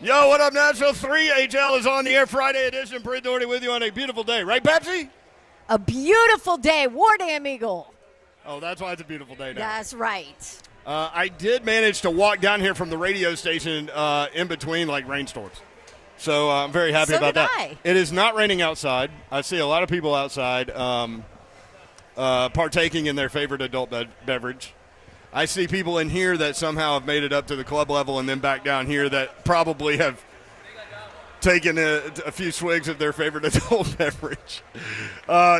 Yo, what up, Nashville? 3HL is on the air. Friday edition. Britt Doherty with you on a beautiful day. Right, Pepsi? A beautiful day. War Damn Eagle. Oh, that's why it's a beautiful day now. That's right. I did manage to walk down here from the radio station in between, like, rainstorms. So I'm very happy about that. It is not raining outside. I see a lot of people outside partaking in their favorite adult beverage. I see people in here that somehow have made it up to the club level and then back down here that probably have taken a few swigs of their favorite adult beverage.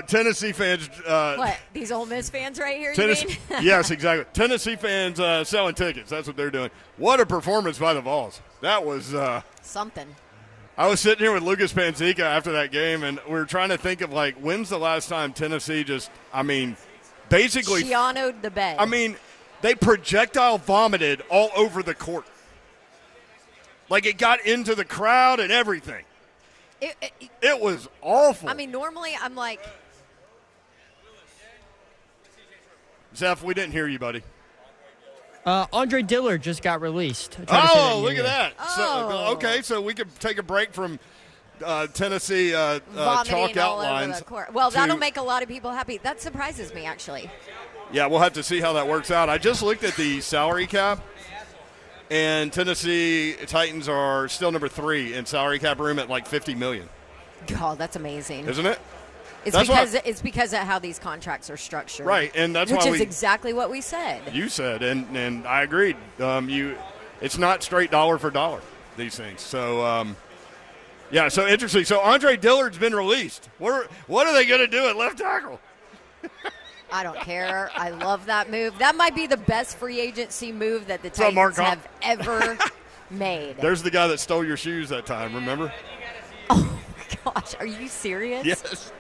Tennessee fans. What, these Ole Miss fans right here, you mean? Yes, exactly. Tennessee fans selling tickets. That's what they're doing. What a performance by the Vols. That was something. I was sitting here with Lucas Panzica after that game, and we were trying to think of, like, when's the last time Tennessee basically Shiano'd the bed. They projectile vomited all over the court. Like, it got into the crowd and everything. It was awful. Normally I'm like. Zeph, we didn't hear you, buddy. Andre Dillard just got released. Oh, look at that. Oh. So we could take a break from Tennessee vomiting chalk all outlines. over the court. Well, that'll make a lot of people happy. That surprises me, actually. Yeah, we'll have to see how that works out. I just looked at the salary cap, and Tennessee Titans are still number 3 in salary cap room at like $50 million. God, that's amazing. Isn't it? It's because of how these contracts are structured. Right, and that's which is exactly what we said. You said, and I agreed. It's not straight dollar for dollar, these things. So, so interesting. So Andre Dillard's been released. What are they going to do at left tackle? I don't care. I love that move. That might be the best free agency move that the Titans have ever made. There's the guy that stole your shoes that time, remember? Oh, my gosh. Are you serious? Yes.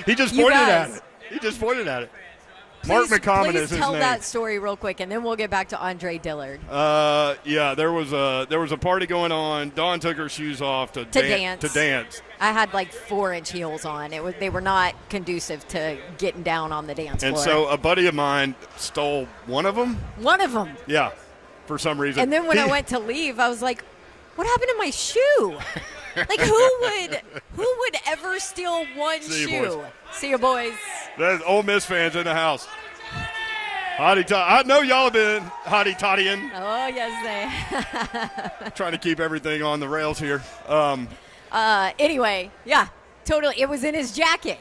He just pointed at it. Mark McCommon is his name. Please tell that story real quick, and then we'll get back to Andre Dillard. There was a party going on. Dawn took her shoes off to dance. I had like 4-inch heels on. They were not conducive to getting down on the dance floor. And so a buddy of mine stole one of them. One of them. Yeah, for some reason. And then when I went to leave, I was like, "What happened to my shoe?" Like, who would ever steal one shoe? See you, boys. There's Ole Miss fans in the house. I know y'all have been hotty-toddying. Oh, yes, they. Trying to keep everything on the rails here. Anyway, yeah, totally. It was in his jacket.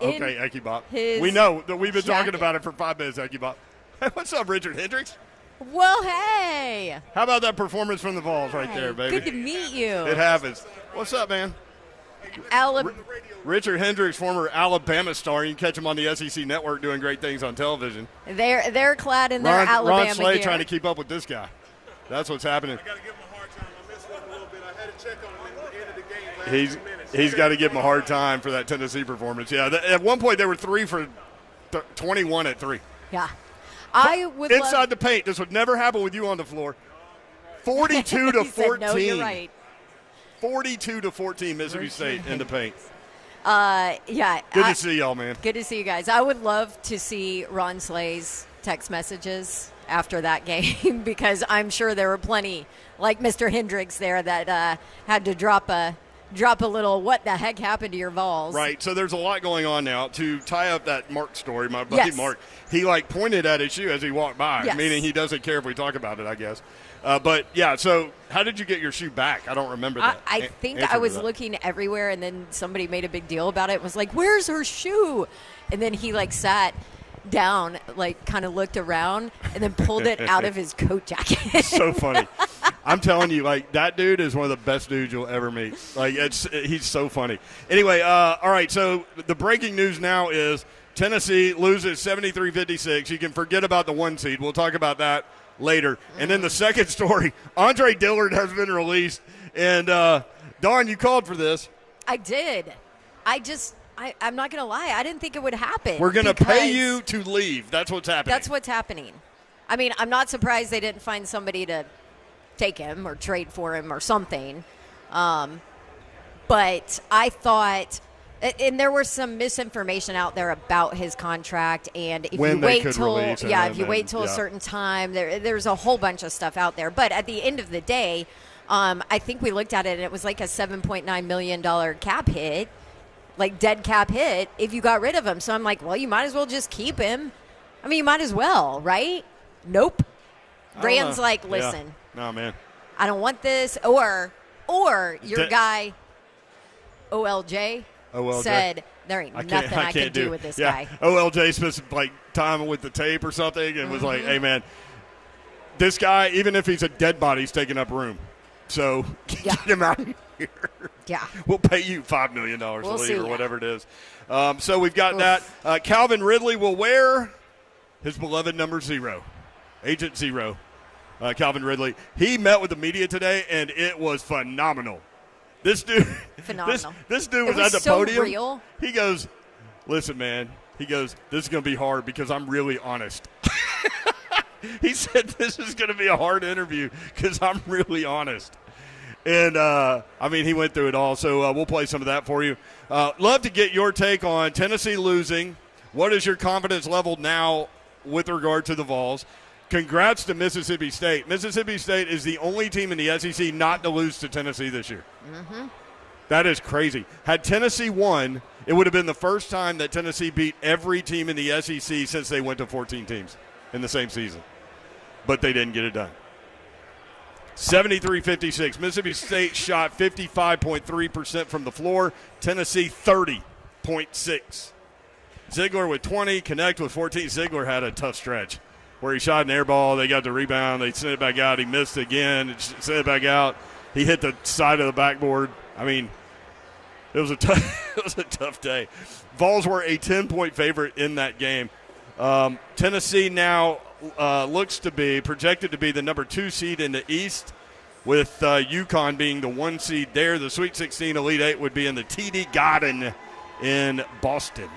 Okay, Eki Bop. We know that we've been talking about it for 5 minutes, Eki Bop. What's up, Richard Hendricks? Well, hey. How about that performance from the Vols right there, baby? Good to meet you. It happens. What's up, man? Richard Hendricks, former Alabama star. You can catch him on the SEC Network doing great things on television. They're clad in their Alabama Ron Slay gear. trying to keep up with this guy. That's what's happening. I got to give him a hard time. I missed one a little bit. I had to check on him at the end of the game. He's got to give him a hard time for that Tennessee performance. Yeah, at one point they were 3 for 21 at 3. Yeah. I would inside the paint. This would never happen with you on the floor. 42 to 14. Said, no, you're right. 42 to 14, Mississippi State in the paint. Yeah. Good to see y'all, man. Good to see you guys. I would love to see Ron Slay's text messages after that game because I'm sure there were plenty, like Mr. Hendricks there, that had to drop a little, what the heck happened to your Vols? Right. So there's a lot going on now. To tie up that Mark story, my buddy Mark, he pointed at his shoe as he walked by, meaning he doesn't care if we talk about it, I guess. But, yeah, so how did you get your shoe back? I don't remember that. I think I was looking everywhere, and then somebody made a big deal about it. It was like, where's her shoe? And then he, sat down, kind of looked around, and then pulled it out of his coat jacket. So funny. I'm telling you, that dude is one of the best dudes you'll ever meet. He's so funny. Anyway, all right, so the breaking news now is Tennessee loses 73-56. You can forget about the 1 seed. We'll talk about that later. And then the second story, Andre Dillard has been released. And, Dawn, you called for this. I did. I'm not going to lie. I didn't think it would happen. We're going to pay you to leave. That's what's happening. That's what's happening. I'm not surprised they didn't find somebody to take him or trade for him or something. But I thought And there was some misinformation out there about his contract, and if When you they wait could till release it, if you wait till a certain time, there's a whole bunch of stuff out there. But at the end of the day, I think we looked at it, and it was like a $7.9 million cap hit, like dead cap hit, if you got rid of him. So I'm like, well, you might as well just keep him. I mean, you might as well, right? Nope. Rand's like, listen, no, man, I don't want this, or your guy, OLJ. Said there ain't nothing I can do with this guy. OLJ spent some, like, time with the tape or something and was like, hey, man, this guy, even if he's a dead body, he's taking up room. So get him out of here. Yeah. We'll pay you $5 million to leave or whatever it is. So we've got that. Calvin Ridley will wear his beloved number 0, Agent 0. Calvin Ridley. He met with the media today, and it was phenomenal. This dude, phenomenal. This dude was at the podium. Real. He goes, listen, man. He goes, this is going to be hard because I'm really honest. He said this is going to be a hard interview because I'm really honest. And, I mean, he went through it all. So we'll play some of that for you. Love to get your take on Tennessee losing. What is your confidence level now with regard to the Vols? Congrats to Mississippi State. Mississippi State is the only team in the SEC not to lose to Tennessee this year. Mm-hmm. That is crazy. Had Tennessee won, it would have been the first time that Tennessee beat every team in the SEC since they went to 14 teams in the same season. But they didn't get it done. 73-56. Mississippi State shot 55.3% from the floor. Tennessee 30.6. Ziegler with 20. Connect with 14. Ziegler had a tough stretch where he shot an air ball. They got the rebound. They sent it back out. He missed again. Sent it back out. He hit the side of the backboard. I mean, it was a tough day. Vols were a 10-point favorite in that game. Tennessee now looks to be projected to be the number 2 seed in the East, with UConn being the 1 seed there. The Sweet 16 Elite 8 would be in the TD Garden in Boston.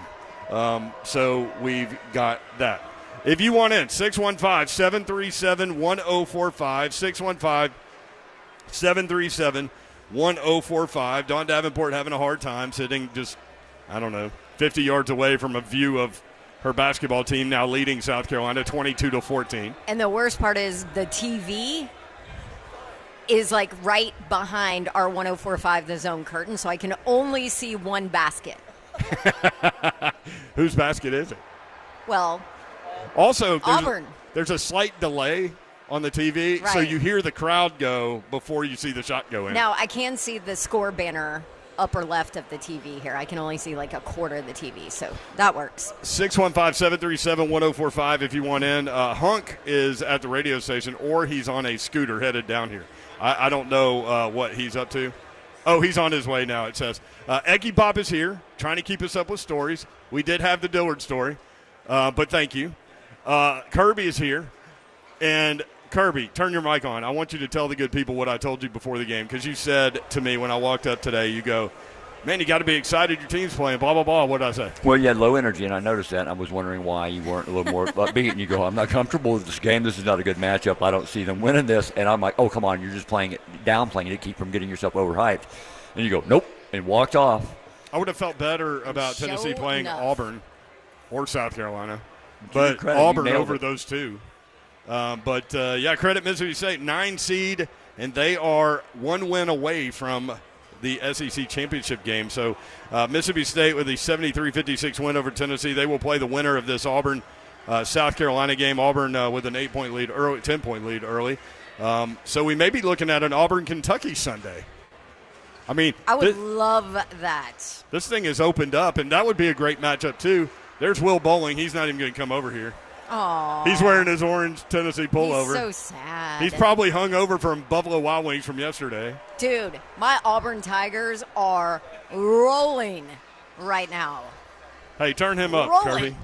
So we've got that. If you want in, 615-737-1045, 615-737-1045. Dawn Davenport having a hard time sitting just, 50 yards away from a view of her basketball team now leading South Carolina 22-14. And the worst part is the TV is like right behind our 104.5 The Zone curtain, so I can only see one basket. Whose basket is it? Well, also, Auburn. There's a slight delay on the TV, so you hear the crowd go before you see the shot go in. Now, I can see the score banner upper left of the TV here. I can only see like a quarter of the TV, so that works. 615-737-1045 if you want in. Hunk is at the radio station, or he's on a scooter headed down here. I don't know what he's up to. Oh, he's on his way now, it says. Eggy Pop is here, trying to keep us up with stories. We did have the Dillard story, but thank you. Kirby is here. And, Kirby, turn your mic on. I want you to tell the good people what I told you before the game, because you said to me when I walked up today, you go, man, you got to be excited your team's playing, blah, blah, blah. What did I say? Well, you had low energy, and I noticed that, and I was wondering why you weren't a little more upbeat. And you go, I'm not comfortable with this game. This is not a good matchup. I don't see them winning this. And I'm like, oh, come on, you're just playing it, downplaying it, keep from getting yourself overhyped. And you go, nope, and walked off. I would have felt better about Tennessee playing Auburn or South Carolina, but Auburn over those two. Credit Mississippi State, 9 seed, and they are 1 win away from the SEC championship game. So Mississippi State with a 73-56 win over Tennessee. They will play the winner of this Auburn South Carolina game. Auburn with an 8-point lead, 10-point lead early. So we may be looking at an Auburn-Kentucky Sunday. I mean, I would love that. This thing has opened up, and that would be a great matchup too. There's Will Bowling. He's not even going to come over here. Aww. He's wearing his orange Tennessee pullover. He's so sad. He's probably hung over from Buffalo Wild Wings from yesterday. Dude, my Auburn Tigers are rolling right now. Hey, turn him up, Kirby.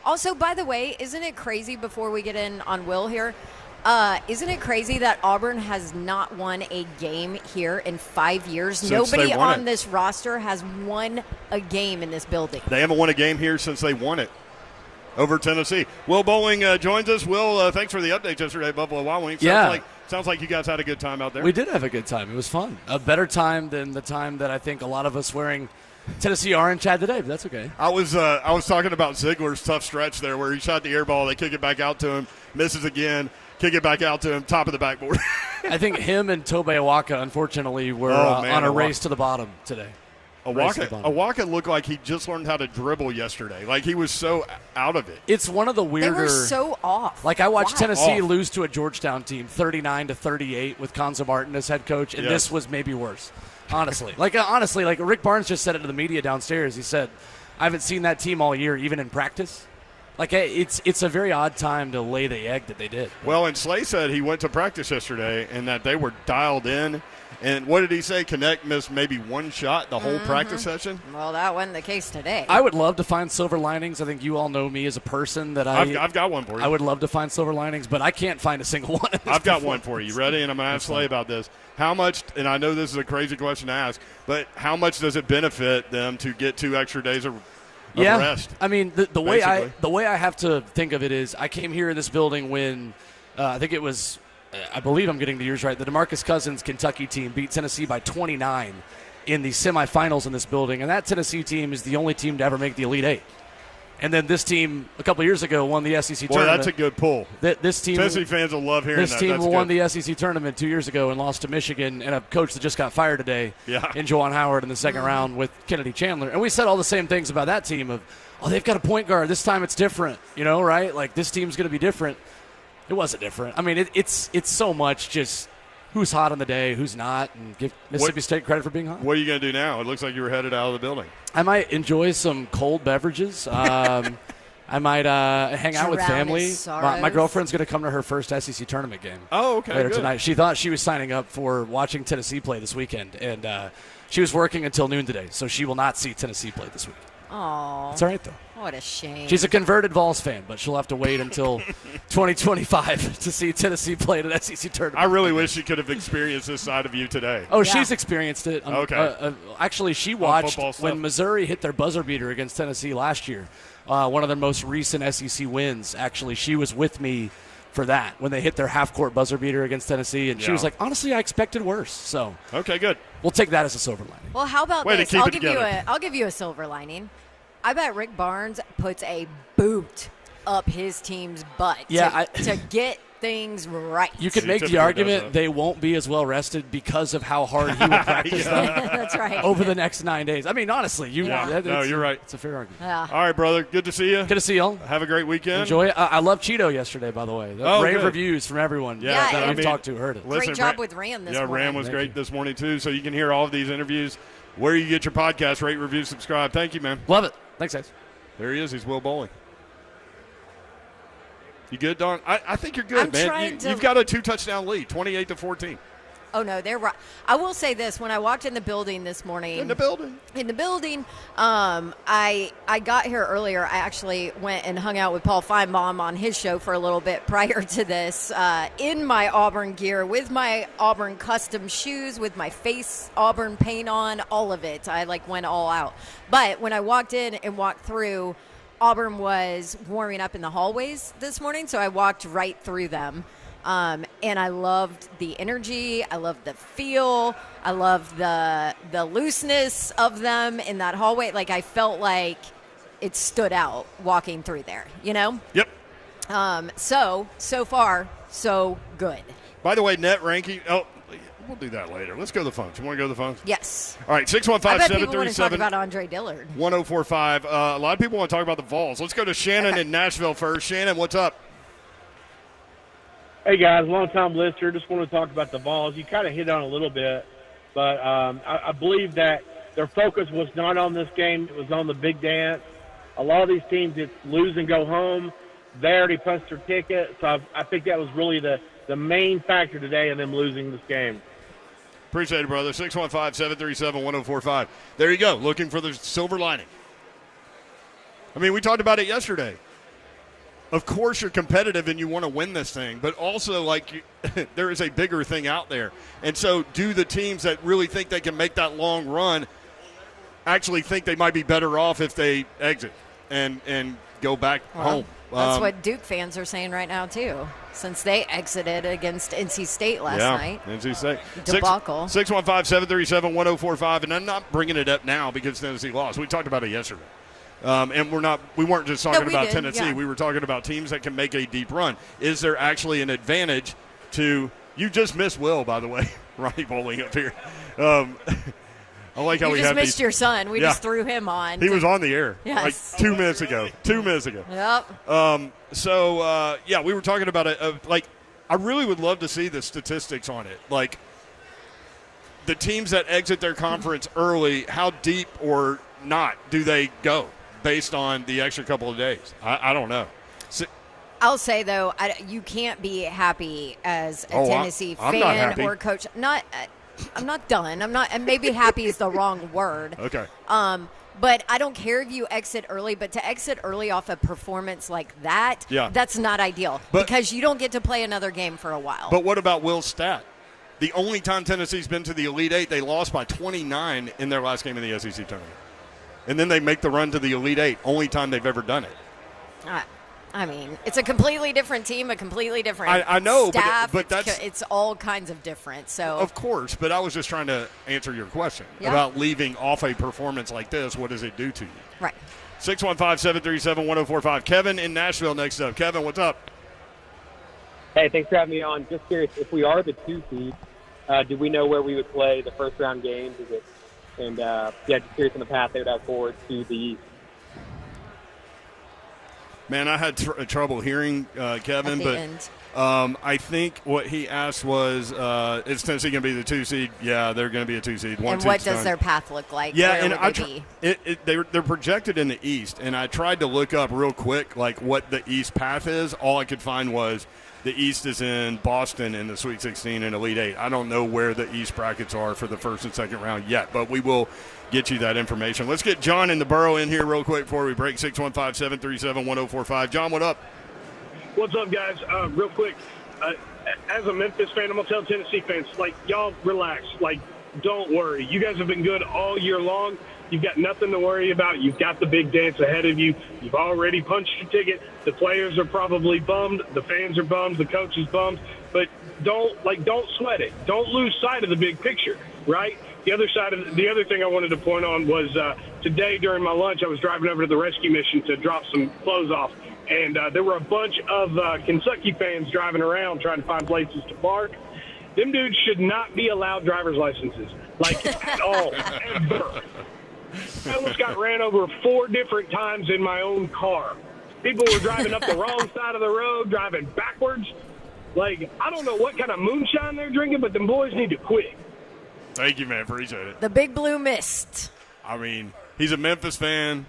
Also, by the way, isn't it crazy, before we get in on Will here, isn't it crazy that Auburn has not won a game here in 5 years? Since Nobody on this roster has won a game in this building. They haven't won a game here since they won it. over Tennessee. Will Bowling joins us. Will, thanks for the update yesterday at Buffalo Wild Wings. Sounds like you guys had a good time out there. We did have a good time. It was fun. A better time than the time that I think a lot of us wearing Tennessee orange had today, but that's okay. I was talking about Ziegler's tough stretch there where he shot the air ball, they kick it back out to him, misses again, kick it back out to him, top of the backboard. I think him and Tobe Awaka, unfortunately, were on a race to the bottom today. Awaka looked like he just learned how to dribble yesterday. Like he was so out of it. It's one of the weirder. They were so off. Like I watched Tennessee lose to a Georgetown team 39-38 with Konza Martin as head coach, and this was maybe worse. Honestly, like Rick Barnes just said it to the media downstairs. He said, "I haven't seen that team all year, even in practice." Like it's a very odd time to lay the egg that they did. Well, and Slay said he went to practice yesterday and that they were dialed in. And what did he say? Connect missed maybe one shot the whole practice session? Well, that wasn't the case today. I would love to find silver linings. I think you all know me as a person that I've got one for you. I would love to find silver linings, but I can't find a single one. I've got one for you. Ready? And I'm going to ask Slay about this. How much, and I know this is a crazy question to ask, but how much does it benefit them to get 2 extra days of rest? I mean, the way I have to think of it is I came here in this building when I think it was I believe I'm getting the years right. The DeMarcus Cousins Kentucky team beat Tennessee by 29 in the semifinals in this building, and that Tennessee team is the only team to ever make the Elite Eight. And then this team a couple of years ago won the SEC tournament. Boy, that's a good pull. This team, Tennessee fans will love hearing that. This team won the SEC tournament 2 years ago and lost to Michigan, and a coach that just got fired today in Juwan Howard in the second round with Kennedy Chandler. And we said all the same things about that team of, they've got a point guard. This time it's different, right? Like this team's going to be different. It wasn't different. I mean, it's so much just who's hot on the day, who's not, and give Mississippi State credit for being hot. What are you going to do now? It looks like you were headed out of the building. I might enjoy some cold beverages. I might hang out with family. My girlfriend's going to come to her first SEC tournament game. Oh, okay. Later good. tonight. She thought she was signing up for watching Tennessee play this weekend, and she was working until noon today, so she will not see Tennessee play this week. Oh, it's all right though. What a shame. She's a converted Vols fan, but she'll have to wait until 2025 to see Tennessee play at an SEC tournament. I really wish she could have experienced this side of you today. Oh, she's experienced it. Okay. Actually, she watched when Missouri hit their buzzer beater against Tennessee last year, one of their most recent SEC wins. Actually, she was with me for that when they hit their half-court buzzer beater against Tennessee, and she was like, honestly, I expected worse. So okay, good. We'll take that as a silver lining. Well, how about Way this? to keep it together. I'll give you a silver lining. I bet Rick Barnes puts a boot up his team's butt to get things right. You could make the argument they won't be as well rested because of how hard he would practice them. That's right. Over the next 9 days. I mean, honestly, you're right. It's a fair argument. Yeah. All right, brother. Good to see you. Good to see y'all. Have a great weekend. Enjoy it. I love Cheeto yesterday, by the way. Rave reviews from everyone that I've talked to heard it. Great job with Ram this morning. Yeah, Ram was great this morning, too. So you can hear all of these interviews where you get your podcast. Rate, review, subscribe. Thank you, man. Love it. Thanks, guys. There he is. He's Will Bowling. You good, Don? I think you're good, man. You've got a 2-touchdown lead, 28-14. Oh, no, they're right. I will say this. When I walked in the building this morning. In the building, I got here earlier. I actually went and hung out with Paul Feinbaum on his show for a little bit prior to this in my Auburn gear, with my Auburn custom shoes, with my face Auburn paint on, all of it. I, went all out. But when I walked in and walked through, Auburn was warming up in the hallways this morning, so I walked right through them. And I loved the energy. I loved the feel. I loved the looseness of them in that hallway. I felt like it stood out walking through there, Yep. So far, so good. By the way, net ranking. Oh, we'll do that later. Let's go to the phones. You want to go to the phones? Yes. All right, 615-737. I bet people want to talk about Andre Dillard. 1045. A lot of people want to talk about the Vols. Let's go to Shannon in Nashville first. Shannon, what's up? Hey, guys, long-time listener. Just want to talk about the Vols. You kind of hit on it a little bit, but I believe that their focus was not on this game. It was on the big dance. A lot of these teams that lose and go home, they already punched their ticket. So I think that was really the main factor today in them losing this game. Appreciate it, brother. 615-737-1045. There you go, looking for the silver lining. I mean, we talked about it yesterday. Of course you're competitive and you want to win this thing, but also, there is a bigger thing out there. And so do the teams that really think they can make that long run actually think they might be better off if they exit and go back home. That's what Duke fans are saying right now, too, since they exited against NC State last night. NC State. Debacle. 615-737-1045, and I'm not bringing it up now because Tennessee lost. We talked about it yesterday. And we weren't just talking about Tennessee. Yeah. We were talking about teams that can make a deep run. Is there actually an advantage to – you just missed Will, by the way, Ronnie Bowling up here. I like how you we just have missed your son. We just threw him on. He was on the air like Yes. 2 minutes ago. 2 minutes ago. Yep. We were talking about it. I really would love to see the statistics on it. Like, the teams that exit their conference early, how deep or not do they go based on the extra couple of days? I don't know. I'll say, though, you can't be happy as a Tennessee I'm not fan happy. or coach. I'm not done. I'm not, and maybe happy is the wrong word. Okay. But I don't care if you exit early, but to exit early off a performance like that, that's not ideal because you don't get to play another game for a while. But what about Will's stat? The only time Tennessee's been to the Elite Eight, they lost by 29 in their last game in the SEC tournament. And then they make the run to the Elite Eight, only time they've ever done it. I mean, it's a completely different team, a completely different I know, staff. but it's all kinds of different. So of course, but I was just trying to answer your question about leaving off a performance like this. What does it do to you? Right. 615-737-1045. Kevin in Nashville next up. Kevin, what's up? Hey, thanks for having me on. Just curious, if we are the 2 seed, do we know where we would play the first round games? Just curious on the path they would have forward to the East. Man, I had trouble hearing Kevin, but I think what he asked was, is Tennessee going to be the 2 seed? Yeah, they're going to be a 2 seed. And what does their path look like? Yeah, Where and they're projected in the East, and I tried to look up real quick like what the East path is. All I could find was the East is in Boston in the Sweet 16 and Elite 8. I don't know where the East brackets are for the first and second round yet, but we will get you that information. Let's get John in the borough in here real quick before we break. 615-737-1045. John, what up? What's up, guys? Real quick, as a Memphis fan, I'm going to tell Tennessee fans, y'all relax. Don't worry. You guys have been good all year long. You've got nothing to worry about. You've got the big dance ahead of you. You've already punched your ticket. The players are probably bummed. The fans are bummed. The coach is bummed. But don't sweat it. Don't lose sight of the big picture, right? The other thing I wanted to point on was today during my lunch, I was driving over to the rescue mission to drop some clothes off, and there were a bunch of Kentucky fans driving around trying to find places to park. Them dudes should not be allowed driver's licenses, at all, ever. I almost got ran over 4 different times in my own car. People were driving up the wrong side of the road, driving backwards. I don't know what kind of moonshine they're drinking, but them boys need to quit. Thank you, man. Appreciate it. The Big Blue Mist. I mean, he's a Memphis fan.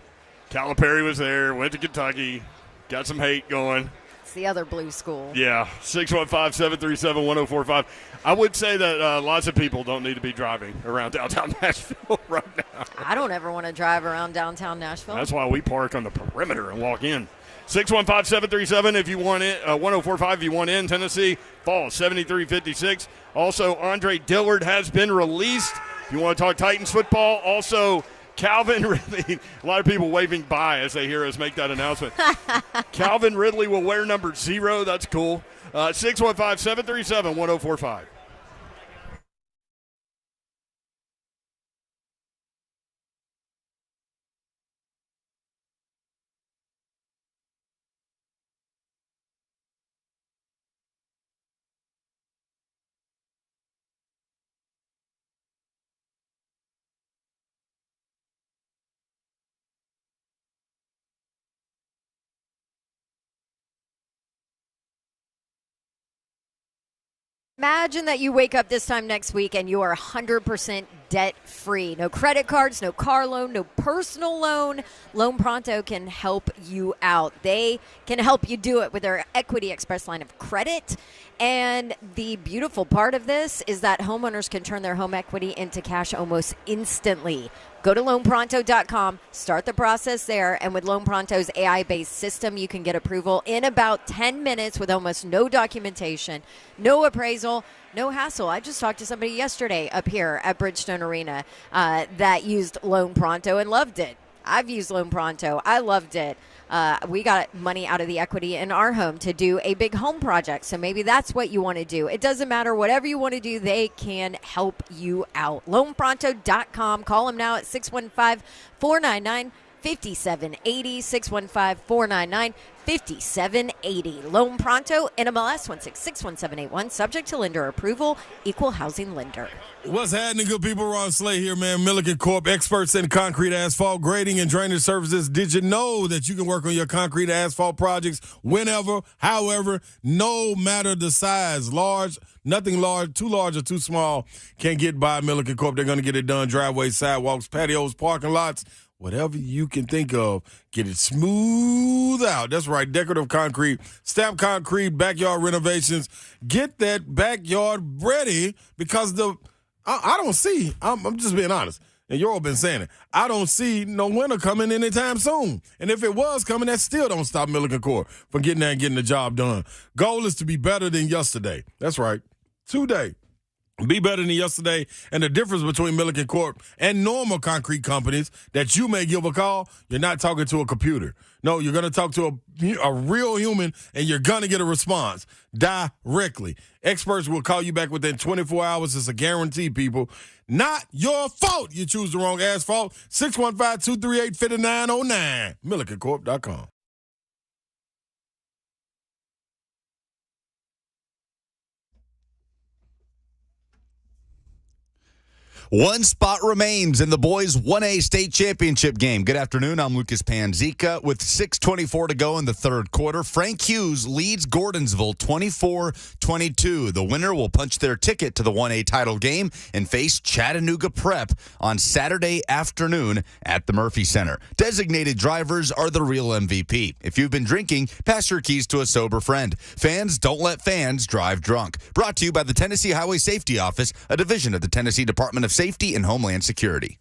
Calipari was there, went to Kentucky, got some hate going. It's the other blue school. Yeah, 615-737-1045. I would say that lots of people don't need to be driving around downtown Nashville right now. I don't ever want to drive around downtown Nashville. That's why we park on the perimeter and walk in. 615-737 if you want in, 1045 if you want in. Tennessee falls 73-56. Also, Andre Dillard has been released. If you want to talk Titans football, also Calvin Ridley. A lot of people waving by as they hear us make that announcement. Calvin Ridley will wear number 0. That's cool. 615-737-1045. Imagine that you wake up this time next week and you are 100% debt-free. No credit cards, no car loan, no personal loan. Loan Pronto can help you out. They can help you do it with their Equity Express line of credit. And the beautiful part of this is that homeowners can turn their home equity into cash almost instantly. Go to loanpronto.com, start the process there, and with Loan Pronto's AI-based system, you can get approval in about 10 minutes with almost no documentation, no appraisal, no hassle. I just talked to somebody yesterday up here at Bridgestone Arena that used Loan Pronto and loved it. I've used Loan Pronto. I loved it. We got money out of the equity in our home to do a big home project. So maybe that's what you want to do. It doesn't matter. Whatever you want to do, they can help you out. LoanPronto.com. Call them now at 615-499-5780. 615-499-5780. Loan Pronto, NMLS 1661781. Subject to lender approval. Equal housing lender. What's happening, good people? Ron Slay here, man. Milliken Corp, experts in concrete, asphalt, grading, and drainage services. Did you know that you can work on your concrete asphalt projects whenever, however, no matter the size, large, nothing large, too large or too small, can get by Milliken Corp. They're going to get it done. Driveways, sidewalks, patios, parking lots, whatever you can think of, get it smooth out. That's right, decorative concrete, stamp concrete, backyard renovations. Get that backyard ready because I don't see, I'm just being honest, and you all been saying it, I don't see no winter coming anytime soon. And if it was coming, that still don't stop Milliken Corp from getting there and getting the job done. Goal is to be better than yesterday. That's right, today. Be better than yesterday. And the difference between Milliken Corp and normal concrete companies that you may give a call, you're not talking to a computer. No, you're going to talk to a real human, and you're going to get a response directly. Experts will call you back within 24 hours. It's a guarantee, people. Not your fault you choose the wrong asphalt. 615-238-5909. MillikenCorp.com. One spot remains in the boys' 1A state championship game. Good afternoon. I'm Lucas Panzica. With 6:24 to go in the third quarter, Frank Hughes leads Gordonsville 24-22. The winner will punch their ticket to the 1A title game and face Chattanooga Prep on Saturday afternoon at the Murphy Center. Designated drivers are the real MVP. If you've been drinking, pass your keys to a sober friend. Fans, don't let fans drive drunk. Brought to you by the Tennessee Highway Safety Office, a division of the Tennessee Department of Safety and Homeland Security.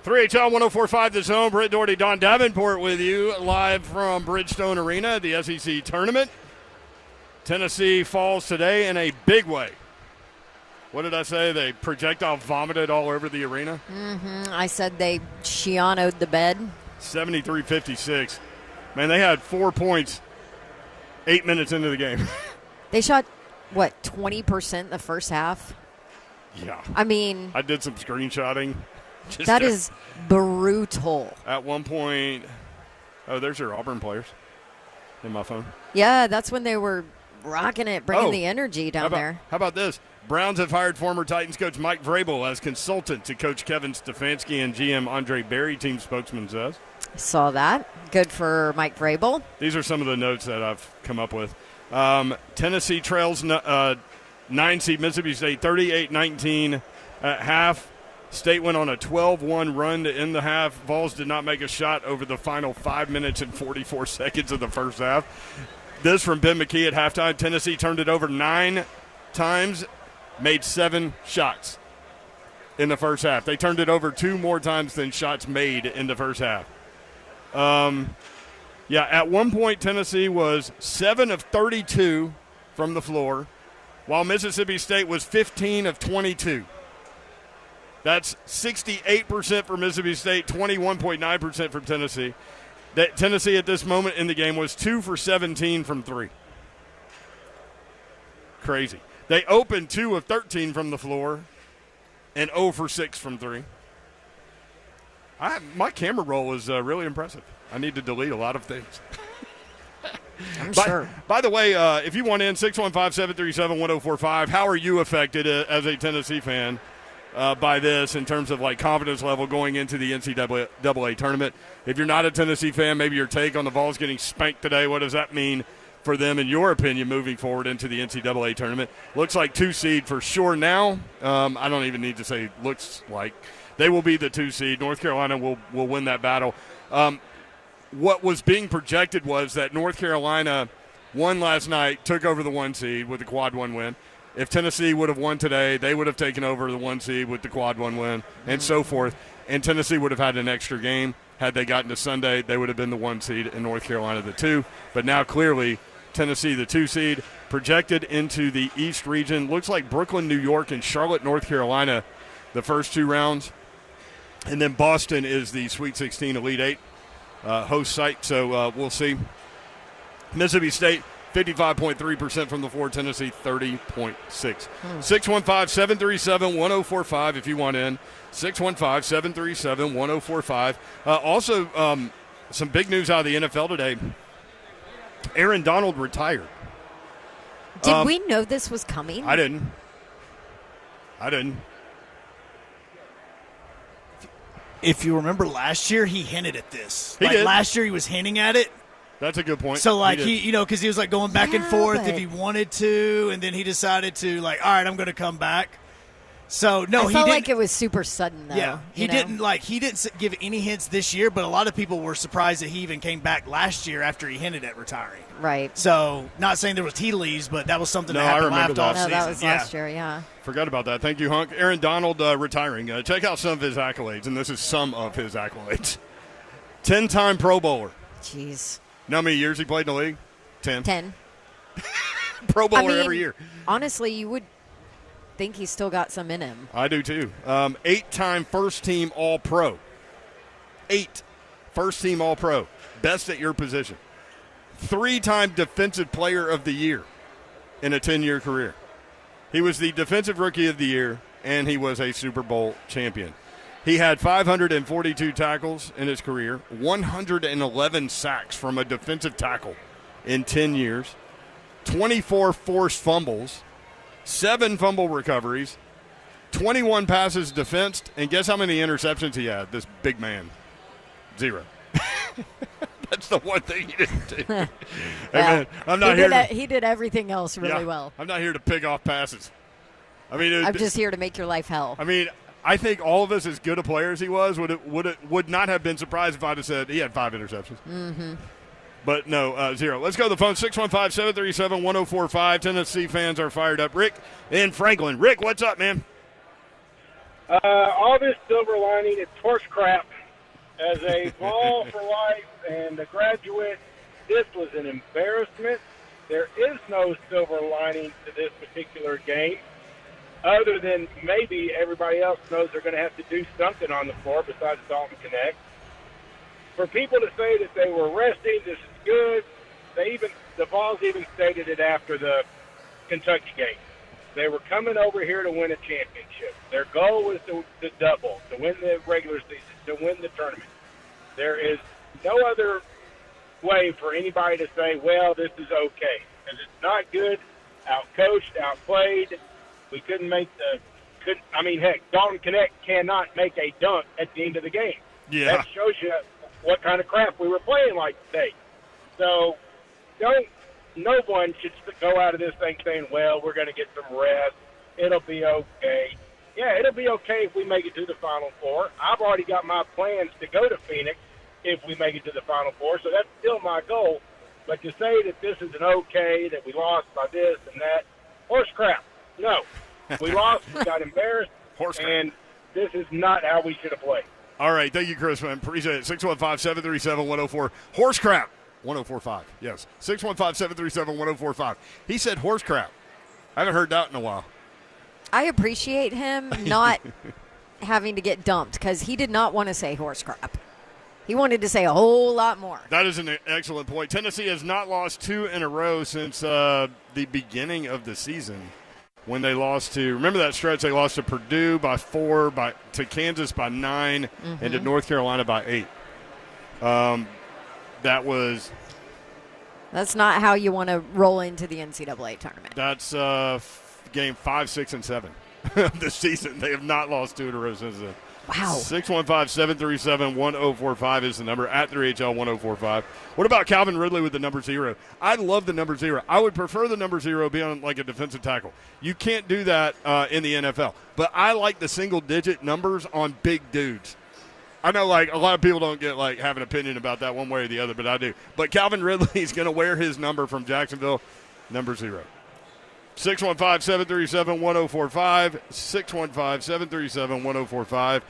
3HL 104.5 The Zone. Britt Doherty, Don Davenport with you live from Bridgestone Arena, the SEC tournament. Tennessee falls today in a big way. What did I say? They projectile vomited all over the arena? I said they Shiano'd the bed. 73-56. Man, they had 4 points 8 minutes into the game. They shot, 20% the first half? Yeah. I mean, I did some screenshotting. That is brutal. At one point, there's your Auburn players in my phone. Yeah, that's when they were rocking it, bringing the energy down there. How about this? Browns have hired former Titans coach Mike Vrabel as consultant to coach Kevin Stefanski and GM Andre Berry, team spokesman says. Saw that. Good for Mike Vrabel. These are some of the notes that I've come up with. Tennessee trails 9-seed Mississippi State 38-19 at half. State went on a 12-1 run to end the half. Vols did not make a shot over the final 5 minutes and 44 seconds of the first half. This from Ben McKee at halftime. Tennessee turned it over 9 times, made 7 shots in the first half. They turned it over 2 more times than shots made in the first half. At one point, Tennessee was 7 of 32 from the floor, while Mississippi State was 15 of 22. That's 68% for Mississippi State, 21.9% from Tennessee. That Tennessee at this moment in the game was 2 for 17 from 3. Crazy. They opened 2 of 13 from the floor and 0 for 6 from 3. My camera roll is really impressive. I need to delete a lot of things. I'm sure. By the way, if you want in, 615-737-1045, how are you affected as a Tennessee fan by this in terms of like confidence level going into the NCAA tournament? If you're not a Tennessee fan, maybe your take on the Vols getting spanked today, what does that mean for them, in your opinion, moving forward into the NCAA tournament? Looks like 2 seed for sure now. I don't even need to say looks like. They will be the 2 seed. North Carolina will win that battle. What was being projected was that North Carolina won last night, took over the 1 seed with the quad 1 win. If Tennessee would have won today, they would have taken over the 1 seed with the quad 1 win, and so forth. And Tennessee would have had an extra game. Had they gotten to Sunday, they would have been the 1 seed and North Carolina the 2. But now clearly Tennessee the 2 seed, projected into the East region. Looks like Brooklyn, New York, and Charlotte, North Carolina, the first 2 rounds. And then Boston is the Sweet 16 Elite 8 host site. So we'll see. Mississippi State, 55.3% from the floor. Tennessee, 30.6. 615-737-1045 if you want in. 615-737-1045. Also, some big news out of the NFL today. Aaron Donald retired. Did we know this was coming? I didn't. If you remember last year, he hinted at this. He did. Last year, he was hinting at it. That's a good point. So, because he was like going back and forth if he wanted to, and then he decided to, all right, I'm going to come back. So no, I felt like it was super sudden though. Yeah, he didn't give any hints this year, but a lot of people were surprised that he even came back last year after he hinted at retiring. Right. So not saying there was tea leaves, but that was something that happened last offseason. No, that was last year. Yeah. Forgot about that. Thank you, Hunk. Aaron Donald retiring. Check out some of his accolades, and this is some of his accolades. 10-time Pro Bowler. Jeez. You know how many years he played in the league? 10. 10. Pro Bowler every year. Honestly, you would think he's still got some in him. I do too. 8-time first-team All-Pro. 8 first-team All-Pro. Best at your position. 3-time Defensive Player of the Year in a 10-year career. He was the Defensive Rookie of the Year, and he was a Super Bowl champion. He had 542 tackles in his career, 111 sacks from a defensive tackle in 10 years, 24 forced fumbles, 7 fumble recoveries, 21 passes defensed, and guess how many interceptions he had, this big man? 0. That's the one thing he didn't do. Hey, man, I'm not he did everything else really well. I'm not here to pick off passes. I mean, I'm just here to make your life hell. I mean, I think all of us, as good a player as he was, would not have been surprised if I'd have said he had 5 interceptions. Mm-hmm. But no, 0. Let's go to the phone, 615-737-1045. Tennessee fans are fired up. Rick in Franklin. Rick, what's up, man? All this silver lining, it's horse crap. As a Vol for life and a graduate, this was an embarrassment. There is no silver lining to this particular game, other than maybe everybody else knows they're going to have to do something on the floor besides Dalton Connect. For people to say that they were resting, this is good. The Vols even stated it after the Kentucky game. They were coming over here to win a championship. Their goal was to double, to win the regular season, to win the tournament. There is no other way for anybody to say, well, this is okay. Because it's not good, out-coached, outplayed. We couldn't make heck, Dalton Connect cannot make a dunk at the end of the game. Yeah. That shows you what kind of crap we were playing like today. So no one should go out of this thing saying, well, we're going to get some rest. It'll be okay. Yeah, it'll be okay if we make it to the Final Four. I've already got my plans to go to Phoenix if we make it to the Final Four, so that's still my goal. But to say that this is an okay, that we lost by this and that, horse crap. No. We lost, we got embarrassed, and this is not how we should have played. All right, thank you, Chris, man. Appreciate it. 615-737-104. Horse crap. 1045, yes. 615-737-1045. He said horse crap. I haven't heard that in a while. I appreciate him not having to get dumped because he did not want to say horse crap. He wanted to say a whole lot more. That is an excellent point. Tennessee has not lost 2 in a row since the beginning of the season when they lost to – remember that stretch? They lost to Purdue by 4, to Kansas by 9, and to North Carolina by 8. That's not how you want to roll into the NCAA tournament. That's game 5, 6, and 7 this season. They have not lost 2 in a row since then. Wow. 615-737-1045 is the number, at 3HL1045. What about Calvin Ridley with the number 0? I love the number 0. I would prefer the number 0 be on like a defensive tackle. You can't do that in the NFL. But I like the single-digit numbers on big dudes. I know, like, a lot of people don't get, like, have an opinion about that one way or the other, but I do. But Calvin Ridley is going to wear his number from Jacksonville, number 0. 615-737-1045, 615-737-1045.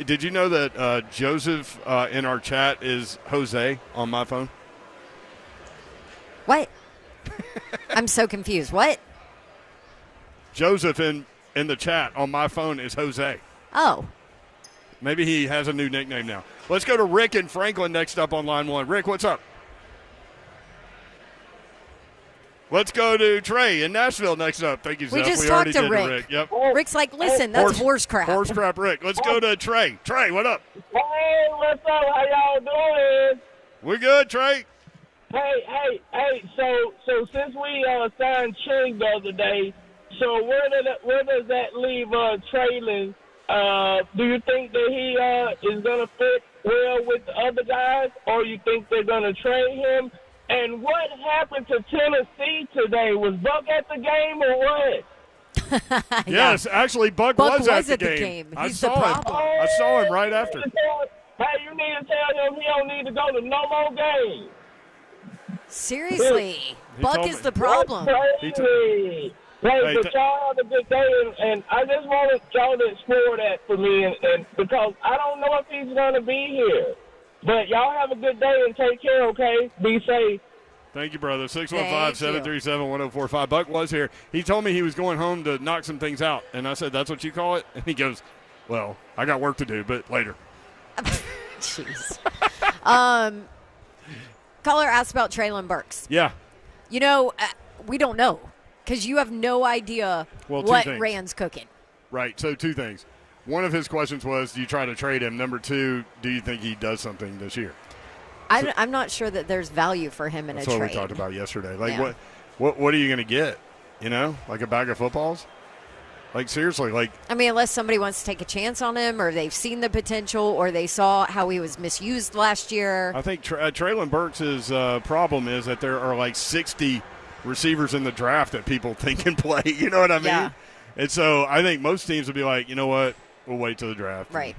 Did you know that Joseph in our chat is Jose on my phone? What? I'm so confused. What? Joseph in the chat on my phone is Jose. Oh. Maybe he has a new nickname now. Let's go to Rick in Franklin next up on line 1. Rick, what's up? Let's go to Trey in Nashville next up. Thank you, Zeph. We just talked to Rick. Yep. Rick's like, listen, that's horse crap. Horse crap, Rick. Let's go to Trey. Trey, what up? Hey, what's up? How y'all doing? We're good, Trey. Hey. So since we signed Ching the other day, so where does that leave Traylon? Do you think that he is going to fit well with the other guys, or you think they're going to trade him? And what happened to Tennessee today? Was Buck at the game or what? Yes, actually, Buck was at the game. He's the problem. I saw him right after. Hey, you need to tell him he don't need to go to no more games. Seriously, Buck is the problem. Hey, but y'all have a good day, and I just wanted y'all to explore that for me, and because I don't know if he's going to be here. But y'all have a good day and take care, okay? Be safe. Thank you, brother. 615-737-1045. Buck was here. He told me he was going home to knock some things out, and I said, that's what you call it? And he goes, well, I got work to do, but later. Jeez. Caller asked about Traylon Burks. Yeah. You know, we don't know because you have no idea what Rand's cooking. Right. So 2 things. One of his questions was, do you try to trade him? Number 2, do you think he does something this year? I'm not sure that there's value for him in a trade. That's what we talked about yesterday. Like, what are you going to get? You know, like a bag of footballs? Like, seriously, like. I mean, unless somebody wants to take a chance on him or they've seen the potential or they saw how he was misused last year. I think Traylon Burks' problem is that there are like 60 receivers in the draft that people think can play. You know what I mean? Yeah. And so I think most teams would be like, you know what? We'll wait till the draft. Right.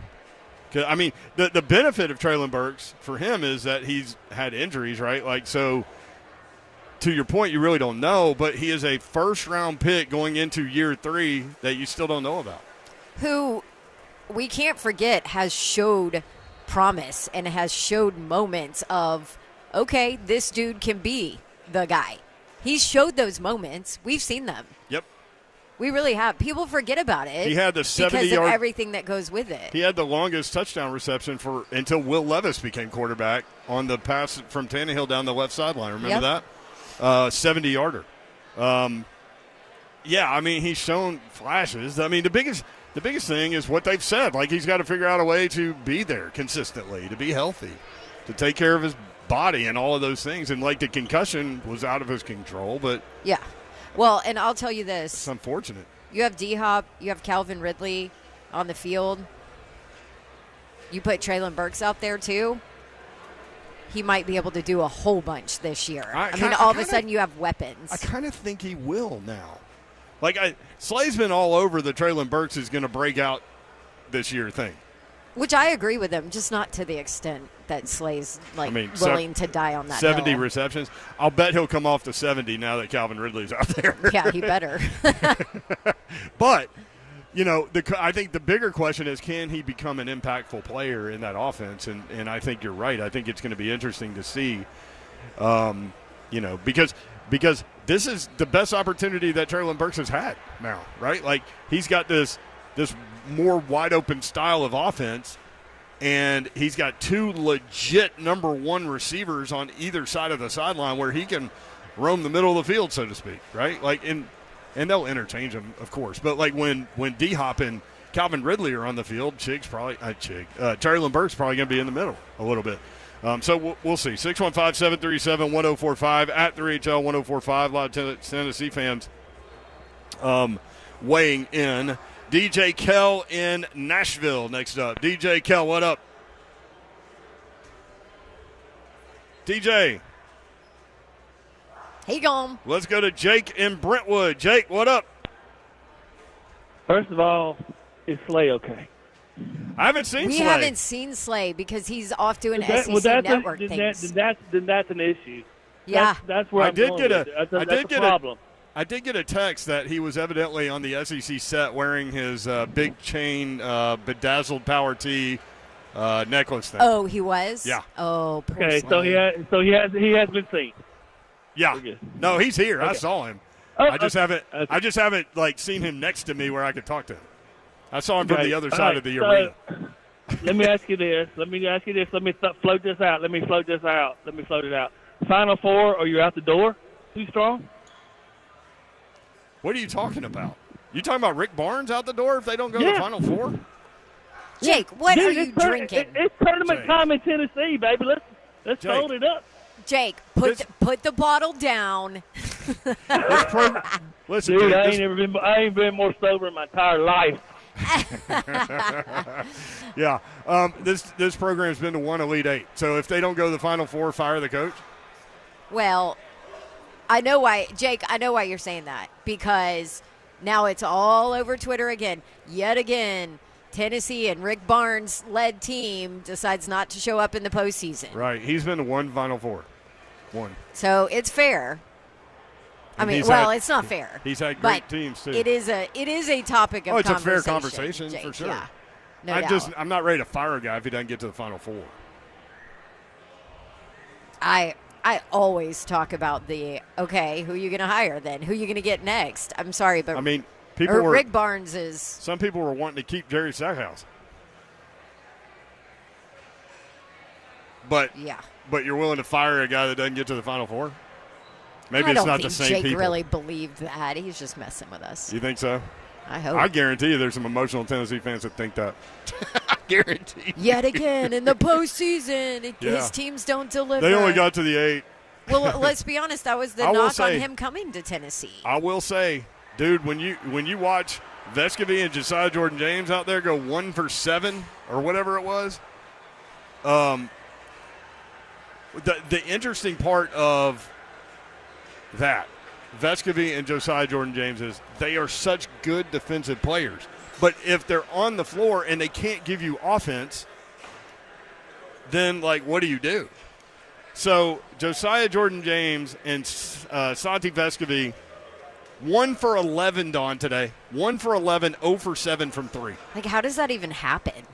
I mean, the benefit of Traylon Burks for him is that he's had injuries, right? Like, so to your point, you really don't know, but he is a first-round pick going into year 3 that you still don't know about. Who we can't forget, has showed promise and has showed moments of, okay, this dude can be the guy. He's showed those moments. We've seen them. Yep. We really have. People forget about it. He had the 70-yard because of everything that goes with it. He had the longest touchdown reception until Will Levis became quarterback on the pass from Tannehill down the left sideline. Remember that? 70-yarder. Yeah, I mean, he's shown flashes. I mean, the biggest thing is what they've said. Like, he's got to figure out a way to be there consistently, to be healthy, to take care of his body and all of those things. And, like, the concussion was out of his control, but yeah. Well, and I'll tell you this. It's unfortunate. You have D-Hop, you have Calvin Ridley on the field. You put Traylon Burks out there, too. He might be able to do a whole bunch this year. I mean, all of a sudden you have weapons. I kind of think he will now. Like, Slay's been all over the Traylon Burks is going to break out this year thing. Which I agree with him, just not to the extent that Slay's willing to die on that 70 hill. receptions. I'll bet he'll come off to 70 now that Calvin Ridley's out there. Yeah, he better. But, you know, I think the bigger question is, can he become an impactful player in that offense? And I think you're right. I think it's going to be interesting to see, you know, because this is the best opportunity that Traylon Burks has had now, right? Like, he's got this more wide-open style of offense, and he's got two legit number one receivers on either side of the sideline where he can roam the middle of the field, so to speak, right? Like, and they'll interchange him, of course. But, like, when D-Hop and Calvin Ridley are on the field, Traylon Burks probably going to be in the middle a little bit. So we'll see. 615-737-1045 at 3HL1045. A lot of Tennessee fans weighing in. DJ Kell in Nashville next up. DJ Kell, what up? DJ. Hey, gone. Let's go to Jake in Brentwood. Jake, what up? First of all, is Slay okay? I haven't seen Slay. We haven't seen Slay because he's off doing SEC network things. Then that's an issue. Yeah. That's where I'm going with it. That's a problem. I did get a text that he was evidently on the SEC set wearing his big chain bedazzled Power T necklace thing. Oh, he was? Yeah. Oh, poor okay. Slay. So he has been seen. Yeah. No, he's here. Okay. I saw him. Oh, I just haven't like seen him next to me where I could talk to him. I saw him from the other side of the arena. Let me ask you this. Let me float this out. Let me float it out. Final Four, or you're out the door? Too strong? What are you talking about? You talking about Rick Barnes out the door if they don't go to the Final Four? Jake, what are you drinking? It's tournament time in Tennessee, baby. Let's hold it up. Jake, put the bottle down. Listen, dude, I ain't been more sober in my entire life. Yeah. This program's been to one Elite Eight. So if they don't go to the Final Four, fire the coach? Well, I know why, Jake, you're saying that, because now it's all over Twitter again. Yet again, Tennessee and Rick Barnes-led team decides not to show up in the postseason. Right. He's been to one Final Four. One. So it's fair. It's not fair. He's had great teams, too. It is a topic of conversation. Oh, it's a fair conversation, Jake, for sure. Yeah, no doubt. I'm not ready to fire a guy if he doesn't get to the Final Four. I always talk about who are you going to hire then? Who are you going to get next? I'm sorry, but Rick Barnes is. Some people were wanting to keep Jerry Stackhouse. But you're willing to fire a guy that doesn't get to the Final Four? Maybe it's not the same people. I don't think Jake really believed that. He's just messing with us. You think so? I hope. I guarantee you there's some emotional Tennessee fans that think that. I guarantee. Yet again, in the postseason, his teams don't deliver. They only got to the 8. Well, let's be honest. That was the knock on him coming to Tennessee. I will say, dude, when you watch Vescovy and Josiah Jordan-James out there go 1 for 7 or whatever it was, the interesting part of that, Vescovy and Josiah Jordan-James, is they are such good defensive players. But if they're on the floor and they can't give you offense, then, what do you do? So Josiah Jordan-James and Santi Vescovy, 1 for 11, Dawn, today. 1 for 11, 0 for 7 from 3. Like, how does that even happen?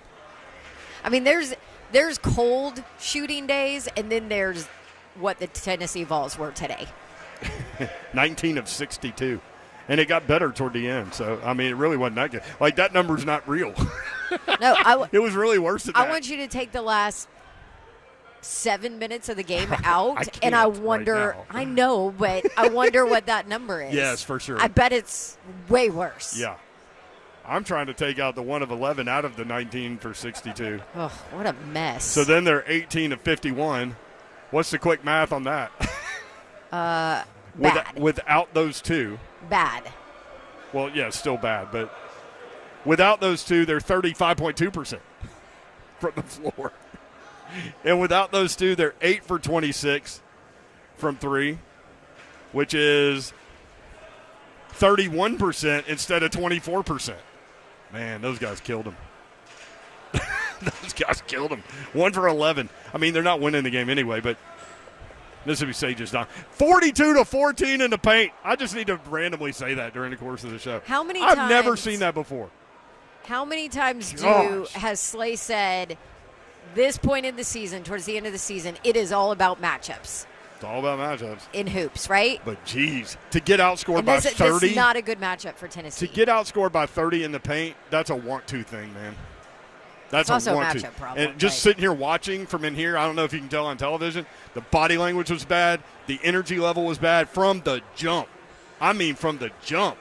I mean, there's cold shooting days, and then there's what the Tennessee Vols were today. 19 of 62. And it got better toward the end. So, I mean, it really wasn't that good. Like, that number's not real. No, it was really worse than that. I want you to take the last 7 minutes of the game out, and I wonder. Right now. I know, but I wonder what that number is. Yes, for sure. I bet it's way worse. Yeah. I'm trying to take out the 1 of 11 out of the 19 for 62. Oh, what a mess. So then they're 18 of 51. What's the quick math on that? Bad. Without those two. Bad. Well, yeah, still bad. But without those two, they're 35.2% from the floor. And without those two, they're 8 for 26 from 3, which is 31% instead of 24%. Man, those guys killed him. Those guys killed him. 1 for 11. I mean, they're not winning the game anyway, but Mississippi State just not. 42-14 in the paint. I just need to randomly say that during the course of the show. How many I've times? never seen that before. How many times Gosh. has Slay said, this point in the season, towards the end of the season, it is all about matchups? It's all about matchups. In hoops, right? But, geez, to get outscored And by this 30. is not a good matchup for Tennessee. To get outscored by 30 in the paint, that's a want-to thing, man. That's It's also a want-to. matchup problem, And just sitting here watching from in here, I don't know if you can tell on television, the body language was bad. The energy level was bad from the jump. I mean, from the jump.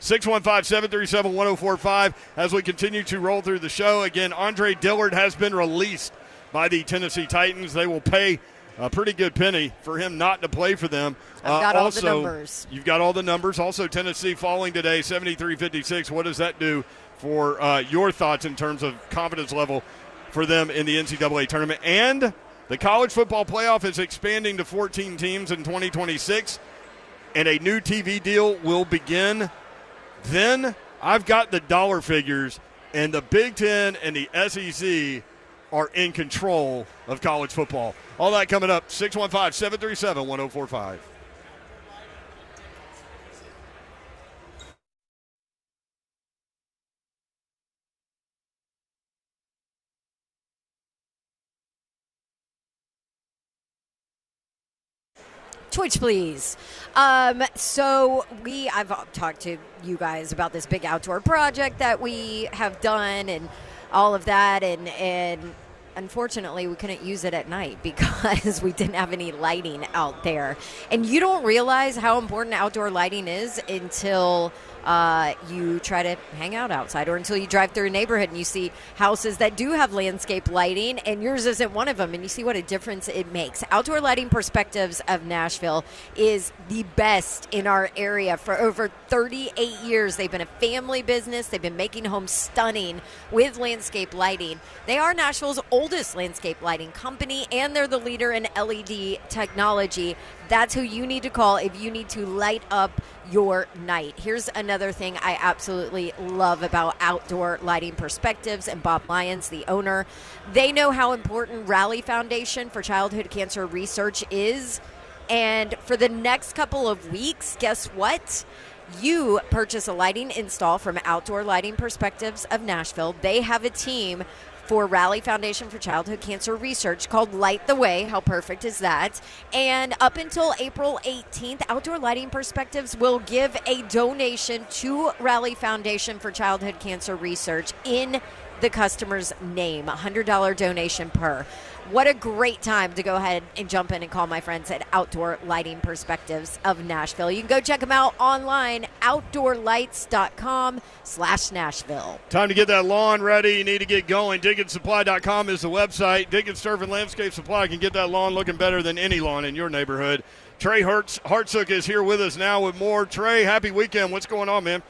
615-737-1045 as we continue to roll through the show. Again, Andre Dillard has been released by the Tennessee Titans. They will pay a pretty good penny for him not to play for them. I've got all the numbers. You've got all the numbers. Also, Tennessee falling today, 73-56. What does that do for your thoughts in terms of confidence level for them in the NCAA tournament? And the college football playoff is expanding to 14 teams in 2026, and a new TV deal will begin. Then I've got the dollar figures, and the Big Ten and the SEC are in control of college football. All that coming up, 615-737-1045. Twitch, please. So I've talked to you guys about this big outdoor project that we have done and all of that, and unfortunately we couldn't use it at night because we didn't have any lighting out there. And you don't realize how important outdoor lighting is until you try to hang out outside, or until you drive through a neighborhood and you see houses that do have landscape lighting and yours isn't one of them, and you see what a difference it makes. Outdoor Lighting Perspectives of Nashville is the best in our area. For over 38 years, they've been a family business. They've been making homes stunning with landscape lighting. They are Nashville's oldest landscape lighting company, and they're the leader in LED technology. That's who you need to call if you need to light up your night. Here's another thing I absolutely love about Outdoor Lighting Perspectives and Bob Lyons, the owner. They know how important Rally Foundation for Childhood Cancer Research is. And for the next couple of weeks, guess what? You purchase a lighting install from Outdoor Lighting Perspectives of Nashville. They have a team for Rally Foundation for Childhood Cancer Research called Light the Way. How perfect is that? And up until April 18th, Outdoor Lighting Perspectives will give a donation to Rally Foundation for Childhood Cancer Research in the customer's name, $100 donation per. What a great time to go ahead and jump in and call my friends at Outdoor Lighting Perspectives of Nashville. You can go check them out online, outdoorlights.com/Nashville. Time to get that lawn ready. You need to get going. DigginsSupply.com is the website. Diggins Turf and Landscape Supply can get that lawn looking better than any lawn in your neighborhood. Trey Hartsook is here with us now with more. Trey, happy weekend. What's going on, man?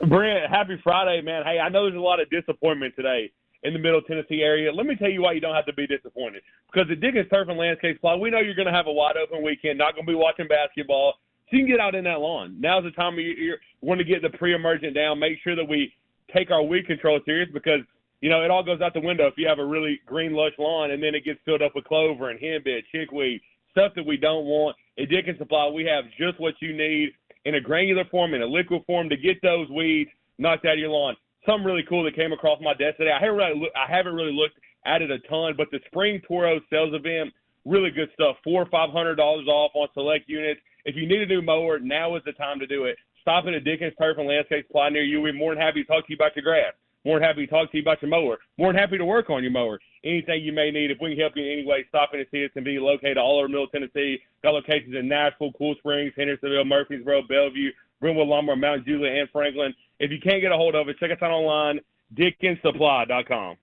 Brent, happy Friday, man. Hey, I know there's a lot of disappointment today in the Middle Tennessee area. Let me tell you why you don't have to be disappointed. Because at Diggins Turf and Landscape Supply, we know you're going to have a wide-open weekend, not going to be watching basketball. So you can get out in that lawn. Now's the time of year we want to get the pre-emergent down, make sure that we take our weed control serious because, you know, it all goes out the window if you have a really green, lush lawn, and then it gets filled up with clover and henbit, chickweed, stuff that we don't want. At Diggins Supply, we have just what you need. in a granular form, in a liquid form, to get those weeds knocked out of your lawn. Something really cool that came across my desk today. I haven't really looked at it a ton, but the Spring Toro sales event, really good stuff. $400 or $500 off on select units. If you need a new mower, now is the time to do it. Stop in at Dickens Turf and Landscape Supply near you. We're more than happy to talk to you about your grass. More than happy to talk to you about your mower. More than happy to work on your mower. Anything you may need, if we can help you in any way, stop in and see us and be located all over Middle Tennessee. Got locations in Nashville, Cool Springs, Hendersonville, Murfreesboro, Bellevue, Brentwood Lumber, Mount Juliet, and Franklin. If you can't get a hold of it, check us out online, DickensSupply.com.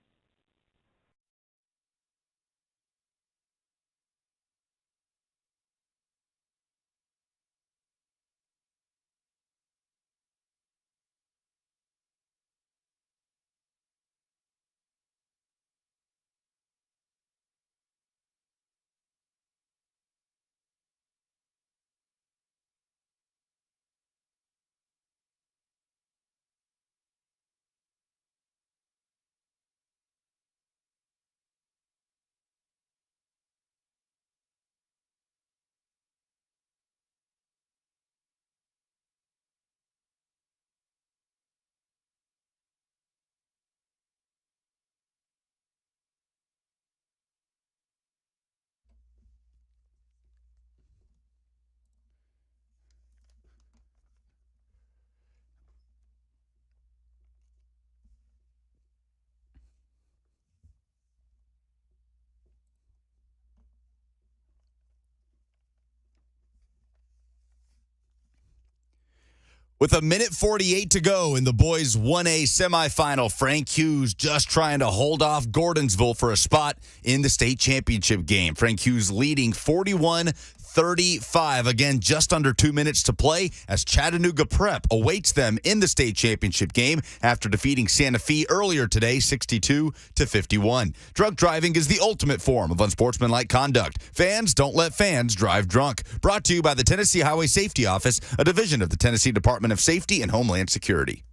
With a minute 48 to go in the boys 1A semifinal, Frank Hughes just trying to hold off Gordonsville for a spot in the state championship game. Frank Hughes leading 41-35. Again, just under 2 minutes to play as Chattanooga Prep awaits them in the state championship game after defeating Santa Fe earlier today, 62-51. Drunk driving is the ultimate form of unsportsmanlike conduct. Fans, don't let fans drive drunk. Brought to you by the Tennessee Highway Safety Office, a division of the Tennessee Department of Safety and Homeland Security.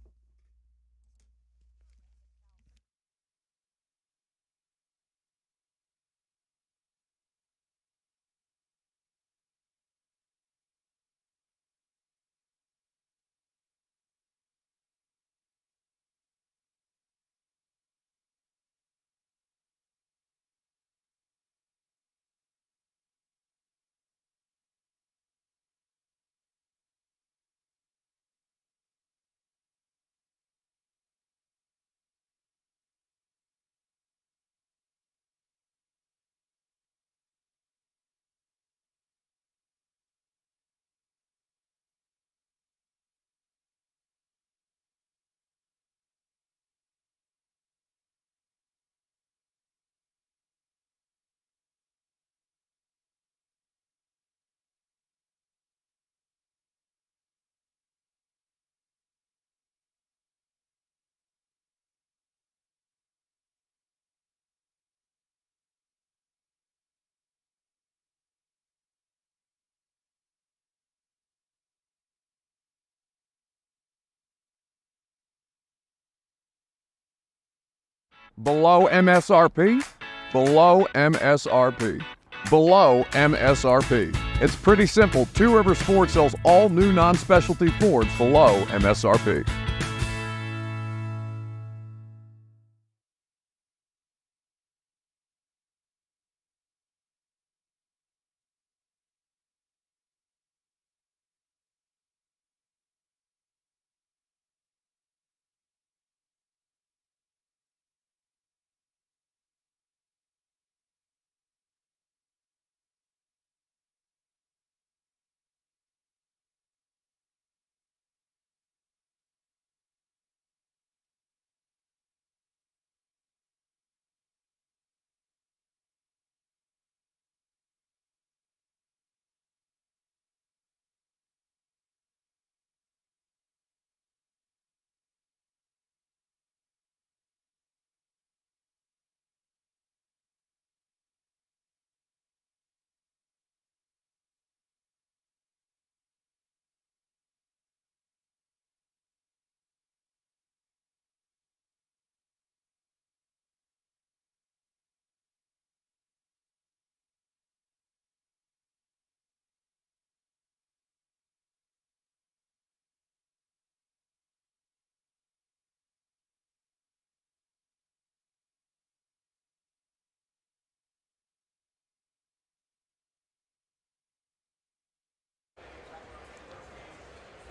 Below MSRP? Below MSRP. Below MSRP. It's pretty simple. Two Rivers Ford sells all new non-specialty Fords below MSRP.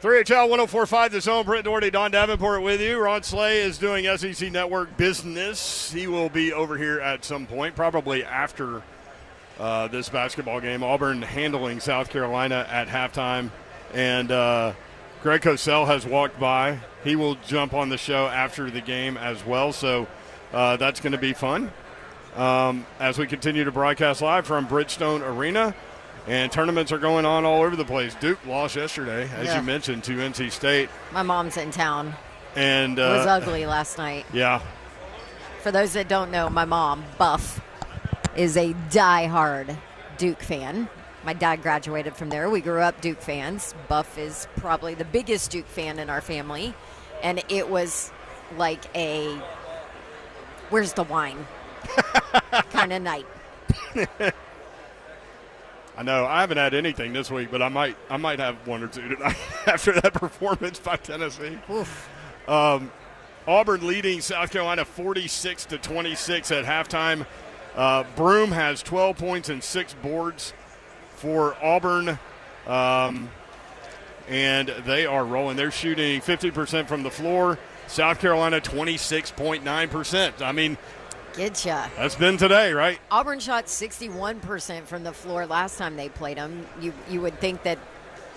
3HL 104.5 The Zone. Brent Doherty, Don Davenport with you. Ron Slay is doing SEC Network business. He will be over here at some point, probably after this basketball game. Auburn handling South Carolina at halftime. And Greg Cosell has walked by. He will jump on the show after the game as well. So that's going to be fun as we continue to broadcast live from Bridgestone Arena. And tournaments are going on all over the place. Duke lost yesterday, as you mentioned, to NC State. My mom's in town. And it was ugly last night. Yeah. For those that don't know, my mom, Buff, is a diehard Duke fan. My dad graduated from there. We grew up Duke fans. Buff is probably the biggest Duke fan in our family. And it was like a where's the wine kind of night. I know. I haven't had anything this week, but I might have one or two tonight after that performance by Tennessee. Auburn leading South Carolina 46-26 at halftime. Broome has 12 points and 6 boards for Auburn, and they are rolling. They're shooting 50% from the floor. South Carolina 26.9%. I mean, Getcha. That's been today, right? Auburn shot 61% from the floor last time they played them. You would think that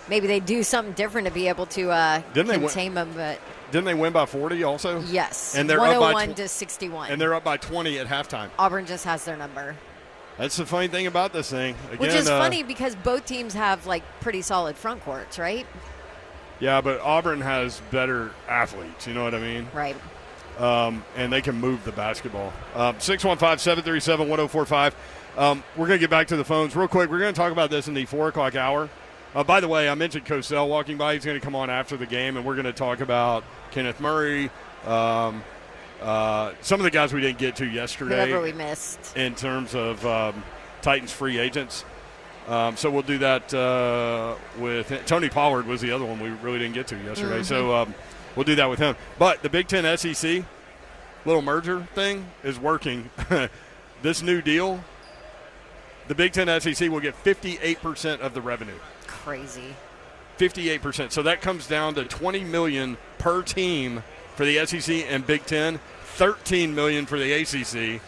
maybe they do something different to be able to contain them, but didn't they win by 40 also? Yes, and they're 101 to 61, and they're up by 20 at halftime. Auburn just has their number. That's the funny thing about this thing. Again, which is funny because both teams have like pretty solid front courts, right? Yeah, but Auburn has better athletes. You know what I mean? Right. And they can move the basketball. 615-737-1045. We're going to get back to the phones real quick. We're going to talk about this in the 4 o'clock hour. By the way, I mentioned Cosell walking by. He's going to come on after the game, and we're going to talk about Kenneth Murray, some of the guys we didn't get to yesterday. Whoever we missed. In terms of Titans free agents. So we'll do that with Tony Pollard was the other one we really didn't get to yesterday. Mm-hmm. So we'll do that with him. But the Big Ten SEC little merger thing is working. This new deal, the Big Ten SEC will get 58% of the revenue. Crazy. 58%. So that comes down to $20 million per team for the SEC and Big Ten, $13 million for the ACC,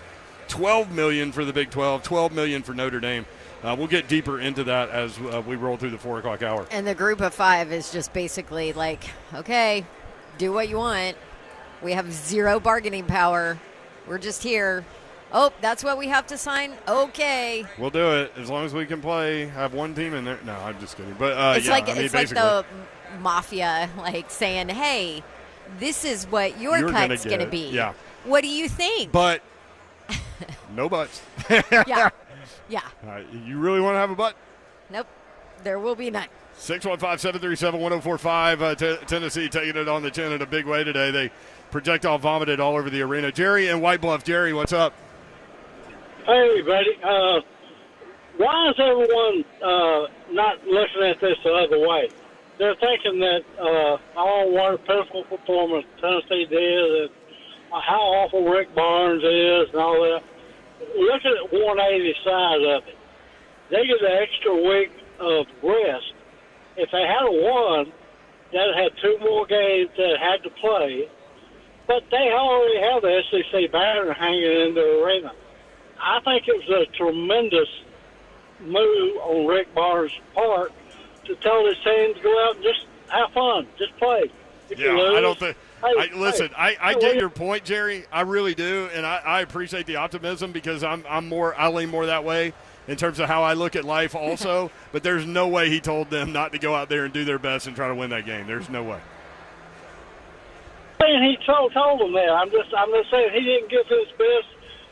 $12 million for the Big 12, $12 million for Notre Dame. We'll get deeper into that as we roll through the 4 o'clock hour. And the group of 5 is just basically like, okay, do what you want. We have zero bargaining power. We're just here. Oh, that's what we have to sign? Okay. We'll do it as long as we can play. Have one team in there. No, I'm just kidding. But it's like the mafia, like saying, "Hey, this is what your cut's going to be. Yeah. What do you think?" But no buts. Yeah. You really want to have a butt? Nope. There will be none. 615-737-1045. Tennessee taking it on the chin in a big way today. They projectile vomited all over the arena. Jerry in White Bluff. Jerry, what's up? Hey, buddy. Why is everyone not looking at this the other way? They're thinking that what a pitiful performance Tennessee did, and how awful Rick Barnes is, and all that. Look at the 180 side of it. They get an extra week of rest. If they had won, they'd had 2 more games that had to play. But they already have the SEC banner hanging in the arena. I think it was a tremendous move on Rick Barnes' part to tell his team to go out and just have fun, just play. If you lose, I don't think. I get your point, Jerry. I really do, and I appreciate the optimism because I lean more that way in terms of how I look at life also. But there's no way he told them not to go out there and do their best and try to win that game. There's no way. And he told them that. I'm just saying he didn't give his best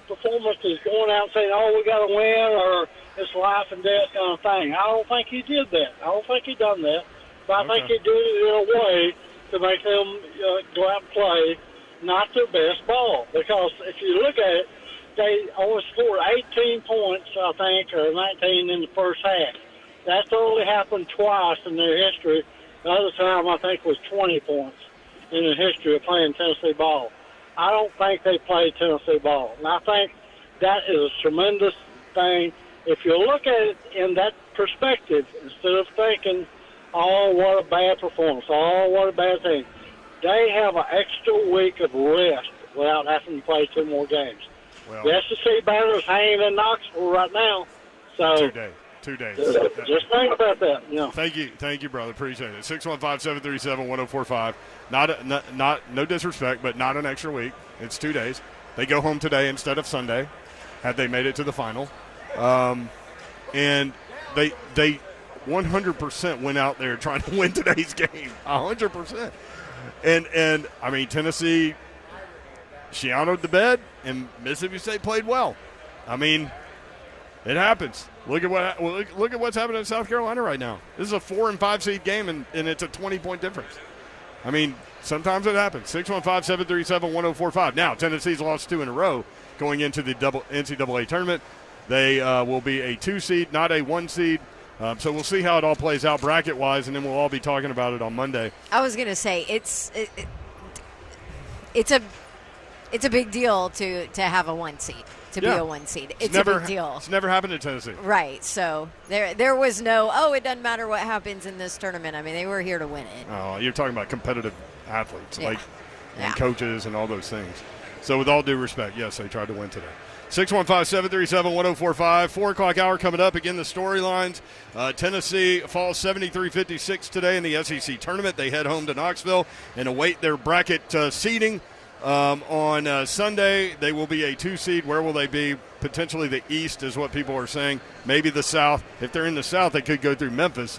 performance is going out and saying, "Oh, we got to win," or it's life and death kind of thing. I don't think he did that. I don't think he done that. But I think he did it in a way to make them go out and play not their best ball. Because if you look at it, they only scored 18 points, I think, or 19 in the first half. That's only happened twice in their history. The other time, I think, was 20 points in the history of playing Tennessee ball. I don't think they played Tennessee ball. And I think that is a tremendous thing. If you look at it in that perspective, instead of thinking Oh, what a bad performance. Oh, what a bad thing. They have an extra week of rest without having to play 2 more games. Well, the SEC battlers hanging in Knoxville right now. So 2 days. Just think about that. Thank you, brother. Appreciate it. 615-737-1045. No disrespect, but not an extra week. It's 2 days. They go home today instead of Sunday, had they made it to the final. And they 100% went out there trying to win today's game. 100%. And I mean, Tennessee shianoed the bed, and Mississippi State played well. I mean, it happens. Look at what's happening in South Carolina right now. This is a 4 and 5 seed game, and it's a 20-point difference. I mean, sometimes it happens. 615-737-1045. Now, Tennessee's lost 2 in a row going into the NCAA tournament. They will be a 2 seed, not a 1 seed. So we'll see how it all plays out bracket-wise, and then we'll all be talking about it on Monday. I was going to say it's a big deal to have a 1 seed, be a 1 seed. It's a big deal. It's never happened in Tennessee. Right. So there was no, it doesn't matter what happens in this tournament. I mean, they were here to win it. Oh, you're talking about competitive athletes, and coaches and all those things. So with all due respect, yes, they tried to win today. 615-737-1045. 4 o'clock hour coming up. Again, the storylines. Tennessee falls 73-56 today in the SEC tournament. They head home to Knoxville and await their bracket seeding. On Sunday, they will be a 2 seed. Where will they be? Potentially the East is what people are saying. Maybe the South. If they're in the South, they could go through Memphis.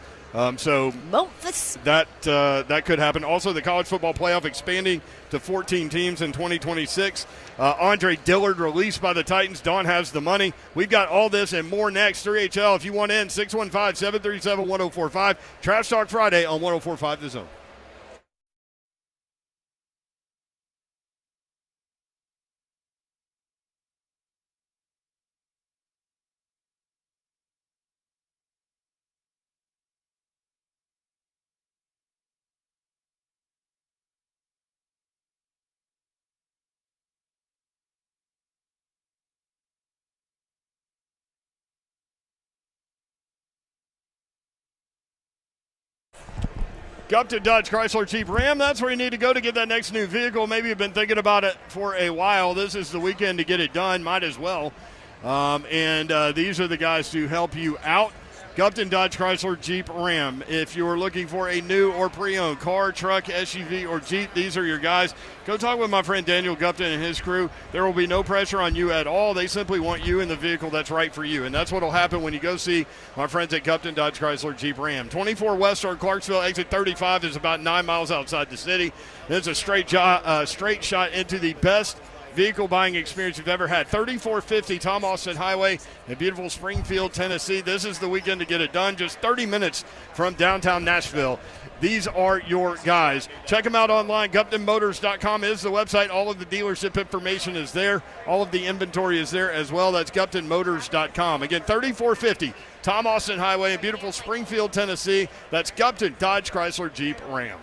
So Memphis. That could happen. Also, the college football playoff expanding to 14 teams in 2026. Andre Dillard released by the Titans. Dawn has the money. We've got all this and more next. 3HL, if you want in, 615-737-1045. Trash Talk Friday on 104.5 The Zone. Gupton Dodge Chrysler Jeep Ram, that's where you need to go to get that next new vehicle. Maybe you've been thinking about it for a while. This is the weekend to get it done. Might as well. These are the guys to help you out. Gupton Dodge Chrysler Jeep Ram. If you're looking for a new or pre-owned car, truck, SUV, or Jeep, these are your guys. Go talk with my friend Daniel Gupton and his crew. There will be no pressure on you at all. They simply want you in the vehicle that's right for you. And that's what will happen when you go see my friends at Gupton Dodge Chrysler Jeep Ram. 24 West on Clarksville, exit 35 is about 9 miles outside the city. It's a straight shot into the best vehicle buying experience you've ever had. 3450 Tom Austin Highway in beautiful Springfield, Tennessee. This is the weekend to get it done. Just 30 minutes from downtown Nashville. These are your guys. Check them out online. GuptonMotors.com is the website. All of the dealership information is there. All of the inventory is there as well. That's GuptonMotors.com. Again, 3450 Tom Austin Highway in beautiful Springfield, Tennessee. That's Gupton Dodge Chrysler Jeep Ram.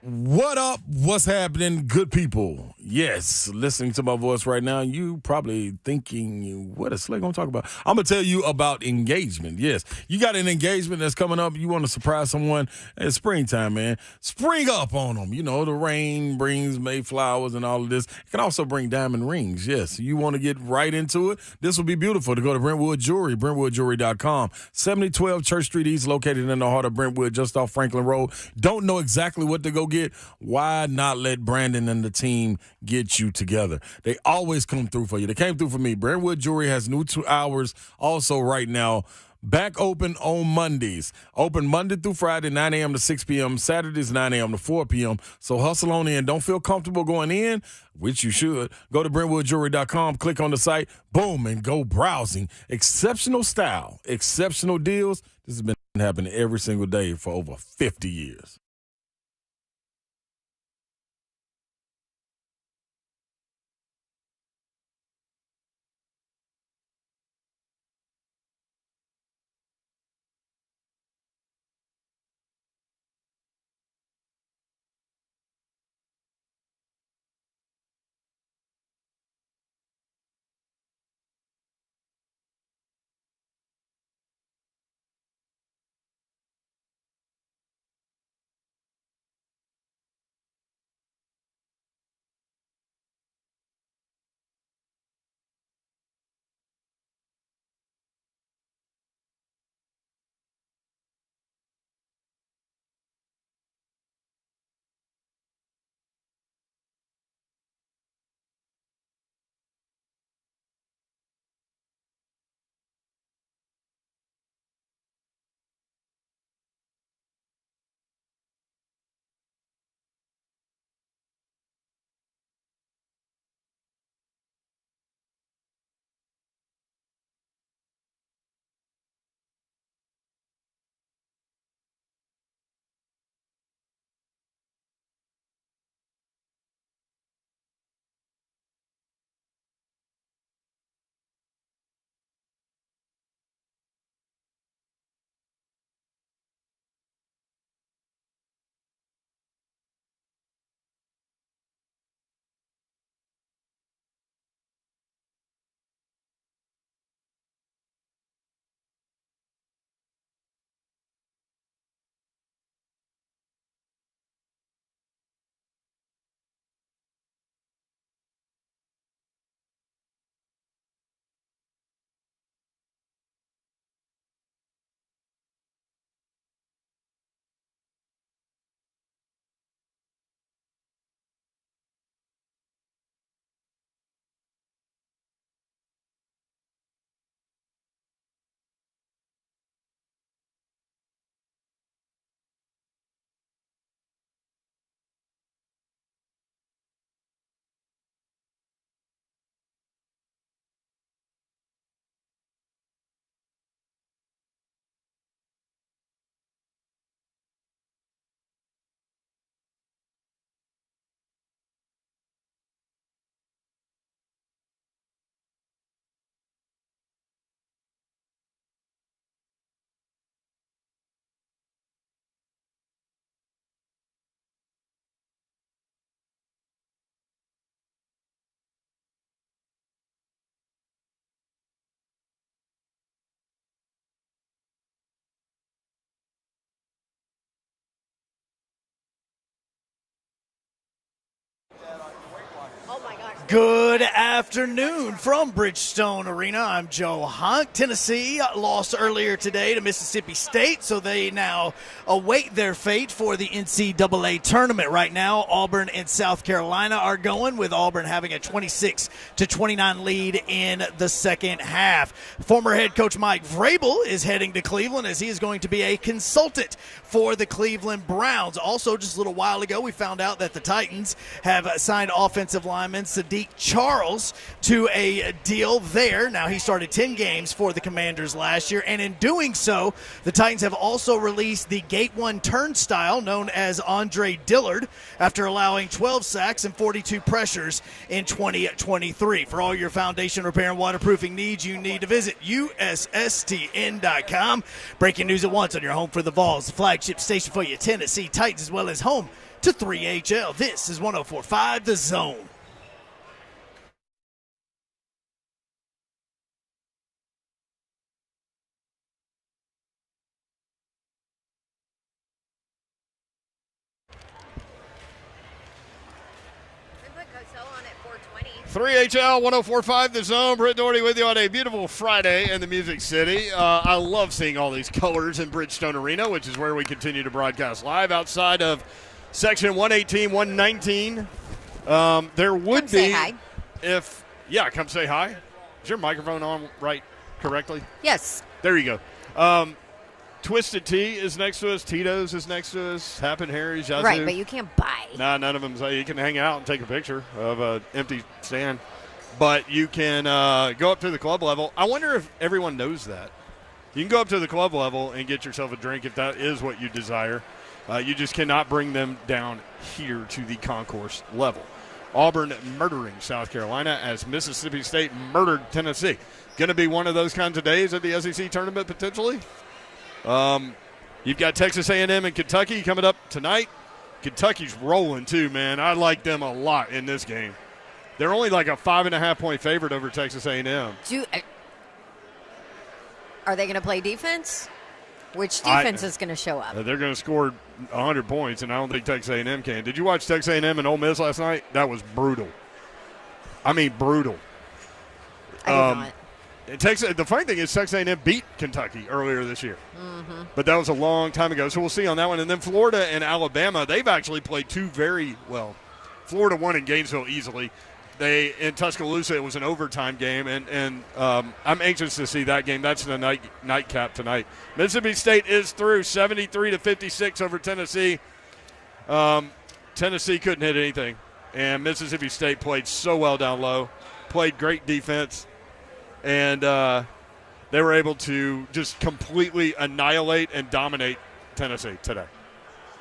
What up? What's happening, good people? Yes, listening to my voice right now, you probably thinking, what is Slay going to talk about? I'm going to tell you about engagement. Yes, you got an engagement that's coming up. You want to surprise someone. It's springtime, man. Spring up on them. You know, the rain brings Mayflowers and all of this. It can also bring diamond rings. Yes, you want to get right into it. This will be beautiful to go to Brentwood Jewelry, BrentwoodJewelry.com. 7012 Church Street East, located in the heart of Brentwood, just off Franklin Road. Don't know exactly what to go get. Why not let Brandon and the team get you together? They always come through for you. They came through for me. Brentwood Jewelry has new 2 hours also right now. Back open on Mondays. Open Monday through Friday, 9 a.m. to 6 p.m. Saturdays, 9 a.m. to 4 p.m. So hustle on in. Don't feel comfortable going in, which you should. Go to BrentwoodJewelry.com, click on the site, boom, and go browsing. Exceptional style, exceptional deals. This has been happening every single day for over 50 years. Good afternoon from Bridgestone Arena. I'm Joe Hunt. Tennessee lost earlier today to Mississippi State, so they now await their fate for the NCAA tournament. Right now, Auburn and South Carolina are going, with Auburn having a 26-29 lead in the second half. Former head coach Mike Vrabel is heading to Cleveland as he is going to be a consultant for the Cleveland Browns. Also, just a little while ago, we found out that the Titans have signed offensive lineman Sadiq Charles to a deal there. Now, he started 10 games for the Commanders last year, and in doing so, the Titans have also released the Gate 1 turnstile known as Andre Dillard after allowing 12 sacks and 42 pressures in 2023. For all your foundation repair and waterproofing needs, you need to visit USSTN.com. Breaking news at once on your home for the Vols, the flagship station for your Tennessee Titans, as well as home to 3HL. This is 104.5 The Zone. on at 420. 3HL 104.5 The Zone. Britt Doherty with you on a beautiful Friday in the Music City. I love seeing all these colors in Bridgestone Arena, which is where we continue to broadcast live outside of Section 118, 119. There would come say be hi. if yeah, come say hi. Is your microphone on right correctly? Yes. There you go. Twisted Tea is next to us. Tito's is next to us. Happen Harry's, Yazoo. Right, but you can't buy. Nah, none of them. You can hang out and take a picture of an empty stand. But you can go up to the club level. I wonder if everyone knows that. You can go up to the club level and get yourself a drink if that is what you desire. You just cannot bring them down here to the concourse level. Auburn murdering South Carolina as Mississippi State murdered Tennessee. Going to be one of those kinds of days at the SEC tournament potentially. You've got Texas A&M and Kentucky coming up tonight. Kentucky's rolling too, man. I like them a lot in this game. They're only like a 5.5-point favorite over Texas A&M. Are they going to play defense? Which defense is going to show up? They're going to score 100 points, and I don't think Texas A&M can. Did you watch Texas A&M and Ole Miss last night? That was brutal. I mean, brutal. I did not. The funny thing is Texas A&M beat Kentucky earlier this year. Mm-hmm. But that was a long time ago, so we'll see on that one. And then Florida and Alabama, they've actually played two very well. Florida won in Gainesville easily. In Tuscaloosa, it was an overtime game, and I'm anxious to see that game. That's the nightcap tonight. Mississippi State is through 73-56 over Tennessee. Tennessee couldn't hit anything, and Mississippi State played so well down low, played great defense. And they were able to just completely annihilate and dominate Tennessee today.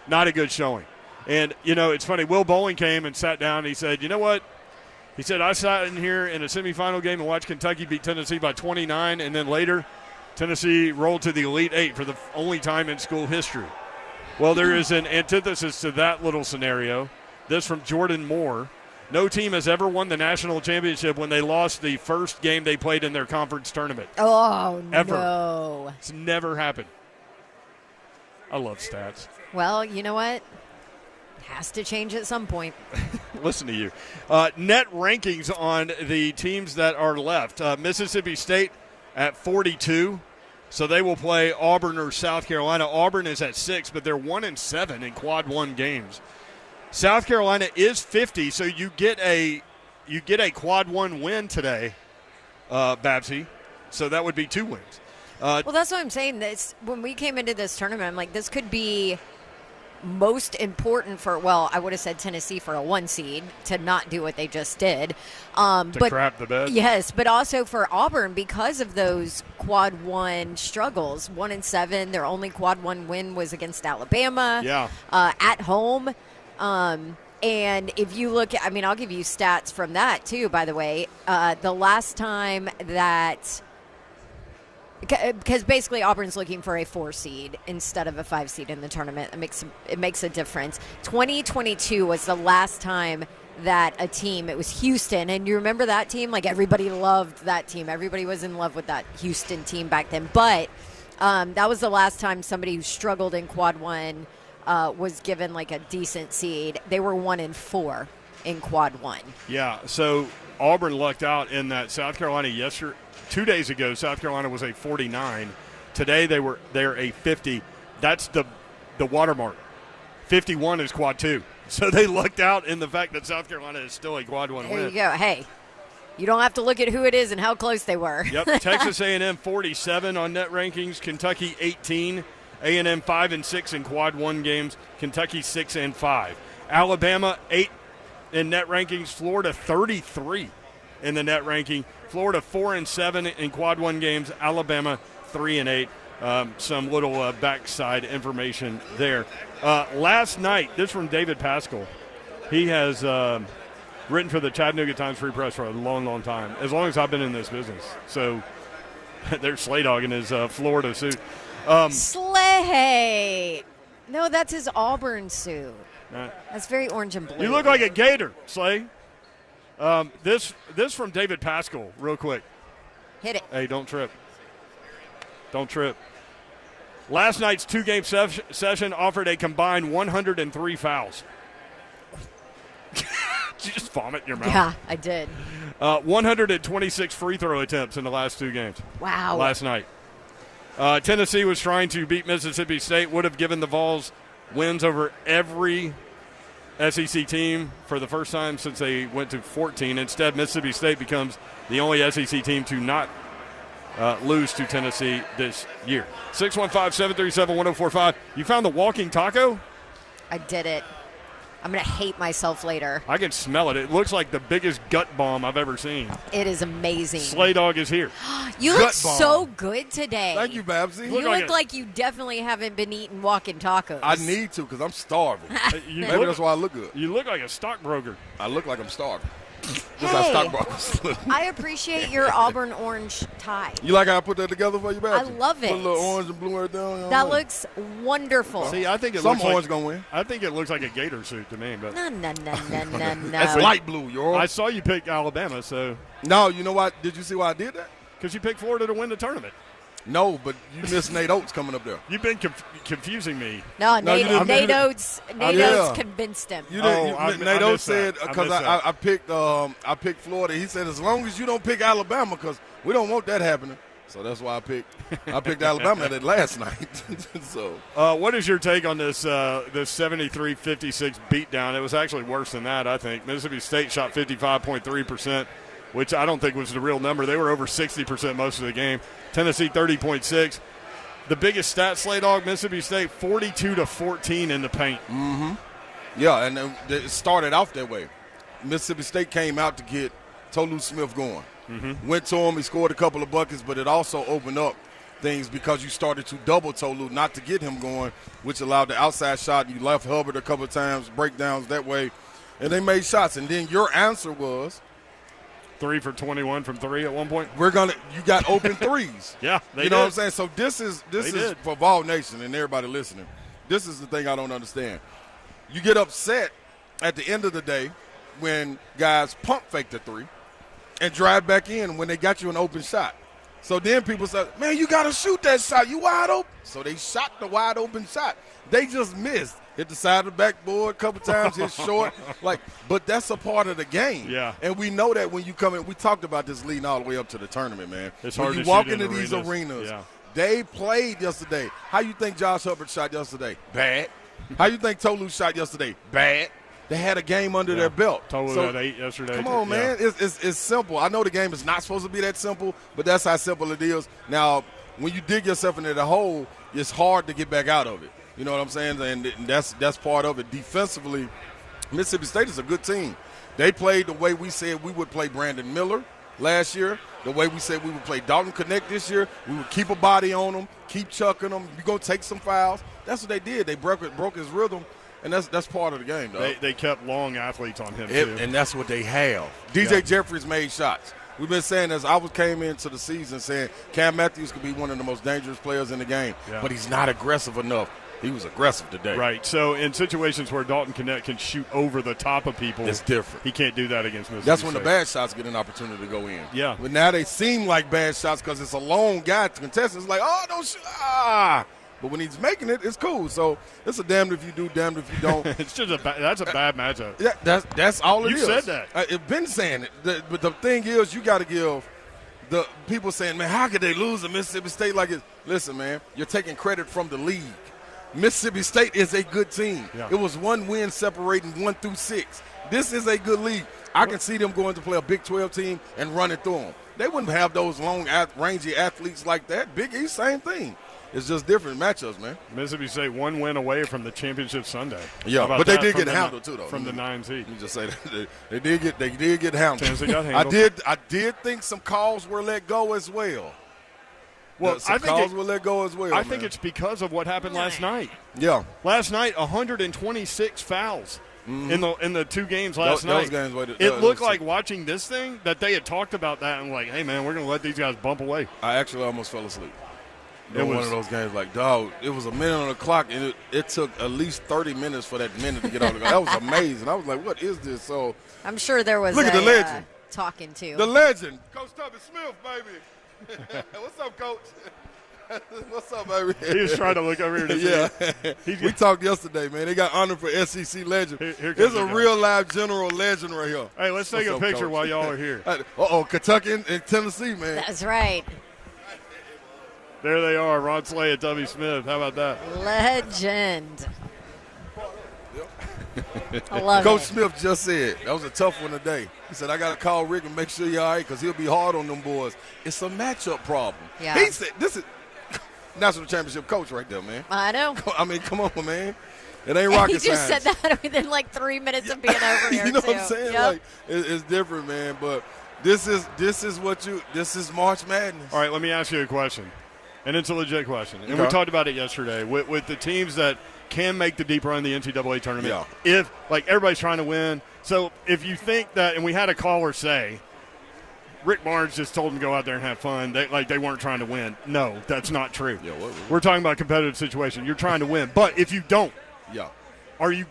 Not a good showing. And, it's funny. Will Bowling came and sat down and he said, you know what? He said, I sat in here in a semifinal game and watched Kentucky beat Tennessee by 29, and then later Tennessee rolled to the Elite Eight for the only time in school history. Well, there is an antithesis to that little scenario. This from Jordan Moore. No team has ever won the national championship when they lost the first game they played in their conference tournament. Oh, ever. No. It's never happened. I love stats. Well, you know what? Has to change at some point. Listen to you. Net rankings on the teams that are left. Mississippi State at 42, so they will play Auburn or South Carolina. Auburn is at 6, but they're 1-7 in quad one games. South Carolina is 50, so you get a quad one win today, Babsy. So that would be 2 wins. Well, that's what I'm saying. When we came into this tournament, I'm like, this could be most important I would have said Tennessee for a 1 seed to not do what they just did. But crap the bed. Yes, but also for Auburn because of those quad one struggles. 1-7, their only quad one win was against Alabama. Yeah. At home. And if you look at, I'll give you stats from that too, by the way. The last time that, because basically Auburn's looking for a 4 seed instead of a 5 seed in the tournament. It makes a difference. 2022 was the last time that a team, it was Houston, and you remember that team? Like everybody loved that team. Everybody was in love with that Houston team back then. But that was the last time somebody who struggled in quad one was given like a decent seed. They were 1-4 in quad one. Yeah, so Auburn lucked out in that South Carolina 2 days ago, South Carolina was a 49. Today they're a 50. That's the watermark. 51 is quad two. So they lucked out in the fact that South Carolina is still a quad one win. There you go. Hey, you don't have to look at who it is and how close they were. Yep, Texas A&M 47 on net rankings, Kentucky 18, A&M 5-6 in quad one games, Kentucky 6-5. Alabama 8 in net rankings, Florida 33 in the net ranking, Florida 4-7 in quad one games, Alabama 3-8. Some little backside information there. Last night, this from David Pascal. He has written for the Chattanooga Times Free Press for a long, long time, as long as I've been in this business. So there's Slay Dog in his Florida suit. Slay! No, that's his Auburn suit. That's very orange and blue. You look like a gator, Slay. This from David Pascal, real quick. Hit it. Hey, don't trip. Don't trip. Last night's two-game session offered a combined 103 fouls. Did you just vomit in your mouth? Yeah, I did. 126 free throw attempts in the last two games. Wow. Last night. Tennessee was trying to beat Mississippi State, would have given the Vols wins over every SEC team for the first time since they went to 14. Instead, Mississippi State becomes the only SEC team to not lose to Tennessee this year. 615-737-1045. You found the walking taco? I did it. I'm going to hate myself later. I can smell it. It looks like the biggest gut bomb I've ever seen. It is amazing. Slay Dog is here. You look so good today. Thank you, Babsy. You look like you definitely haven't been eating walking tacos. I need to because I'm starving. Maybe that's why I look good. You look like a stockbroker. I look like I'm starving. Just Hey, how stockbrokers look. I appreciate your Auburn orange tie. You like how I put that together for you, Babsy? I love it. Put a little orange and blue right there. You know That what I mean? looks wonderful. See, I think it Some looks orange like, gonna win. I think it looks like a gator suit to me. But No. That's light blue, yo. I saw you pick Alabama, so. No, you know what? Did you see why I did that? Because you picked Florida to win the tournament. No, but you missed Nate Oates coming up there. You've been confusing me. No, No, you didn't. Nate Oates convinced him. You didn't. I Nate Oates missed that. said because I picked Florida. He said as long as you don't pick Alabama because we don't want that happening. So that's why I picked Alabama that last night. So what is your take on this 73-56 beatdown? It was actually worse than that, I think. Mississippi State shot 55.3%, which I don't think was the real number. They were over 60% most of the game. Tennessee 30.6. The biggest stat, Slay Dog, Mississippi State 42-14 in the paint. Mm-hmm. Yeah, and it started off that way. Mississippi State came out to get Tolu Smith going. Mm-hmm. Went to him, he scored a couple of buckets, but it also opened up things because you started to double Tolu not to get him going, which allowed the outside shot. You left Hubbard a couple of times, breakdowns that way, and they made shots. And then your answer was 3 for 21 from 3 at one point. You got open threes. Yeah, you know what I'm saying? So this is for Vol Nation and everybody listening. This is the thing I don't understand. You get upset at the end of the day when guys pump fake the three and drive back in when they got you an open shot. So then people say, man, you got to shoot that shot. You wide open. So they shot the wide open shot. They just missed. Hit the side of the backboard a couple times, hit short. But that's a part of the game. Yeah. And we know that when you come in. We talked about this leading all the way up to the tournament, man. It's when hard you to walk shoot into in these arenas, yeah. they played yesterday. How you think Josh Hubbard shot yesterday? Bad. How you think Tolu shot yesterday? Bad. They had a game under their belt. Tolu had 8 yesterday. Come on, man. It's simple. I know the game is not supposed to be that simple, but that's how simple it is. Now, when you dig yourself into the hole, it's hard to get back out of it. You know what I'm saying? And that's part of it. Defensively, Mississippi State is a good team. They played the way we said we would play Brandon Miller last year, the way we said we would play Dalton Connect this year. We would keep a body on them, keep chucking them. You're going to take some fouls. That's what they did. They broke his rhythm, and that's part of the game, dog. They kept long athletes on him, too. And that's what they have. DJ Jeffries made shots. We've been saying this. Came into the season saying Cam Matthews could be one of the most dangerous players in the game, but he's not aggressive enough. He was aggressive today. Right. So in situations where Dalton Connect can shoot over the top of people, it's different. He can't do that against Mississippi That's when State. the bad shots get an opportunity to go in. Yeah. But now they seem like bad shots because it's a lone guy to contest. It's like, oh, don't shoot. But when he's making it, it's cool. So it's a damned if you do, damned if you don't. It's just that's a bad matchup. Yeah, that's all it is. You said that. I've been saying it. But the thing is, you got to give the people saying, man, how could they lose to Mississippi State like it? Listen, man, you're taking credit from the league. Mississippi State is a good team. Yeah. It was 1 win separating 1 through 6. This is a good league. I can see them going to play a Big 12 team and running through them. They wouldn't have those long, rangy athletes like that. Big East, same thing. It's just different matchups, man. Mississippi State 1 win away from the championship Sunday. Yeah, but they did get handled too, though. From the 9 seed. Let me just say that they did get handled. Tennessee got handled. I did think some calls were let go as well. Well, I think were let go as well. I think it's because of what happened last night. Yeah, last night 126 fouls. Mm-hmm. In the 2 games last night. Games it looked like watching this thing that they had talked about that and like, hey man, we're gonna let these guys bump away. I actually almost fell asleep. It was one of those games like, dog, it was a minute on the clock and it took at least 30 minutes for that minute to get on the clock. That was amazing. I was like, what is this? So I'm sure there was look at the legend. Talking to. The legend. Coach Tubby Smith, baby. What's up, Coach? What's up, baby? He was trying to look over here to see. We talked yesterday, man. They got honored for SEC legend. Here's a real live general legend right here. Hey, let's take a picture while y'all are here. Kentucky and Tennessee, man. That's right. There they are, Ron Slay and Tubby Smith. How about that? Legend. I love Coach it. Smith just said, that was a tough one today. He said, I got to call Rick and make sure you're all right because he'll be hard on them boys. It's a matchup problem. Yeah. He said, this is national championship coach right there, man. I know. I mean, come on, man. It ain't rocket He just science. said that within like 3 minutes of being over here. You know too. what I'm saying? Yep. Like, it's different, man. But this is March Madness. All right, let me ask you a question. And it's a legit question. And we Okay. talked about it yesterday with the teams that can make the deep run in the NCAA tournament. Yeah. If, like, everybody's trying to win. So if you think that, and we had a caller say, Rick Barnes just told them to go out there and have fun. They weren't trying to win. No, that's not true. Yeah, We're talking about a competitive situation. You're trying to win. But if you don't, are you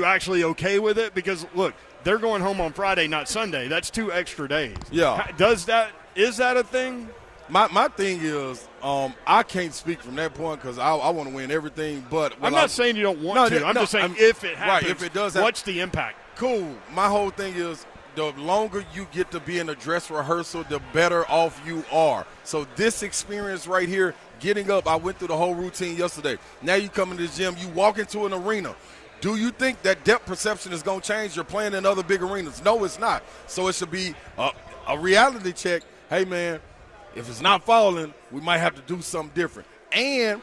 actually okay with it? Because, look, they're going home on Friday, not Sunday. That's 2 extra days. Yeah. Is that a thing? My thing is, I can't speak from that point because I want to win everything. But I'm not saying you don't want to. I'm just saying if it happens, right, if it does what's the impact? Cool. My whole thing is the longer you get to be in a dress rehearsal, the better off you are. So this experience right here, getting up, I went through the whole routine yesterday. Now you come into the gym, you walk into an arena. Do you think that depth perception is going to change? You're playing in other big arenas. No, it's not. So it should be a reality check. Hey, man, if it's not falling, we might have to do something different. And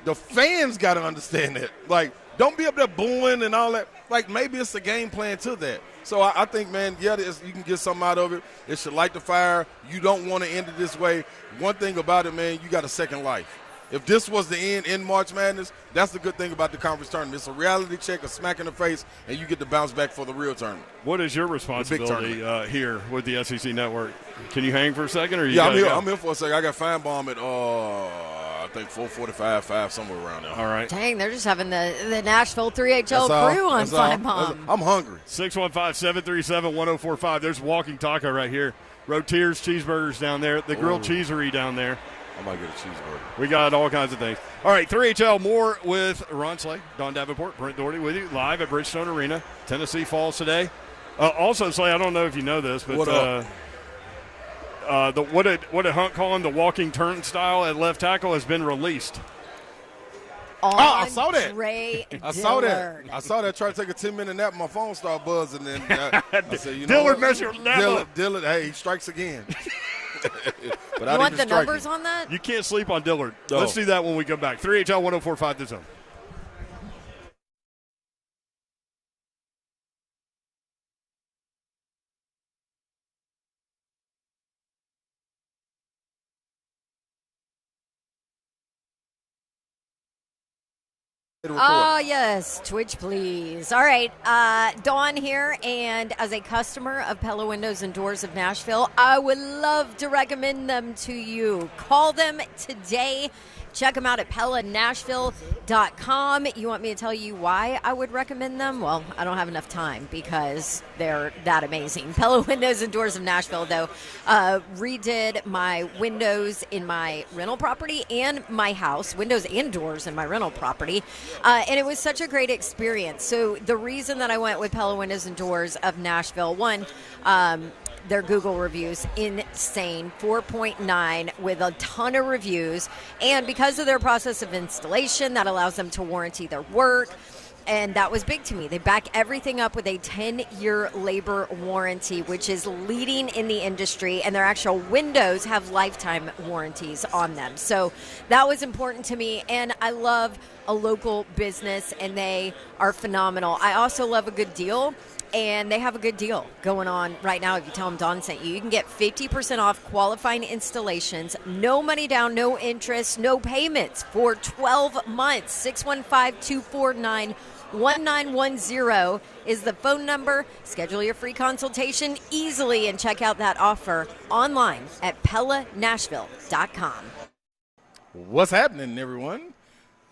the fans got to understand that. Like, don't be up there booing and all that. Like, maybe it's a game plan to that. So I think, man, you can get something out of it. It should light the fire. You don't want to end it this way. One thing about it, man, you got a second life. If this was the end in March Madness, that's the good thing about the conference tournament. It's a reality check, a smack in the face, and you get to bounce back for the real tournament. What is your responsibility here with the SEC Network? Can you hang for a second? Or I'm here for a second. I got Feinbaum at, I think 4:45, 5, somewhere around there. All right. Dang, they're just having the Nashville 3HL crew on Feinbaum. I'm hungry. 615-737-1045. There's Walking Taco right here. Rotiers, cheeseburgers down there. The Grilled Cheesery down there. I might get a cheeseburger. We got all kinds of things. All right, 3HL, more with Ron Slay, Don Davenport, Brent Doherty with you live at Bridgestone Arena. Tennessee falls today. Also, Slay, I don't know if you know this, but what did Hunt call him? The walking turnstile at left tackle has been released. I saw that. I saw that. I saw that. Trying to take a 10-minute nap, my phone started buzzing, and I said, you know Dillard what? messed your nap up. Dillard, hey, he strikes again. You want the numbers on that? You can't sleep on Dillard. No. Let's do that when we come back. 3HL 1045 The Zone. Oh, yes. Twitch, please. All right. Dawn here, and as a customer of Pella Windows and Doors of Nashville, I would love to recommend them to you. Call them today. Check them out at PellaNashville.com. You want me to tell you why I would recommend them? Well, I don't have enough time because they're that amazing. Pella Windows and Doors of Nashville, though, redid my windows in my rental property and my house, windows and doors in my rental property, and it was such a great experience. So the reason that I went with Pella Windows and Doors of Nashville, one, their Google reviews, insane, 4.9 with a ton of reviews. And because of their process of installation, that allows them to warranty their work. And that was big to me. They back everything up with a 10-year labor warranty, which is leading in the industry. And their actual windows have lifetime warranties on them. So that was important to me. And I love a local business, and they are phenomenal. I also love a good deal. And they have a good deal going on right now. If you tell them Dawn sent you, you can get 50% off qualifying installations, no money down, no interest, no payments for 12 months. 615-249-1910 is the phone number. Schedule your free consultation easily and check out that offer online at PellaNashville.com. What's happening, everyone?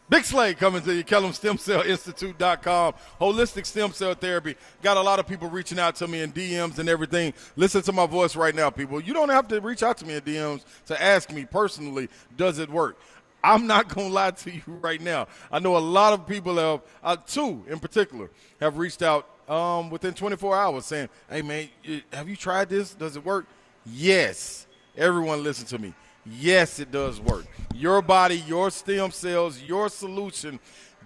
Big Slade coming to you, KellumStemCellInstitute.com. Holistic stem cell therapy. Got a lot of people reaching out to me in DMs and everything. Listen to my voice right now, people. You don't have to reach out to me in DMs to ask me personally, does it work? I'm not going to lie to you right now. I know a lot of people have, two in particular, have reached out within 24 hours saying, hey, man, have you tried this? Does it work? Yes. Everyone listen to me. Yes, it does work. Your body, your stem cells, your solution,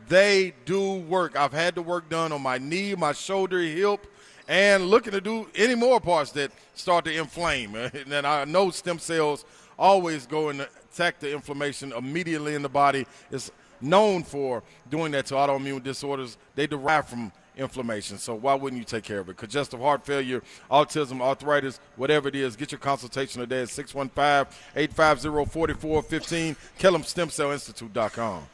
they do work. I've had the work done on my knee, my shoulder, hip, and looking to do any more parts that start to inflame. And I know stem cells always go and attack the inflammation immediately in the body. It's known for doing that to autoimmune disorders. They derive from inflammation. So why wouldn't you take care of it? Congestive heart failure, autism, arthritis, whatever it is, get your consultation today at 615-850-4415, KellumStemCellInstitute.com.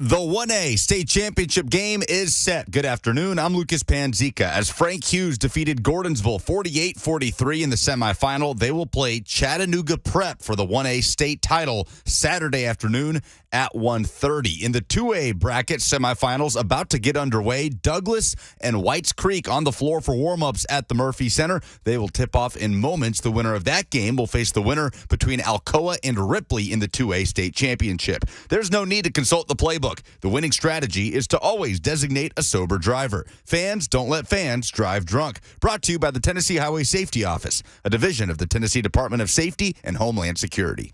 The 1A state championship game is set. Good afternoon. I'm Lucas Panzica. As Frank Hughes defeated Gordonsville 48-43 in the semifinal, they will play Chattanooga Prep for the 1A state title Saturday afternoon at 1:30. In the 2A bracket semifinals about to get underway, Douglas and Whites Creek on the floor for warm-ups at the Murphy Center. They will tip off in moments. The winner of that game will face the winner between Alcoa and Ripley in the 2A state championship. There's no need to consult the playbook. The winning strategy is to always designate a sober driver. Fans, don't let fans drive drunk. Brought to you by the Tennessee Highway Safety Office, a division of the Tennessee Department of Safety and Homeland Security.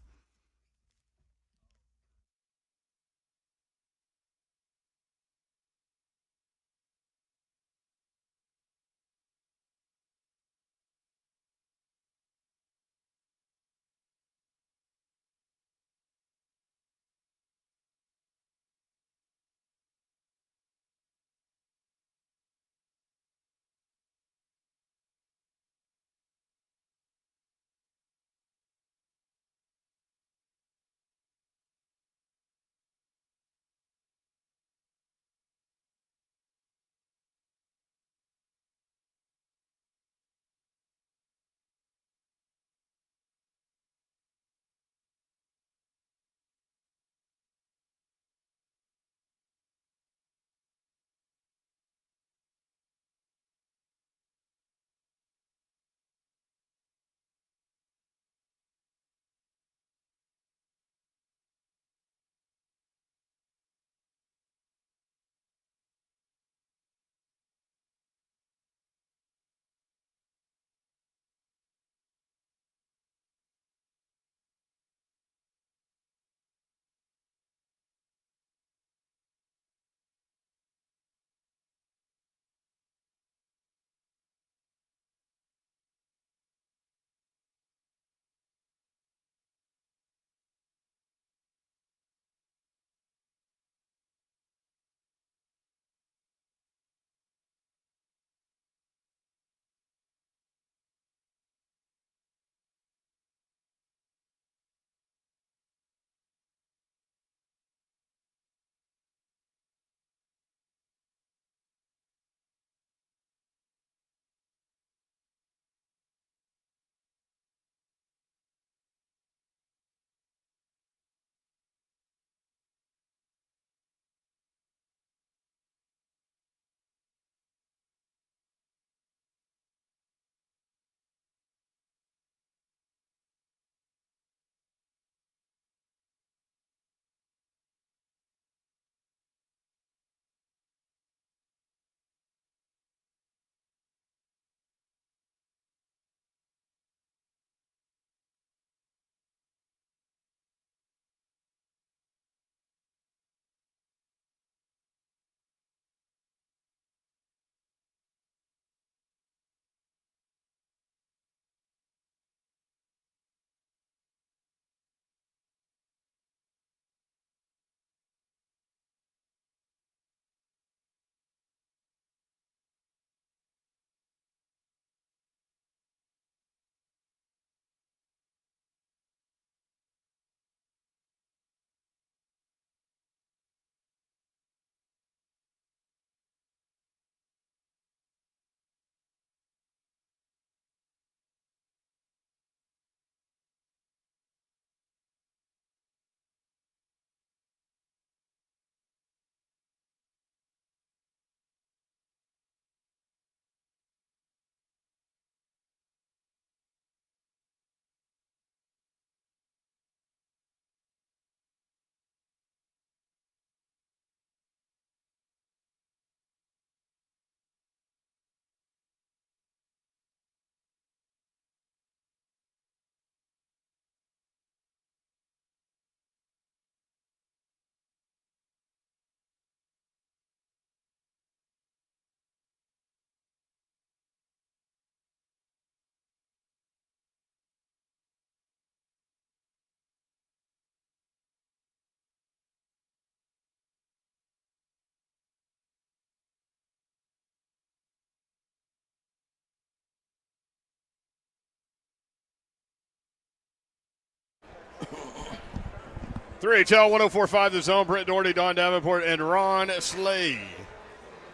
3HL 104.5 The Zone. Brent Doherty, Don Davenport, and Ron Slade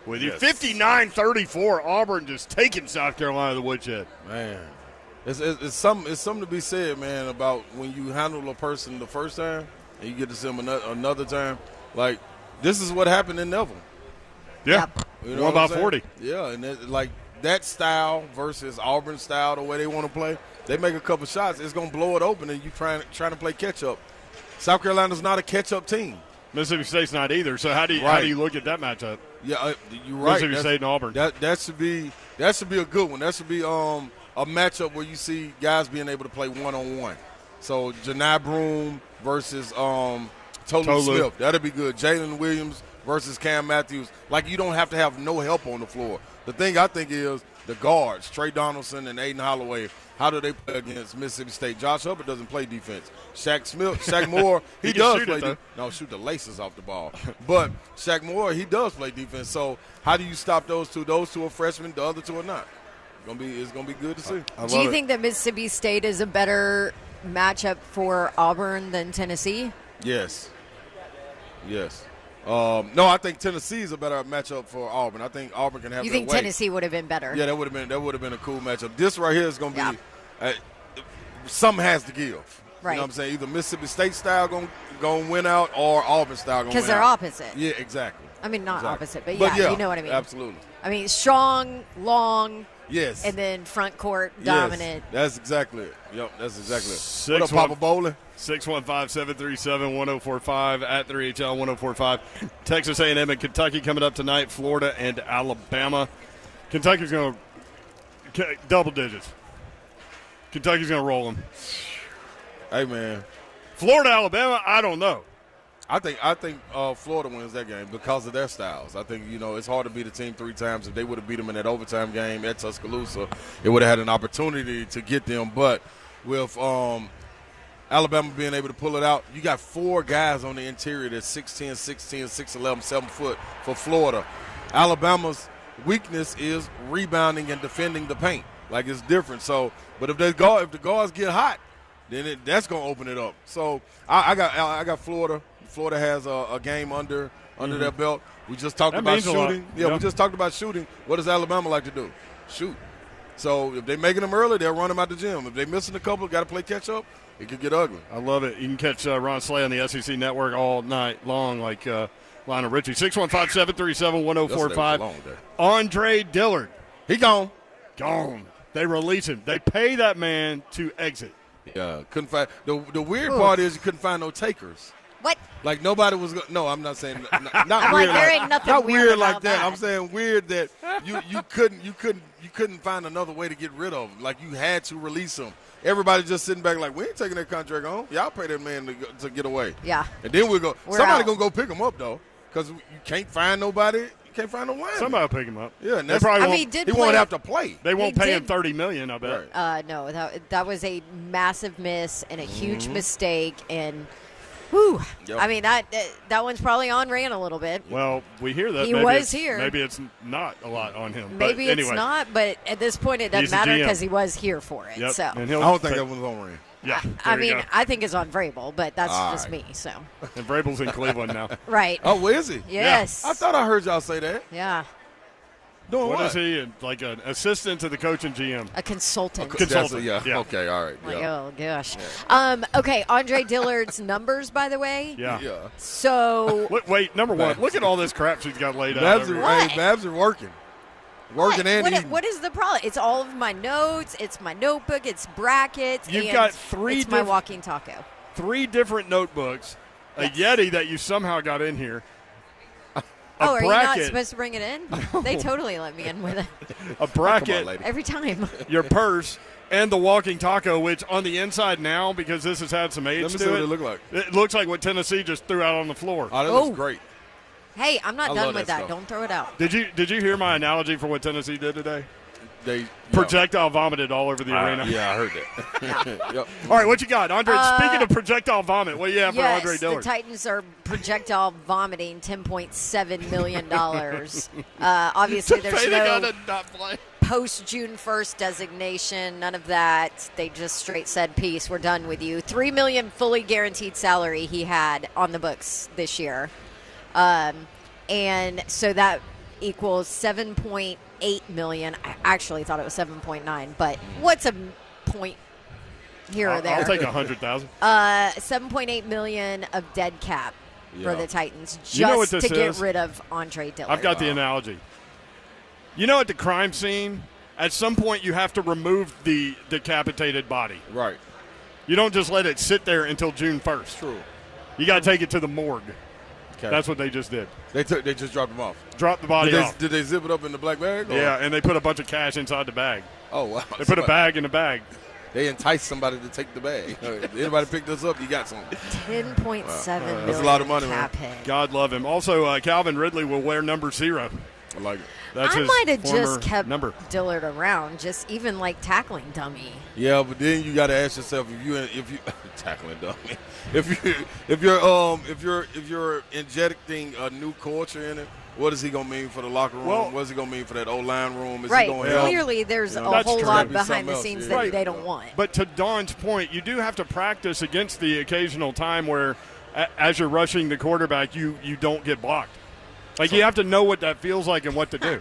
with you. 59-34. Auburn just taking South Carolina to the woodshed. Man, it's something to be said, man, about when you handle a person the first time and you get to see them another time. Like, this is what happened in Neville. Yeah. You know One what by I'm 40. Yeah, and that style versus Auburn style, the way they want to play, they make a couple shots, it's going to blow it open, and you trying to play catch-up. South Carolina's not a catch-up team. Mississippi State's not either. So how do you look at that matchup? Yeah, you're right. Mississippi State and Auburn. That should be a good one. That should be a matchup where you see guys being able to play one-on-one. So Janai Broome versus Tolu Smith. That'll be good. Jalen Williams versus Cam Matthews. Like, you don't have to have no help on the floor. The thing I think is the guards, Trey Donaldson and Aiden Holloway, how do they play against Mississippi State? Josh Hubbard doesn't play defense. Shaq Moore, he does play defense. No, shoot the laces off the ball. But Shaq Moore, he does play defense. So how do you stop those two? Those two are freshmen, the other two are not. It's gonna be good to see. Do you think that Mississippi State is a better matchup for Auburn than Tennessee? Yes. No, I think Tennessee is a better matchup for Auburn. I think Auburn can have. You think Tennessee would have been better? Yeah, that would have been a cool matchup. This right here is going to be something has to give. Right. You know what I'm saying? Either Mississippi State style going to win out, or Auburn style going to win out. Because they're opposite. Yeah, exactly. I mean, not opposite, but yeah, you know what I mean. Absolutely. I mean, strong, long. Yes. And then front court dominant. Yes, that's exactly it. Yep, that's exactly it. What up, 6-1 Papa Bowling? 615-737-1045 at 3HL 1045. Texas A&M and Kentucky coming up tonight. Florida and Alabama. Kentucky's going to double digits. Kentucky's going to roll them. Hey, man. Florida, Alabama, I don't know. I think Florida wins that game because of their styles. I think, it's hard to beat a team 3 times. If they would have beat them in that overtime game at Tuscaloosa, it would have had an opportunity to get them. But with Alabama being able to pull it out, you got 4 guys on the interior that's 6'10", 6'10", 6'11", 7 foot for Florida. Alabama's weakness is rebounding and defending the paint. Like, it's different. So, but if the guards get hot, then that's going to open it up. So I got Florida. Florida has a game under their belt. We just talked about shooting. Yeah, we just talked about shooting. What does Alabama like to do? Shoot. So if they're making them early, they'll run them out the gym. If they're missing a couple, got to play catch up, it could get ugly. I love it. You can catch Ron Slay on the SEC Network all night long, like Lionel Richie. 615-737-1045. Andre Dillard. He gone. Gone. They release him. They pay that man to exit. Yeah, couldn't find. The weird part is you couldn't find no takers. What? Like nobody was. No, I'm not saying not I'm weird. like, there ain't nothing not weird like about that. that. I'm saying weird that you couldn't find another way to get rid of him. Like you had to release him. Everybody just sitting back like, we ain't taking that contract on. Y'all pay that man to get away. Yeah. And then we'll go. We're somebody out. gonna go pick him up though, because you can't find nobody. You can't find no line. Somebody will pick him up. Yeah, and they probably he won't have to play. They won't pay him $30 million, I bet. Right. No, that was a massive miss and a huge mistake. And, whew, Yep. I mean, that one's probably on Rand a little bit. Well, we hear that. He was here. Maybe it's not a lot on him. Maybe but it's anyway. not, but at this point it doesn't He's the matter GM. because he was here for it. Yep. So And I don't think that one's on Rand. Yeah. I there you mean, go. I think it's on Vrabel, but that's All just right. me. So And Vrabel's in Cleveland now. right. Oh, where is he? Yes. I thought I heard y'all say that. Yeah. Doing What what? is he? Like an assistant to the coach and GM. A consultant. Consultant. Yeah. Yeah. Okay. All right. Like, Yeah. oh gosh. Okay, Andre Dillard's numbers, by the way. Yeah. Yeah. So Wait, number one, look at all this crap she's got laid out. Babs over are, here. hey, Babs are working and eating. what is the problem? It's all of my notes. It's my notebook. It's brackets. You've and got 3 It's my diff- walking taco. 3 different notebooks, a Yeti that you somehow got in here, a Are you not bracket, supposed to bring it in? They totally let me in with it a bracket, lady. every time. your purse, and the walking taco, which on the inside now, because this has had some age Let me to see what it, it look like. it looks like what Tennessee just threw out on the floor. Oh, that Oh. looks great. Hey, I'm not I done love with that that. stuff. Don't throw it out. Did you hear my analogy for what Tennessee did today? They Projectile vomited all over the arena. Yeah, I heard that. Yep. All right, what you got, Andre? Speaking of projectile vomit, what do you have for Andre Yes, Dillard? the Titans are projectile vomiting $10.7 million. Obviously, there's Pay the guy no. to not play. post-June 1st designation, none of that. They just straight said, peace, we're done with you. $3 million fully guaranteed salary he had on the books this year. And so that equals $7.8 million. I actually thought it was 7.9, but what's a point here or there? I'll take 100,000. $7.8 million of dead cap for the Titans just to get rid of Andre Dillard. I've got the analogy. You know, at the crime scene, at some point you have to remove the decapitated body. Right. You don't just let it sit there until June 1st. True. You got to take it to the morgue. Okay. That's what they just did. They just dropped him off. Dropped the body off. Did they zip it up in the black bag? Or? Yeah, and they put a bunch of cash inside the bag. Oh, wow. They put a bag in the bag. They enticed somebody to take the bag. Anybody picked this up, you got something. $10.7 million. That's a lot of money, cap man. hit. God love him. Also, Calvin Ridley will wear number 0. I like it. That's I his might have former just kept number. Dillard around, just even like tackling dummy. Yeah, but then you got to ask yourself if you tackling dummy. If you're injecting a new culture in it, what is he gonna mean for the locker room? Well, what is he gonna mean for that O-line room? Is right. he gonna help? Clearly, there's a whole lot behind the scenes that they don't want. But to Dawn's point, you do have to practice against the occasional time where, as you're rushing the quarterback, you don't get blocked. Like, you have to know what that feels like and what to do.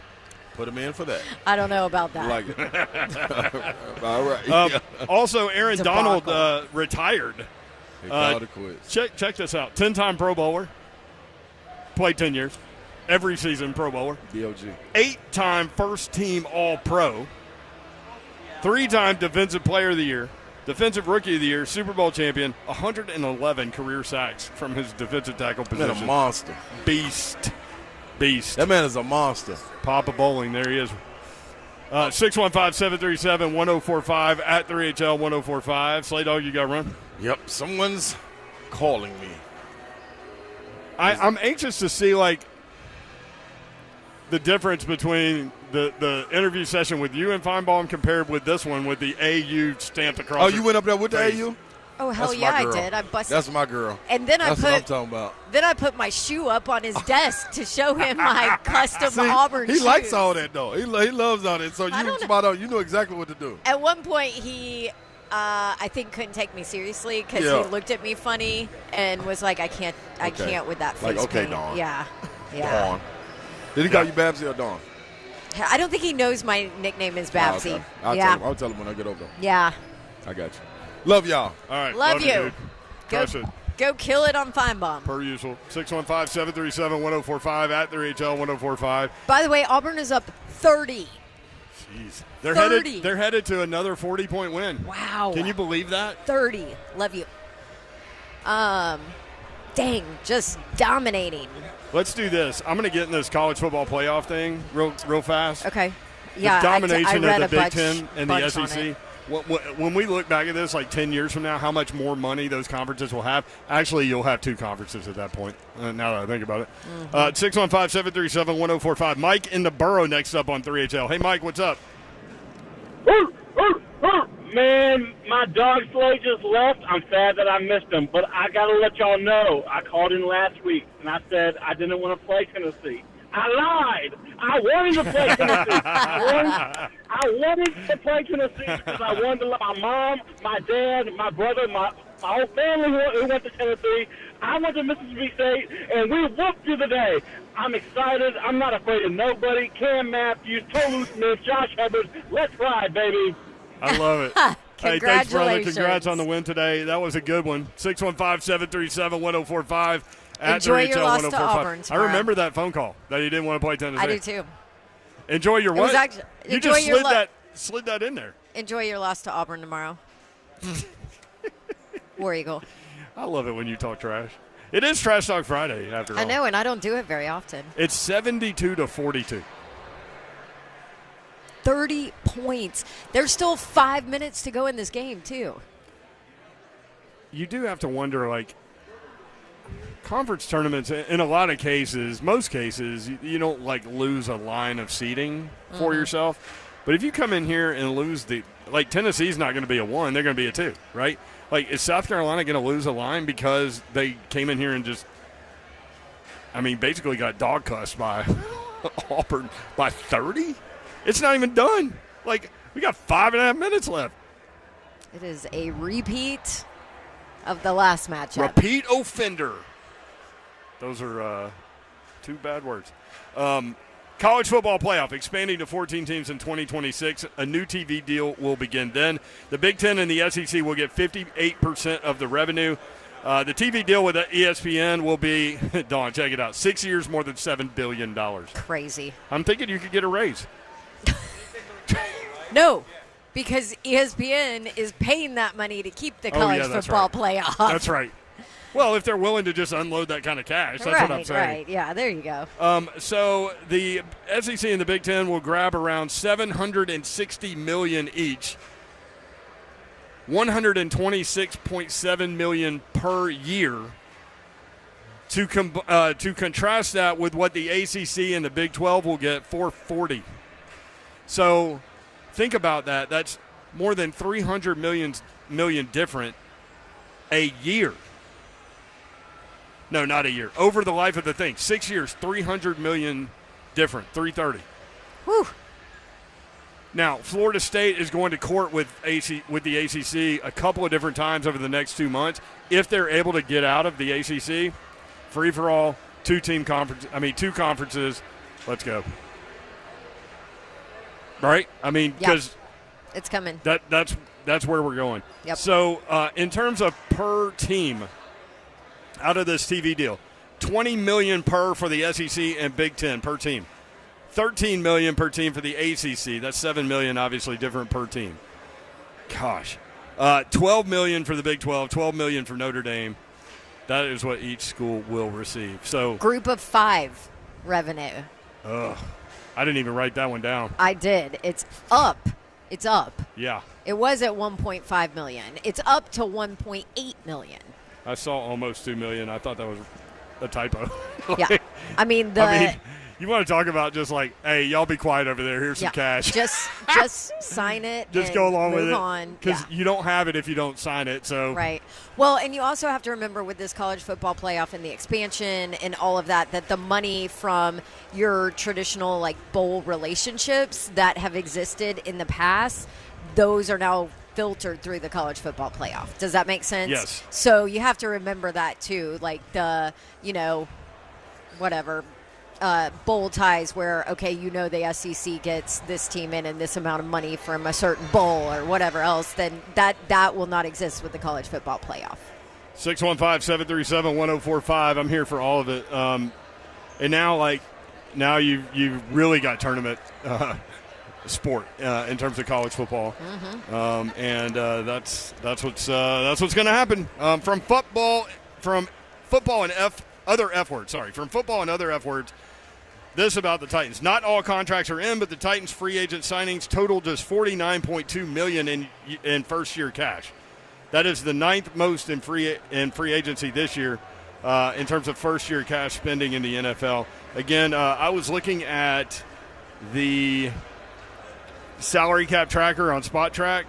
Put him in for that. I don't know about that. I like it. All right. Also, Aaron Donald retired. He called it quits. Check this out. 10-time Pro Bowler. Played 10 years. Every season Pro Bowler. DOG. 8-time first-team All-Pro. 3-time Defensive Player of the Year. Defensive Rookie of the Year. Super Bowl champion. 111 career sacks from his defensive tackle position. Man, a monster. Beast. That man is a monster. Papa Bowling. There he is. 615-737-1045 at 3HL 1045. Slay Dog, you got to run? Yep. Someone's calling me. I'm anxious to see, like, the difference between the interview session with you and Feinbaum compared with this one with the AU stamped across. Oh, you went up there with the AU? Oh, hell yeah, I did. I busted. That's my girl. And then That's what I'm talking about. Then I put my shoe up on his desk to show him my custom See, Auburn he shoes. likes all that, though. He loves all that. So you spot on. You know exactly what to do. At one point, he, I think, couldn't take me seriously because he looked at me funny and was like, I can't with that face Like, okay, paint. Dawn. Yeah. Dawn. Did he call you Babsy or Dawn? I don't think he knows my nickname is Babsy. Okay. I'll tell him when I get over. Yeah. I got you. Love y'all. All right. Love you. Dude. Crush it. Go kill it on Feinbaum. Per usual. 615-737-1045 at 3HL 1045. By the way, Auburn is up 30. Jeez. 30. They're headed to another 40-point win. Wow. Can you believe that? 30. Love you. Dang, just dominating. Let's do this. I'm going to get in this college football playoff thing real fast. Okay. Yeah, the domination I read of the a Big Ten and the bunch on SEC. it. When we look back at this, like 10 years from now, how much more money those conferences will have? Actually, you'll have 2 conferences at that point, now that I think about it. 615-737-1045. Mike in the Borough next up on 3HL. Hey, Mike, what's up? Man, my dog Slay just left. I'm sad that I missed him, but I got to let y'all know. I called in last week, and I said I didn't want to play Tennessee. I lied. I wanted to play Tennessee. I wanted to play Tennessee because I wanted to let my mom, my dad, my brother, my whole family who went to Tennessee. I went to Mississippi State, and we whooped you today. I'm excited. I'm not afraid of nobody. Cam Matthews, Tolu Smith, Josh Hubbard. Let's ride, baby. I love it. Hey, thanks, brother. Congrats on the win today. That was a good one. 615-737-1045. Enjoy your loss to Auburn tomorrow. I remember that phone call that he didn't want to play Tennessee. I do too. Enjoy your what? You just slid that in there. Enjoy your loss to Auburn tomorrow. War Eagle. I love it when you talk trash. It is Trash Talk Friday, after all. I know, and I don't do it very often. It's 72-42. 30 points. There's still 5 minutes to go in this game, too. You do have to wonder, like, conference tournaments, in a lot of cases, most cases, you don't, like, lose a line of seeding for yourself. But if you come in here and lose like, Tennessee's not going to be a 1, they're going to be a 2, right? Like, is South Carolina going to lose a line because they came in here and just, basically got dog cussed by Auburn by 30? It's not even done. Like, we got 5.5 minutes left. It is a repeat of the last matchup. Repeat offender. Those are 2 bad words. College football playoff expanding to 14 teams in 2026. A new TV deal will begin then. The Big Ten and the SEC will get 58% of the revenue. The TV deal with the ESPN will be, Dawn, check it out, 6 years, more than $7 billion. Crazy. I'm thinking you could get a raise. No, because ESPN is paying that money to keep the college football playoff. That's right. Well, if they're willing to just unload that kind of cash, that's what I'm saying. Right, yeah, there you go. So the SEC and the Big Ten will grab around $760 million each, $126.7 million per year. To contrast that with what the ACC and the Big 12 will get, $440. So think about that. That's more than $300 million different a year. No, not a year. Over the life of the thing. 6 years, $300 million different, $330. Whew. Now, Florida State is going to court with the ACC a couple of different times over the next 2 months. If they're able to get out of the ACC, free-for-all, 2 conferences, let's go. Right? I mean, because it's coming. That's where we're going. Yep. So, in terms of per team, out of this TV deal, $20 million per for the SEC and Big Ten per team, $13 million per team for the ACC. That's $7 million, obviously different per team. Gosh, $12 million for the Big 12, $12 million for Notre Dame. That is what each school will receive. So, group of 5 revenue. Ugh, I didn't even write that one down. I did. It's up. It's up. Yeah. It was at 1.5 million. It's up to 1.8 million. I saw almost 2 million. I thought that was a typo. Yeah. I mean, you want to talk about just like, hey, y'all be quiet over there. Here's some cash. Just sign it. Just and go along with move it. on. Because you don't have it if you don't sign it. So right. Well, and you also have to remember with this college football playoff and the expansion and all of that, that the money from your traditional like bowl relationships that have existed in the past, those are now filtered through the college football playoff. Does that make sense? Yes. So you have to remember that too, like the, bowl ties where, okay, the SEC gets this team in and this amount of money from a certain bowl or whatever else, then that will not exist with the college football playoff. 615-737-1045. I'm here for all of it. And now you've really got tournament sport in terms of college football, and that's what's going to happen from football and other F words. This about the Titans: not all contracts are in, but the Titans' free agent signings total just $49.2 million in first year cash. That is the 9th most in free agency this year in terms of first year cash spending in the NFL. Again, I was looking at the salary cap tracker on Spot Track,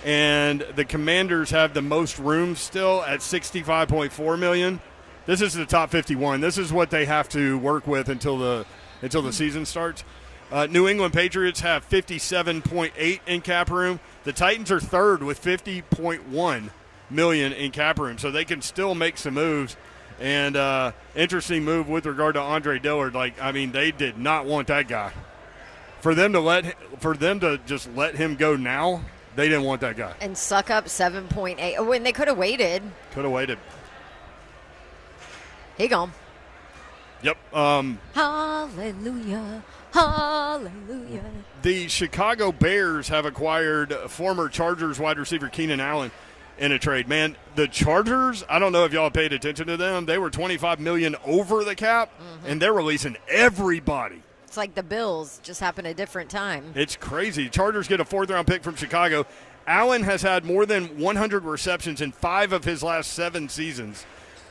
and the Commanders have the most room still at $65.4 million. This is the top 51. This is what they have to work with until the season starts. New England Patriots have $57.8 in cap room. The Titans are third with $50.1 million in cap room, so they can still make some moves. And interesting move with regard to Andre Dillard. They did not want that guy. For them to just let him go now, they didn't want that guy. And suck up 7.8 when they could have waited. He gone. Yep. Hallelujah. Hallelujah. The Chicago Bears have acquired former Chargers wide receiver Keenan Allen in a trade. Man, the Chargers, I don't know if y'all paid attention to them. They were $25 million over the cap, and they're releasing everybody. It's like the Bills, just happened a different time. It's crazy. Chargers get a 4th-round pick from Chicago. Allen has had more than 100 receptions in 5 of his last 7 seasons.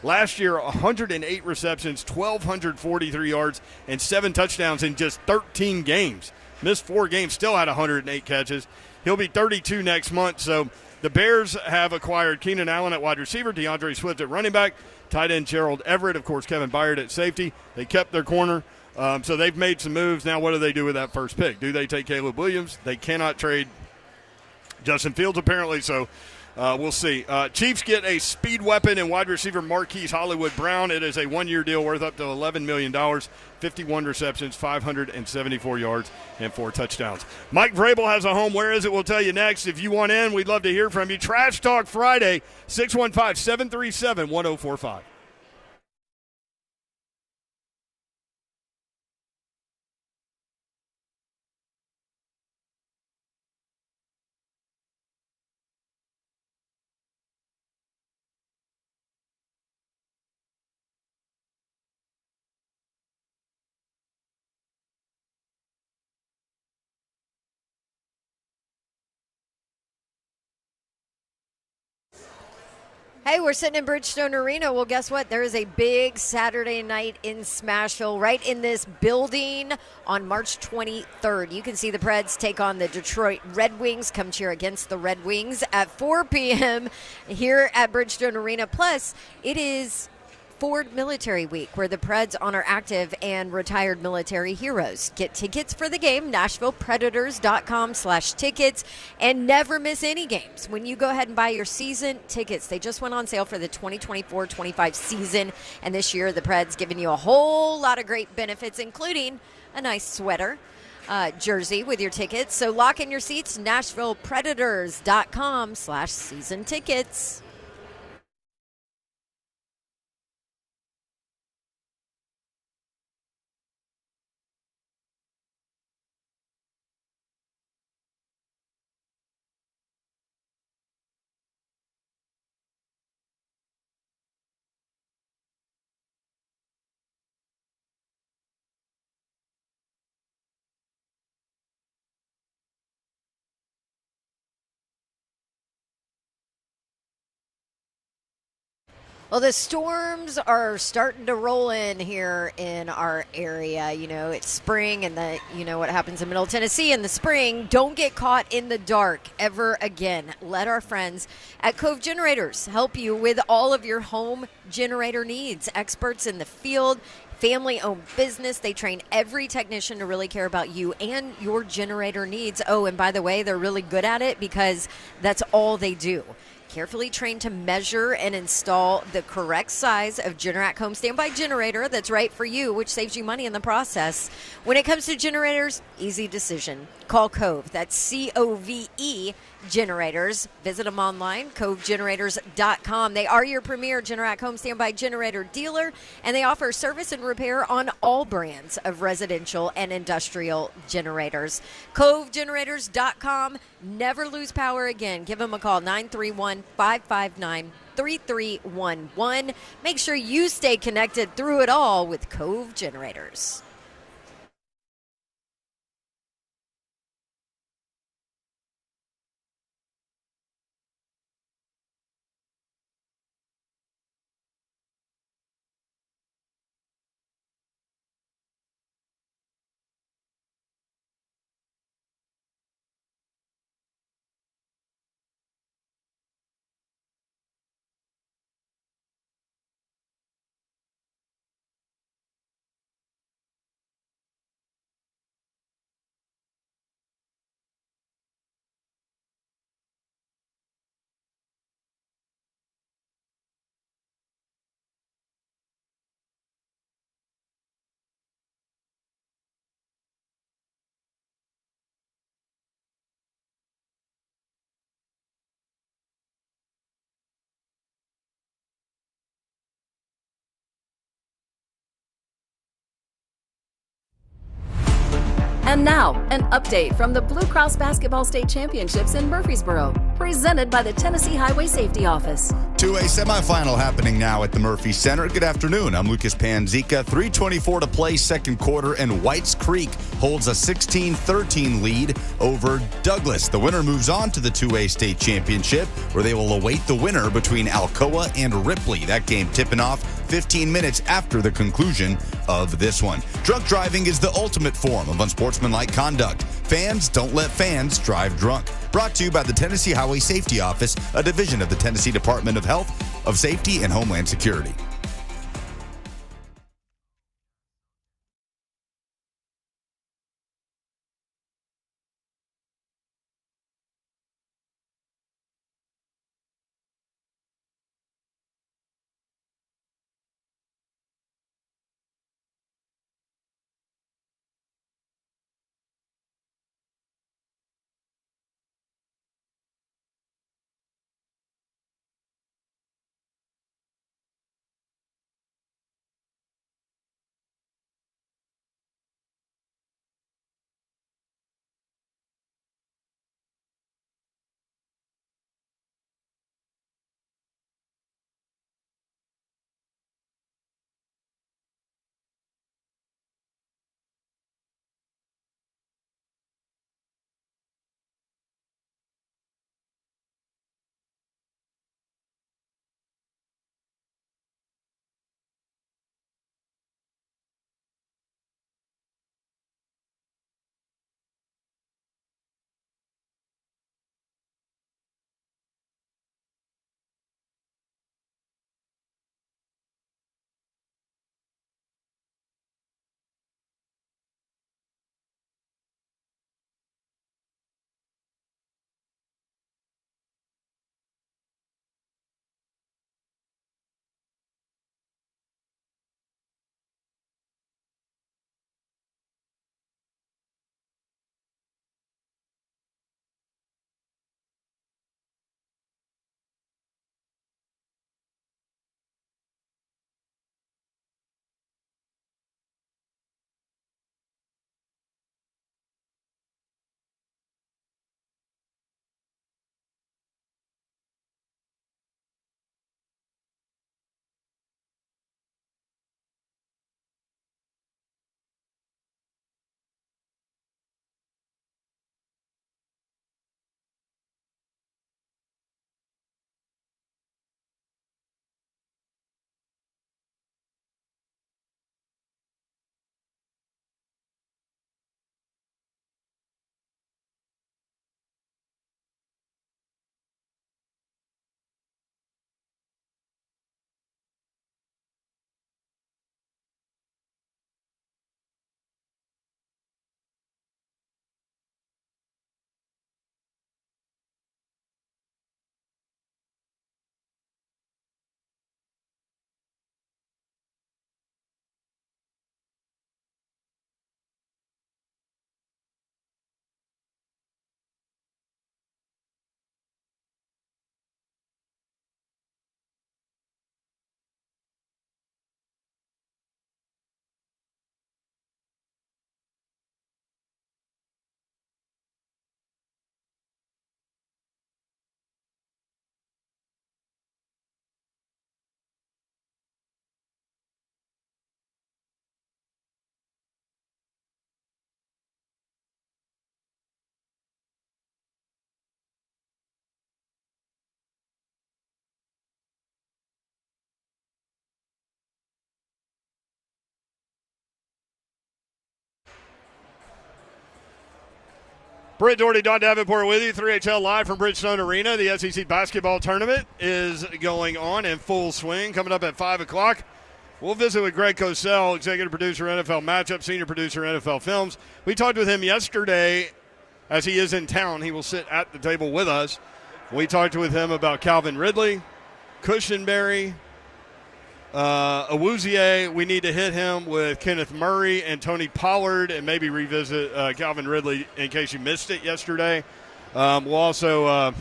Last year, 108 receptions, 1,243 yards, and 7 touchdowns in just 13 games. Missed 4 games, still had 108 catches. He'll be 32 next month. So the Bears have acquired Keenan Allen at wide receiver, DeAndre Swift at running back, tight end Gerald Everett, of course, Kevin Byard at safety. They kept their corner. So they've made some moves. Now what do they do with that first pick? Do they take Caleb Williams? They cannot trade Justin Fields apparently, so we'll see. Chiefs get a speed weapon in wide receiver Marquise Hollywood Brown. It is a one-year deal worth up to $11 million, 51 receptions, 574 yards, and 4 touchdowns. Mike Vrabel has a home. Where is it? We'll tell you next. If you want in, we'd love to hear from you. Trash Talk Friday, 615-737-1045. Hey, we're sitting in Bridgestone Arena. Well, guess what? There is a big Saturday night in Smashville right in this building on March 23rd. You can see the Preds take on the Detroit Red Wings. Come cheer against the Red Wings at 4 p.m. here at Bridgestone Arena. Plus, it is Ford Military Week, where the Preds honor active and retired military heroes. Get tickets for the game, NashvillePredators.com/tickets, and never miss any games when you go ahead and buy your season tickets. They just went on sale for the 2024-25 season, and this year the Preds giving you a whole lot of great benefits, including a nice sweater, jersey with your tickets. So lock in your seats, NashvillePredators.com/season tickets. Well, the storms are starting to roll in here in our area. You know, it's spring, and you know what happens in Middle Tennessee in the spring. Don't get caught in the dark ever again. Let our friends at Cove Generators help you with all of your home generator needs. Experts in the field, family-owned business. They train every technician to really care about you and your generator needs. Oh, and by the way, they're really good at it because that's all they do. Carefully trained to measure and install the correct size of Generac home standby generator that's right for you, which saves you money in the process. When it comes to generators, easy decision. Call Cove. That's COVE Generators. Visit them online, covegenerators.com. They are your premier Generac home standby generator dealer, and they offer service and repair on all brands of residential and industrial generators. Covegenerators.com. Never lose power again. Give them a call, 931-559-3311. Make sure you stay connected through it all with Cove Generators. And now, an update from the Blue Cross Basketball State Championships in Murfreesboro, presented by the Tennessee Highway Safety Office. 2A semifinal happening now at the Murphy Center. Good afternoon. I'm Lucas Panzica. 3:24 to play, second quarter, and Whites Creek holds a 16-13 lead over Douglas. The winner moves on to the 2A state championship, where they will await the winner between Alcoa and Ripley. That game tipping off 15 minutes after the conclusion of this one. Drunk driving is the ultimate form of unsportsmanlike conduct. Fans don't let fans drive drunk. Brought to you by the Tennessee Highway Safety Office, a division of the Tennessee Department of Health, of Safety, and Homeland Security. Britt Doherty, Don Davenport with you. 3HL live from Bridgestone Arena. The SEC basketball tournament is going on in full swing. Coming up at 5 o'clock. We'll visit with Greg Cosell, executive producer, NFL Matchup, senior producer, NFL Films. We talked with him yesterday. As he is in town, he will sit at the table with us. We talked with him about Calvin Ridley, Cushenberry, Awuzie. We need to hit him with Kenneth Murray and Tony Pollard and maybe revisit Calvin Ridley in case you missed it yesterday. We'll also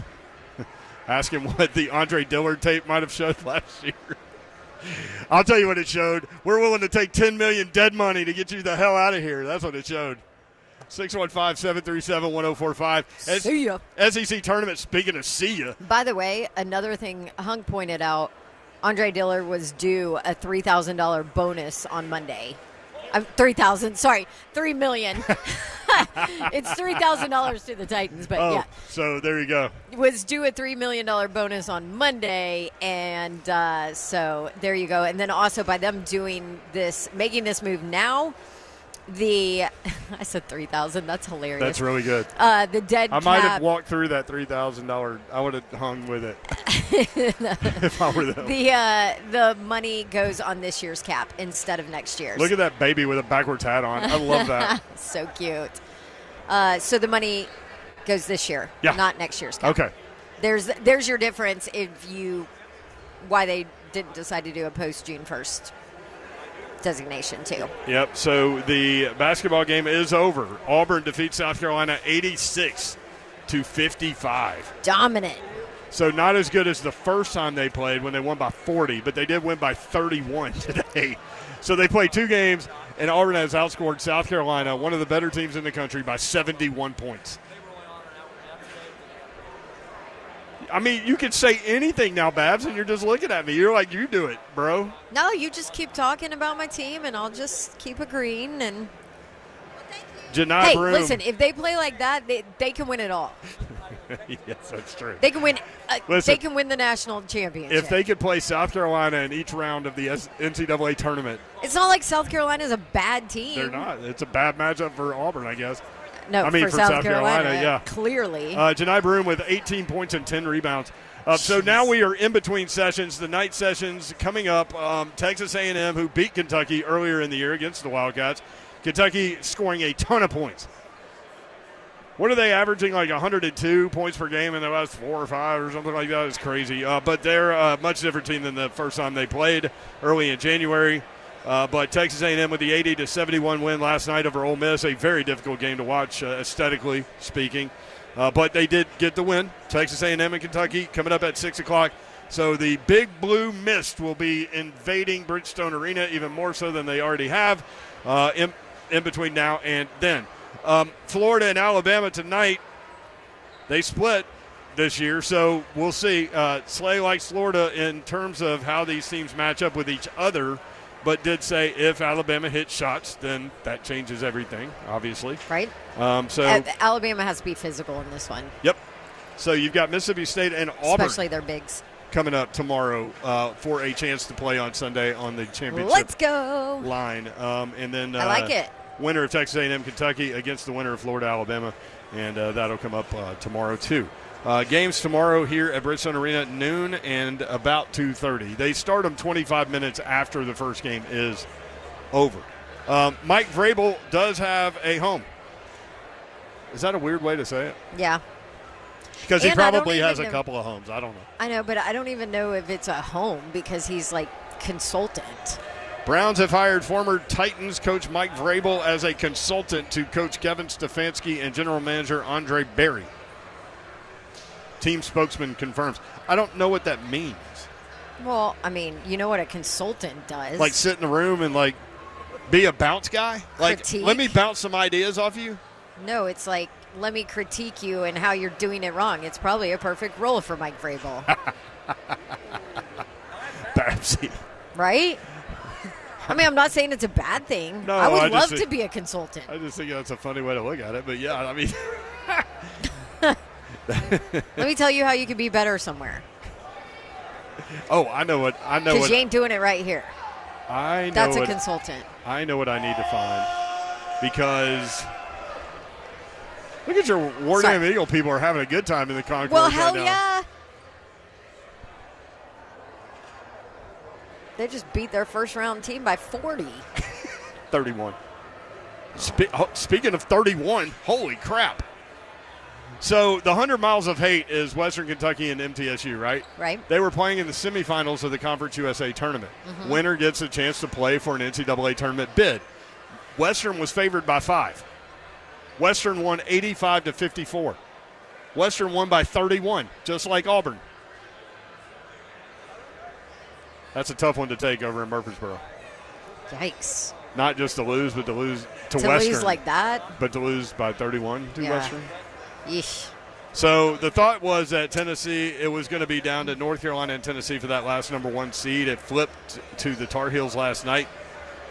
ask him what the Andre Dillard tape might have showed last year. I'll tell you what it showed. We're willing to take $10 million dead money to get you the hell out of here. That's what it showed. 615-737-1045. See ya. SEC tournament, speaking of see ya. By the way, another thing Hunk pointed out, Andre Dillard was due a $3,000 bonus on Monday. $3 million. It's $3,000 to the Titans, but yeah. So there you go. Was due a $3 million bonus on Monday, and so there you go. And then also by them doing this, making this move now, I said 3,000. That's hilarious. That's really good. The dead I cap. might have walked through that $3,000. I would have hung with it if I were them. The money goes on this year's cap instead of next year's. Look at that baby with a backwards hat on. I love that. So cute. So the money goes this year, not next year's cap. Okay. There's your difference why they didn't decide to do a post June 1st designation too. Yep. So the basketball game is over. Auburn defeats South Carolina 86-55. Dominant. So not as good as the first time they played when they won by 40, but they did win by 31 today. So they played 2 games, and Auburn has outscored South Carolina, one of the better teams in the country, by 71 points. I mean, you can say anything now, Babs, and you're just looking at me. You're like, you do it, bro. No, you just keep talking about my team, and I'll just keep agreeing. And Janai Broome. Listen, if they play like that, they can win it all. Yes, that's true. They can win. They can win the national championship. If they could play South Carolina in each round of the NCAA tournament. It's not like South Carolina's a bad team. They're not. It's a bad matchup for Auburn, I guess. No, I mean, for South Carolina, yeah. Clearly. Janai Broome with 18 points and 10 rebounds. So now we are in between sessions. The night sessions coming up. Texas A&M, who beat Kentucky earlier in the year against the Wildcats. Kentucky scoring a ton of points. What are they averaging, like 102 points per game in the last 4 or 5 or something like that? It's crazy. But they're a much different team than the first time they played early in January. But Texas A&M with the 80-71 win last night over Ole Miss, a very difficult game to watch aesthetically speaking. But they did get the win. Texas A&M and Kentucky coming up at 6 o'clock. So the big blue mist will be invading Bridgestone Arena even more so than they already have in between now and then. Florida and Alabama tonight, they split this year, so we'll see. Slay likes Florida in terms of how these teams match up with each other, but did say if Alabama hits shots, then that changes everything, obviously. Right. So Alabama has to be physical in this one. Yep. So you've got Mississippi State and Auburn. Especially their bigs. Coming up tomorrow for a chance to play on Sunday on the championship Let's go. line. And then I like it. Winner of Texas A&M Kentucky against the winner of Florida Alabama, and that'll come up tomorrow too. Games tomorrow here at Bridgestone Arena, noon and about 2:30. They start them 25 minutes after the first game is over. Mike Vrabel does have a home. Is that a weird way to say it? Yeah. Because he probably has a couple of homes. I don't know. I know, but I don't even know if it's a home because he's like consultant. Browns have hired former Titans coach Mike Vrabel as a consultant to coach Kevin Stefanski and general manager Andre Berry. Team spokesman confirms. I don't know what that means. Well, I mean, you know what a consultant does. Like sit in the room and like be a bounce guy? Like Critique? Let me bounce some ideas off you? No, it's like let me critique you and how you're doing it wrong. It's probably a perfect role for Mike Vrabel. Babsy. Right? I mean, I'm not saying it's a bad thing. No, I would love to be a consultant. I just think that's a funny way to look at it. But, yeah, I mean. Let me tell you how you can be better somewhere. Oh, I know what. Because you ain't doing it right here. I know That's a consultant. I know what I need to find. Because Look at your War Damn Eagle people are having a good time in the concourse Well, right hell now. yeah. They just beat their first-round team by 40. 31. Speaking of 31, holy crap. So the 100 Miles of Hate is Western Kentucky and MTSU, right? Right. They were playing in the semifinals of the Conference USA tournament. Mm-hmm. Winner gets a chance to play for an NCAA tournament bid. Western was favored by 5. Western won 85-54. Western won by 31, just like Auburn. That's a tough one to take over in Murfreesboro. Yikes. Not just to lose, but to lose to To Western. lose like that? But to lose by 31 to Yeah. Western. Yeesh. So the thought was that Tennessee, it was going to be down to North Carolina and Tennessee for that last number 1 seed. It flipped to the Tar Heels last night.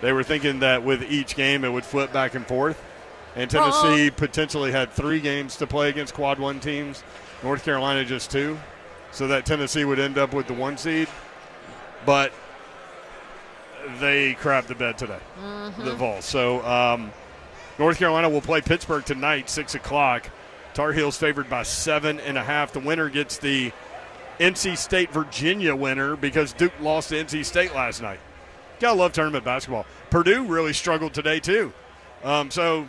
They were thinking that with each game it would flip back and forth. And Tennessee potentially had 3 games to play against Quad 1 teams. North Carolina just 2. So that Tennessee would end up with the 1 seed. But they crapped the bed today, the Vols. So North Carolina will play Pittsburgh tonight, 6 o'clock. Tar Heels favored by 7.5. The winner gets the NC State-Virginia winner because Duke lost to NC State last night. Gotta love tournament basketball. Purdue really struggled today, too. So,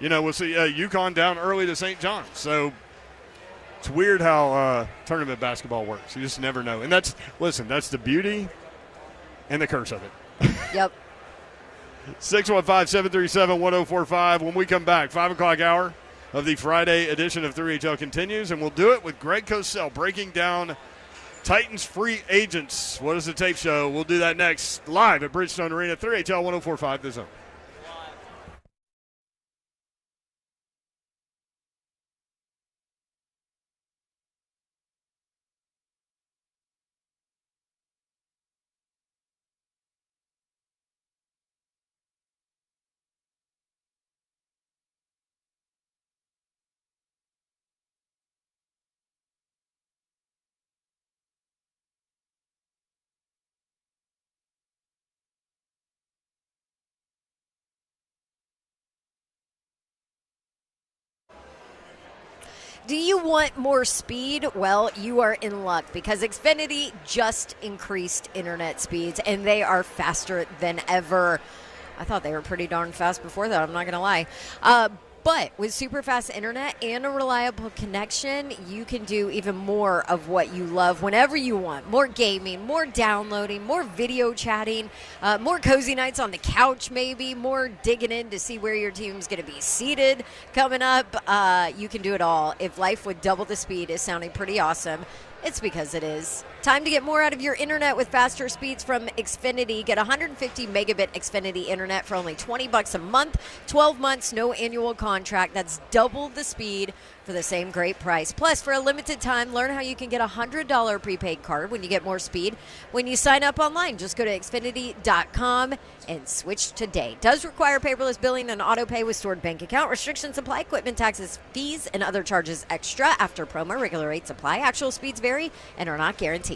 we'll see UConn down early to St. John's. So it's weird how tournament basketball works. You just never know. And that's the beauty and the curse of it. Yep. 615-737-1045. When we come back, 5 o'clock hour of the Friday edition of 3HL continues, and we'll do it with Greg Cosell breaking down Titans free agents. What is the tape show? We'll do that next live at Bridgestone Arena, 3HL 1045 The Zone. Do you want more speed? Well, you are in luck because Xfinity just increased internet speeds and they are faster than ever. I thought they were pretty darn fast before that, I'm not going to lie. But with super fast internet and a reliable connection, you can do even more of what you love whenever you want. More gaming, more downloading, more video chatting, more cozy nights on the couch maybe, more digging in to see where your team's going to be seated coming up. You can do it all. If life with double the speed is sounding pretty awesome, it's because it is. Time to get more out of your internet with faster speeds from Xfinity. Get 150 megabit Xfinity internet for only $20 a month, 12 months, no annual contract. That's double the speed for the same great price. Plus, for a limited time, learn how you can get a $100 prepaid card when you get more speed when you sign up online. Just go to Xfinity.com and switch today. Does require paperless billing and auto pay with stored bank account. Restrictions apply. Equipment taxes, fees, and other charges extra after promo. Regular rates apply. Actual speeds vary and are not guaranteed.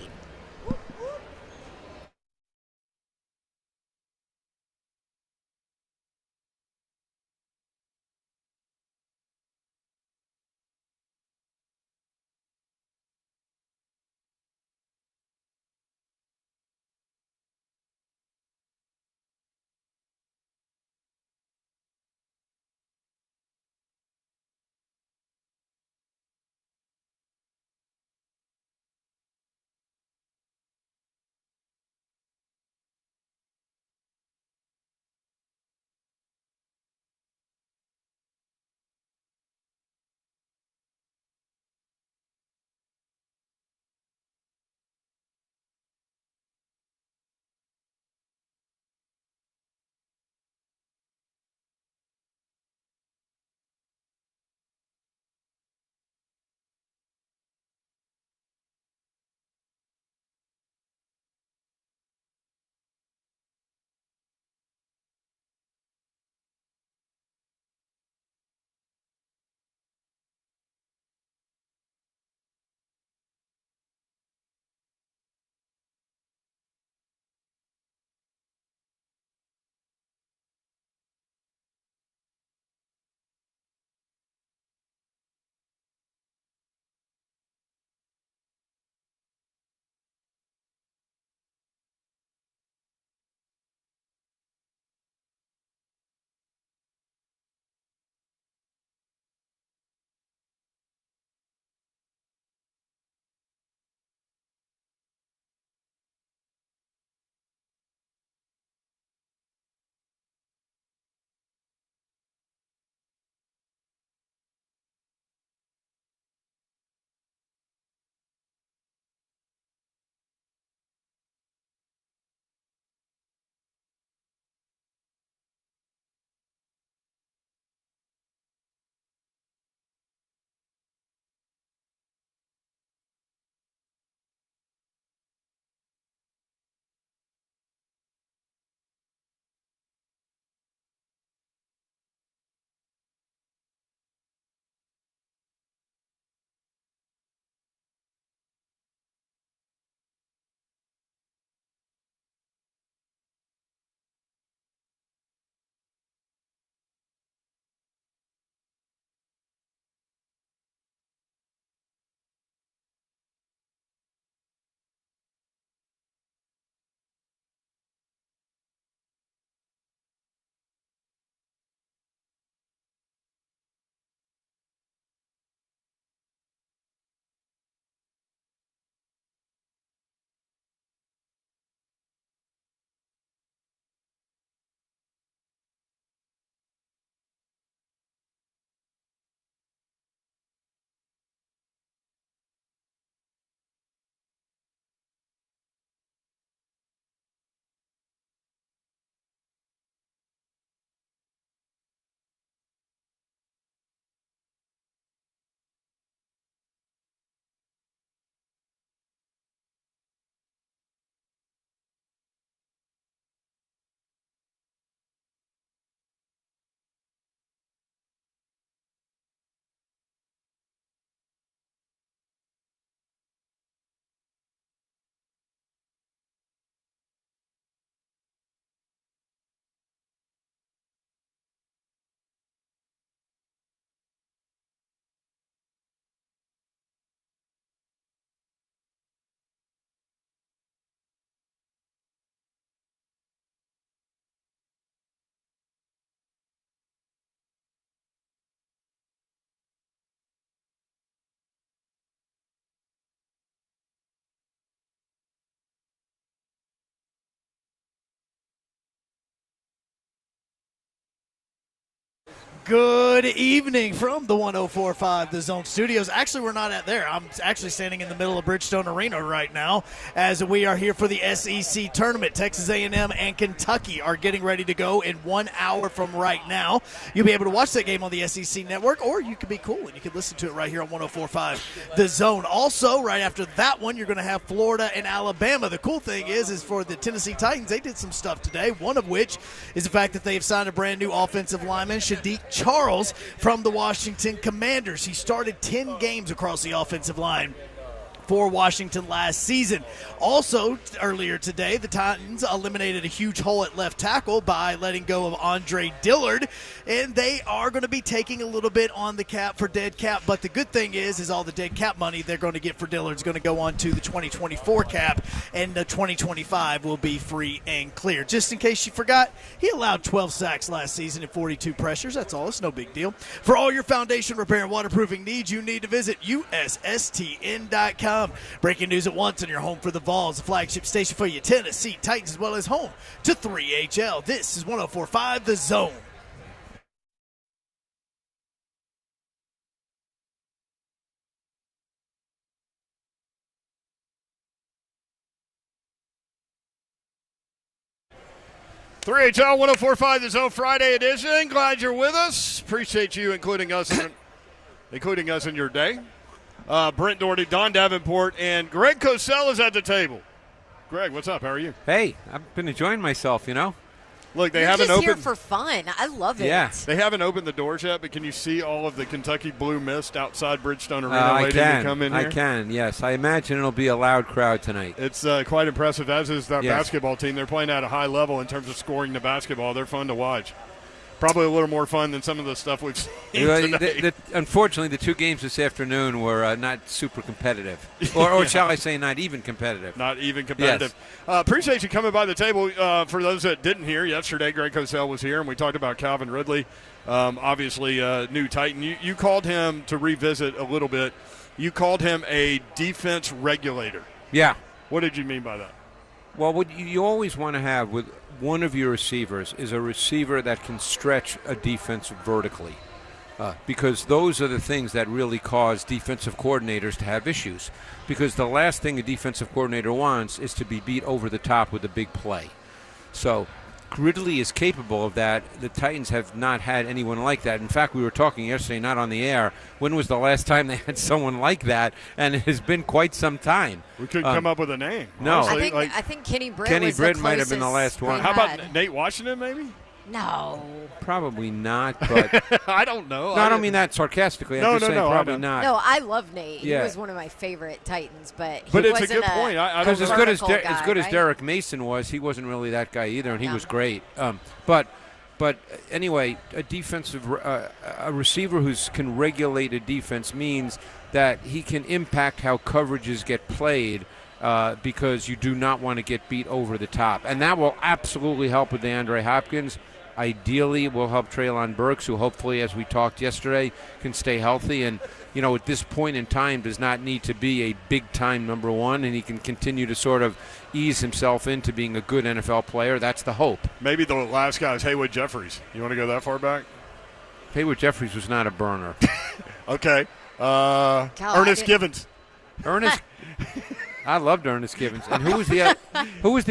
Good evening from the 104.5 The Zone Studios. Actually, we're not at there. I'm actually standing in the middle of Bridgestone Arena right now as we are here for the SEC tournament. Texas A&M and Kentucky are getting ready to go in 1 hour from right now. You'll be able to watch that game on the SEC Network, or you could be cool and you can listen to it right here on 104.5 The Zone. Also, right after that one, you're going to have Florida and Alabama. The cool thing is for the Tennessee Titans, they did some stuff today, one of which is the fact that they've signed a brand new offensive lineman, Shadiq Charles, from the Washington Commanders. He started 10 games across the offensive line for Washington last season. Also, earlier today, the Titans eliminated a huge hole at left tackle by letting go of Andre Dillard, and they are going to be taking a little bit on the cap for dead cap, but the good thing is all the dead cap money they're going to get for Dillard is going to go on to the 2024 cap, and the 2025 will be free and clear. Just in case you forgot, he allowed 12 sacks last season and 42 pressures. That's all. It's no big deal. For all your foundation repair and waterproofing needs, you need to visit USSTN.com. Breaking news at once on your home for the Vols, the flagship station for your Tennessee Titans, as well as home to 3HL. This is 104.5 The Zone. HL 104.5 The Zone Friday edition. Glad you're with us. Appreciate you including us in your day. Brent Doherty, Don Davenport, and Greg Cosell is at the table. Greg, what's up? How are you? Hey, I've been enjoying myself, you know. Look, You're just here for fun. I love it. Yeah. They haven't opened the doors yet, but can you see all of the Kentucky blue mist outside Bridgestone Arena waiting to come in here? I can, yes. I imagine it'll be a loud crowd tonight. It's quite impressive, as is that basketball team. They're playing at a high level in terms of scoring the basketball. They're fun to watch. Probably a little more fun than some of the stuff we've seen today. Unfortunately, the two games this afternoon were not super competitive. Or shall I say not even competitive. Not even competitive. Yes. Appreciate you coming by the table. For those that didn't hear, yesterday Greg Cosell was here, and we talked about Calvin Ridley, obviously new Titan. You called him to revisit a little bit. You called him a defense regulator. Yeah. What did you mean by that? Well, what you always want to have with one of your receivers is a receiver that can stretch a defense vertically, because those are the things that really cause defensive coordinators to have issues, because the last thing a defensive coordinator wants is to be beat over the top with a big play. So Ridley is capable of that. The Titans have not had anyone like that. In fact, we were talking yesterday, not on the air, when was the last time they had someone like that? And it has been quite some time. We couldn't come up with a name. No. I think Kenny Britt might have been the last one. How about Nate Washington, maybe? No. Probably not, but I don't know. No, I don't mean that sarcastically. I'm just saying probably not. No, I love Nate. Yeah. He was one of my favorite Titans, but it's wasn't a good point. Because as good as right? Derek Mason was, he wasn't really that guy either, and he was great. But anyway, a receiver who can regulate a defense means that he can impact how coverages get played. Because you do not want to get beat over the top. And that will absolutely help with DeAndre Hopkins. Ideally, it will help Treylon Burks, who hopefully, as we talked yesterday, can stay healthy. And, at this point in time does not need to be a big-time number one, and he can continue to sort of ease himself into being a good NFL player. That's the hope. Maybe the last guy is Haywood Jeffries. You want to go that far back? Haywood Jeffries was not a burner. Okay. Ernest Givens. I loved Ernest Givens. And who was the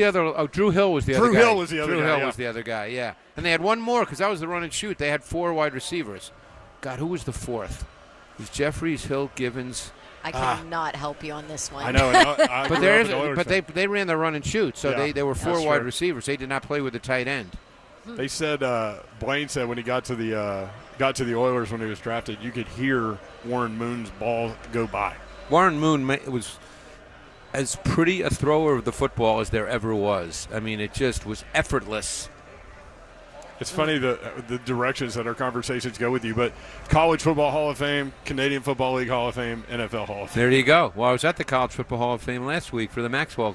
other? Oh, Drew Hill was the other guy. Drew Hill was the other guy. Drew Hill was the other guy, yeah. And they had one more because that was the run and shoot. They had 4 wide receivers. God, who was the fourth? It was Jeffries, Hill, Givens. I cannot help you on this one. I know. But they ran the run and shoot, so they were 4 wide receivers. They did not play with the tight end. They said Blaine said when he got to the Oilers when he was drafted, you could hear Warren Moon's ball go by. Warren Moon was as pretty a thrower of the football as there ever was. I mean, it just was effortless. It's funny the directions that our conversations go with you, but College Football Hall of Fame, Canadian Football League Hall of Fame, NFL Hall of Fame. There you go. Well, I was at the College Football Hall of Fame last week for the Maxwell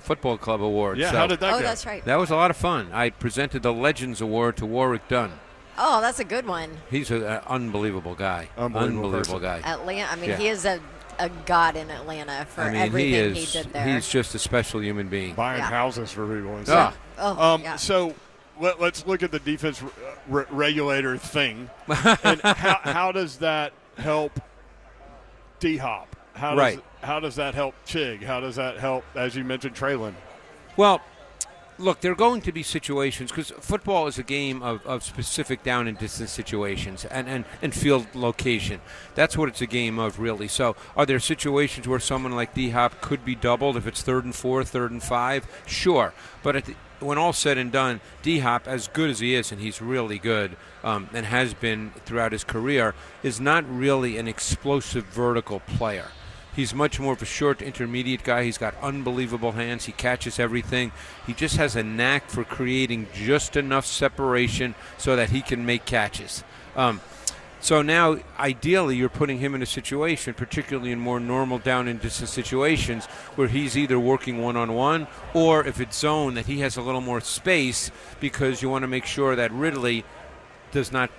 Football Club Awards. Yeah, how did that go? Oh, that's right. That was a lot of fun. I presented the Legends Award to Warwick Dunn. Oh, that's a good one. He's an unbelievable guy. Unbelievable guy. Atlanta. I mean, he is a god in Atlanta for everything he did there. He's just a special human being. Buying houses for people and stuff. Yeah. So let's look at the defense regulator thing. And how does that help D-Hop? How does that help Chig? How does that help, as you mentioned, Traylon? Well, look, there are going to be situations, because football is a game of specific down and distance situations and field location. That's what it's a game of, really. So are there situations where someone like D-Hop could be doubled if it's 3rd and 4, 3rd and 5? Sure. But when all's said and done, D-Hop, as good as he is, and he's really good and has been throughout his career, is not really an explosive vertical player. He's much more of a short intermediate guy. He's got unbelievable hands. He catches everything. He just has a knack for creating just enough separation so that he can make catches. So now, ideally, you're putting him in a situation, particularly in more normal down and distance situations, where he's either working one-on-one or, if it's zone, that he has a little more space, because you want to make sure that Ridley is not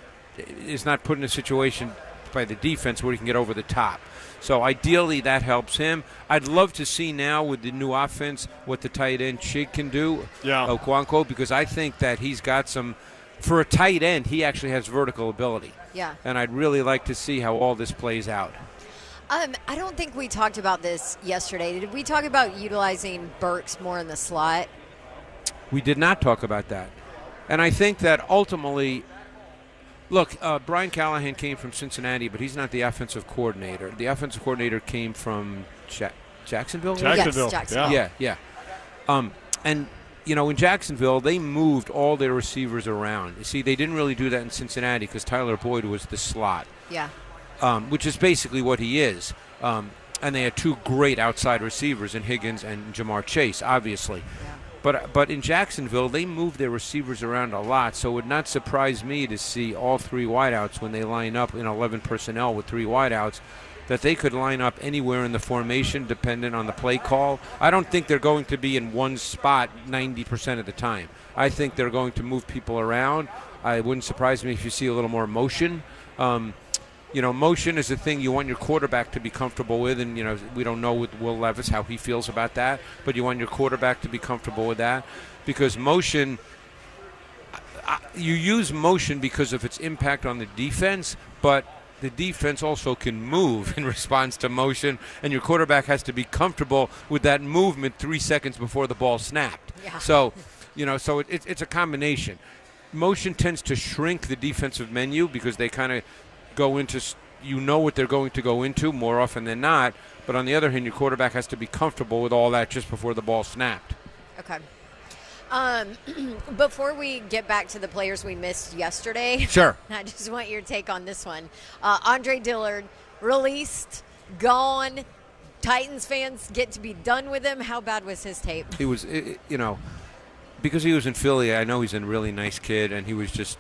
put in a situation by the defense where he can get over the top. So ideally, that helps him. I'd love to see now with the new offense what the tight end Chig can do, Okwanko, because I think that he's got some. For a tight end, he actually has vertical ability. Yeah. And I'd really like to see how all this plays out. I don't think we talked about this yesterday. Did we talk about utilizing Burks more in the slot? We did not talk about that. And I think that ultimately, look, Brian Callahan came from Cincinnati, but he's not the offensive coordinator. The offensive coordinator came from Jacksonville? Jacksonville. Yes, Jacksonville. Yeah. And, in Jacksonville, they moved all their receivers around. You see, they didn't really do that in Cincinnati because Tyler Boyd was the slot. Yeah. Which is basically what he is. And they had two great outside receivers in Higgins and Jamar Chase, obviously. Yeah. But in Jacksonville, they move their receivers around a lot, so it would not surprise me to see all three wideouts when they line up in 11 personnel with three wideouts, that they could line up anywhere in the formation dependent on the play call. I don't think they're going to be in one spot 90% of the time. I think they're going to move people around. It wouldn't surprise me if you see a little more motion. Motion is a thing you want your quarterback to be comfortable with, and, we don't know with Will Levis how he feels about that, but you want your quarterback to be comfortable with that, because motion, you use motion because of its impact on the defense, but the defense also can move in response to motion, and your quarterback has to be comfortable with that movement 3 seconds before the ball snapped. Yeah. So, it's a combination. Motion tends to shrink the defensive menu because they kind of go into, what they're going to go into more often than not. But on the other hand, your quarterback has to be comfortable with all that just before the ball snapped. Okay. Before we get back to the players we missed yesterday, sure. I just want your take on this one. Andre Dillard released, gone. Titans fans get to be done with him. How bad was his tape? He was, because he was in Philly, I know he's a really nice kid, and he was just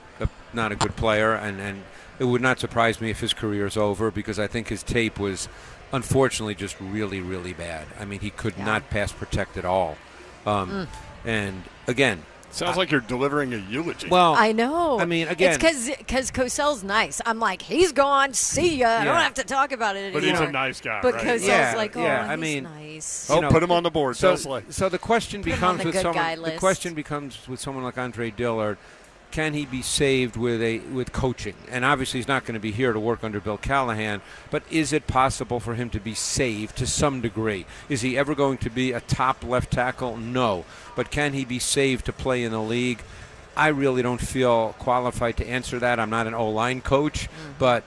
not a good player, and it would not surprise me if his career is over, because I think his tape was, unfortunately, just really, really bad. I mean, he could not pass protect at all. And, again, sounds like you're delivering a eulogy. Well, I know. I mean, again, it's because Cosell's nice. I'm like, he's gone. See ya. I don't have to talk about it anymore. But he's a nice guy, but right? Cosell's like, he's I mean, nice. Put him on the board. So the question becomes with someone. The question becomes with someone like Andre Dillard. Can he be saved with coaching? And obviously he's not going to be here to work under Bill Callahan, but is it possible for him to be saved to some degree? Is he ever going to be a top left tackle? No. But can he be saved to play in the league? I really don't feel qualified to answer that. I'm not an O-line coach, but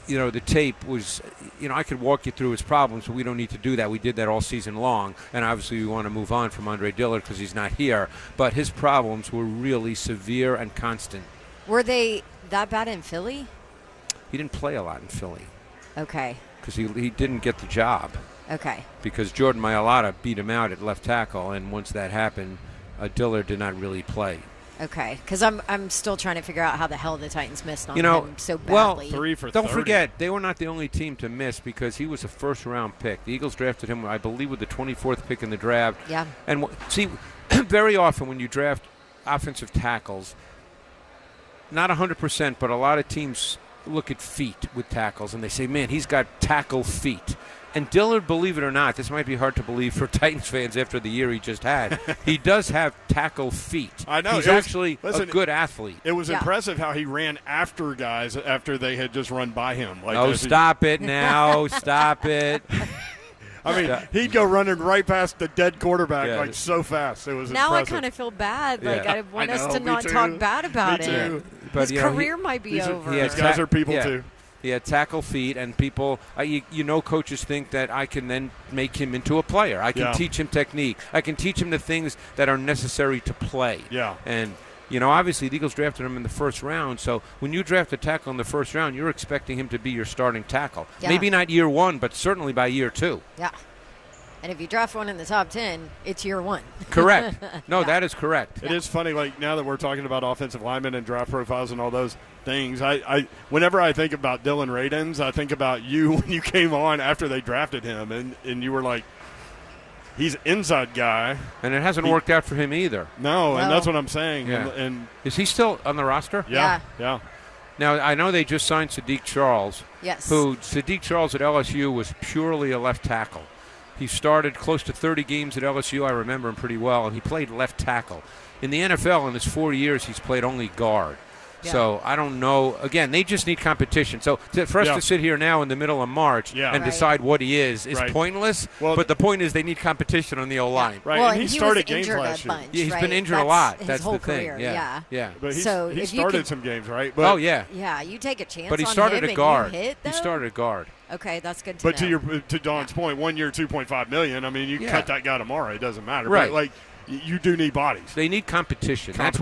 the tape was, I could walk you through his problems, but we don't need to do that. We did that all season long, and obviously we want to move on from Andre Dillard because he's not here. But his problems were really severe and constant. Were they that bad in Philly? He didn't play a lot in Philly. Okay. Because he didn't get the job. Okay. Because Jordan Mailata beat him out at left tackle, and once that happened, Dillard did not really play. Okay, because I'm still trying to figure out how the hell the Titans missed on him so badly. Well, 3 for 30. Don't forget, they were not the only team to miss because he was a first-round pick. The Eagles drafted him, I believe, with the 24th pick in the draft. Yeah. And see, very often when you draft offensive tackles, not 100%, but a lot of teams look at feet with tackles, and they say, man, he's got tackle feet. And Dillard, believe it or not, this might be hard to believe for Titans fans after the year he just had. He does have tackle feet. I know. He's actually a good athlete. It was impressive how he ran after guys after they had just run by him. Stop it now. Stop it. I mean, he'd go running right past the dead quarterback so fast. It was now impressive. I kind of feel bad. Like I want us to me not too. talk bad about Me it. too. But, his career might be over. These guys are people too. He had tackle feet, and people, coaches think that I can then make him into a player. I can teach him technique. I can teach him the things that are necessary to play. Yeah. And, obviously the Eagles drafted him in the first round, so when you draft a tackle in the first round, you're expecting him to be your starting tackle. Yeah. Maybe not year one, but certainly by year 2. Yeah. And if you draft one in the top 10, it's year 1. Correct. No, that is correct. It is funny, like now that we're talking about offensive linemen and draft profiles and all those things, I whenever I think about Dylan Radins, I think about you when you came on after they drafted him, and you were like, he's an inside guy. And it hasn't worked out for him either. No, and that's what I'm saying. Yeah. And is he still on the roster? Yeah. Now, I know they just signed Sadiq Charles. Yes. Sadiq Charles at LSU was purely a left tackle. He started close to 30 games at LSU. I remember him pretty well, and he played left tackle. In the NFL, in his 4 years, he's played only guard. Yeah. So I don't know. Again, they just need competition. So for us to sit here now in the middle of March and decide what he is pointless. Well, but the point is they need competition on the O-line. Right, well, and he started games last year. He's been injured a lot. His That's whole the thing. career. Yeah. But he started some games, right? But, Yeah, you take a chance but he on started him a guard. and you hit, though? He started a guard. Okay, that's good to know. But to Don's point, 1 year, $2.5 million. I mean, you cut that guy tomorrow; it doesn't matter. Right. But you do need bodies. They need competition. That's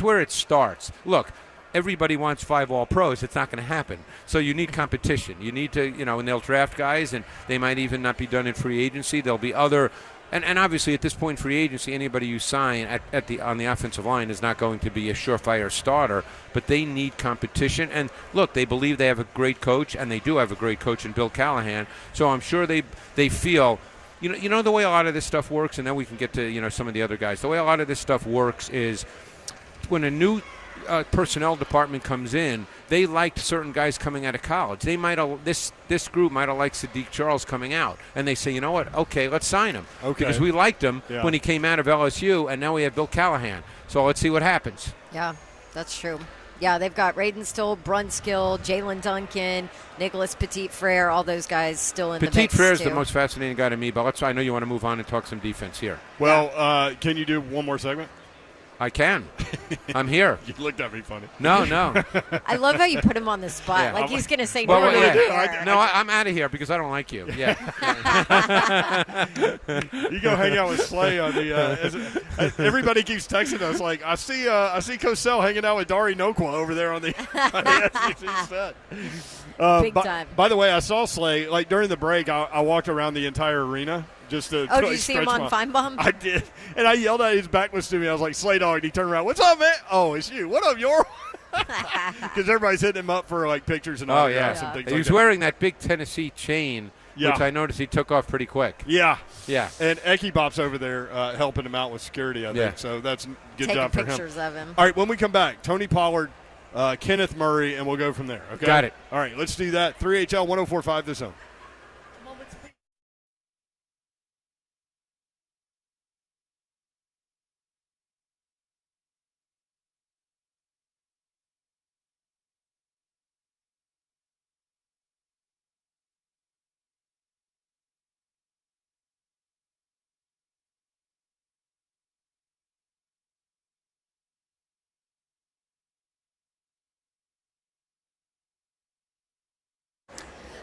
where it starts. Look, everybody wants 5 All-Pros. It's not going to happen. So you need competition. You need to, and they'll draft guys, and they might even not be done in free agency. There'll be other. And obviously, at this point, free agency, anybody you sign on the offensive line is not going to be a surefire starter. But they need competition. And look, they believe they have a great coach, and they do have a great coach in Bill Callahan. So I'm sure they feel, you know the way a lot of this stuff works, and then we can get to some of the other guys. The way a lot of this stuff works is when a new personnel department comes in, they liked certain guys coming out of college. They might have this group might have liked Sadiq Charles coming out, and they say, you know what? Okay, let's sign him because we liked him when he came out of LSU, and now we have Bill Callahan. So let's see what happens. Yeah, that's true. Yeah, they've got Raiden Still, Brunskill, Jalen Duncan, Nicholas Petit-Frere, all those guys still in the mix. Petit-Frere is the most fascinating guy to me, but I know you want to move on and talk some defense here. Well, can you do one more segment? I can. I'm here. You looked at me funny. No. I love how you put him on the spot. Yeah. Like he's going to say no. I'm out of here because I don't like you. Yeah. You go hang out with Slay on the. Everybody keeps texting us like, I see Cosell hanging out with Dari Nokwa over there on the SEC set. Big time. By the way, I saw Slay like during the break. I walked around the entire arena. Just to did you see him on Feinbaum? I did. And I yelled at his back was to me. I was like, Slay Dog. And he turned around. What's up, man? Oh, it's you. What up, Yor? Because everybody's hitting him up for like pictures and autographs and things he was wearing that big Tennessee chain, which I noticed he took off pretty quick. Yeah. Yeah. And Eki Bop's over there helping him out with security, I think. So that's a good job for him. Taking pictures of him. All right, when we come back, Tony Pollard, Kenneth Murray, and we'll go from there. Okay. Got it. All right, let's do that. 3HL 104.5 The Zone.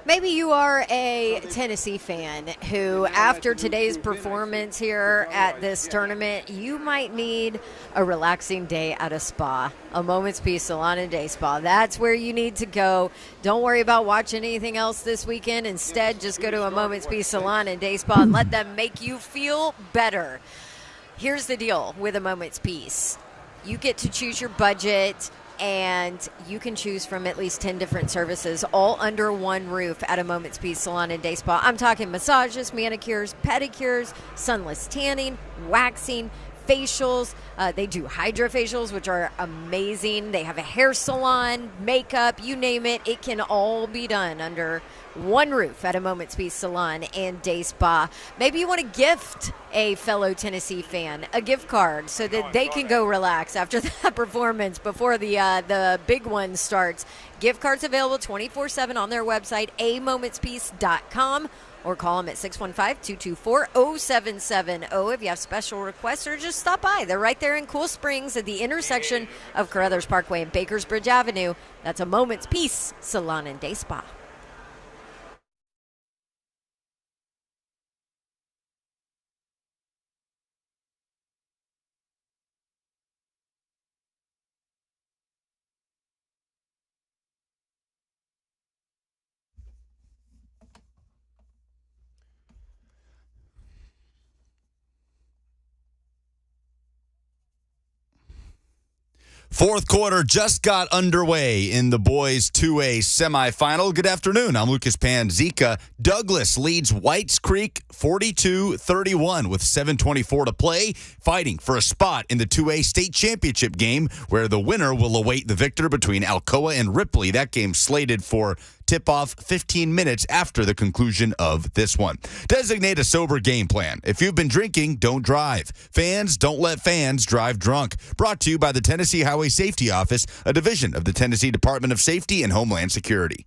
Maybe you are a Tennessee fan who, after today's performance here at this tournament, you might need a relaxing day at a spa, a Moment's Peace Salon and Day Spa. That's where you need to go. Don't worry about watching anything else this weekend. Instead, just go to a Moment's Peace Salon and Day Spa and let them make you feel better. Here's the deal with a Moment's Peace. You get to choose your budget, and you can choose from at least 10 different services, all under one roof at a Moment's Peace Salon and Day Spa. I'm talking massages, manicures, pedicures, sunless tanning, waxing, facials. They do hydrofacials, which are amazing. They have a hair salon, makeup, you name it. It can all be done under one roof at a Moment's Peace Salon and Day Spa. Maybe you want to gift a fellow Tennessee fan a gift card so that they can go relax after that performance before the big one starts. Gift cards available 24/7 on their website, amomentspeace.com, or call them at 615-224-0770 if you have special requests, or just stop by. They're right there in Cool Springs at the intersection of Carruthers Parkway and Bakersbridge Avenue. That's a Moment's Peace Salon and Day Spa. Fourth quarter just got underway in the boys 2A semifinal. Good afternoon. I'm Lucas Panzica. Douglas leads Whites Creek 42-31 with 7:24 to play, fighting for a spot in the 2A state championship game where the winner will await the victor between Alcoa and Ripley. That game slated for tip-off 15 minutes after the conclusion of this one. Designate a sober game plan. If you've been drinking, don't drive. Fans, don't let fans drive drunk. Brought to you by the Tennessee Highway Safety Office, a division of the Tennessee Department of Safety and Homeland Security.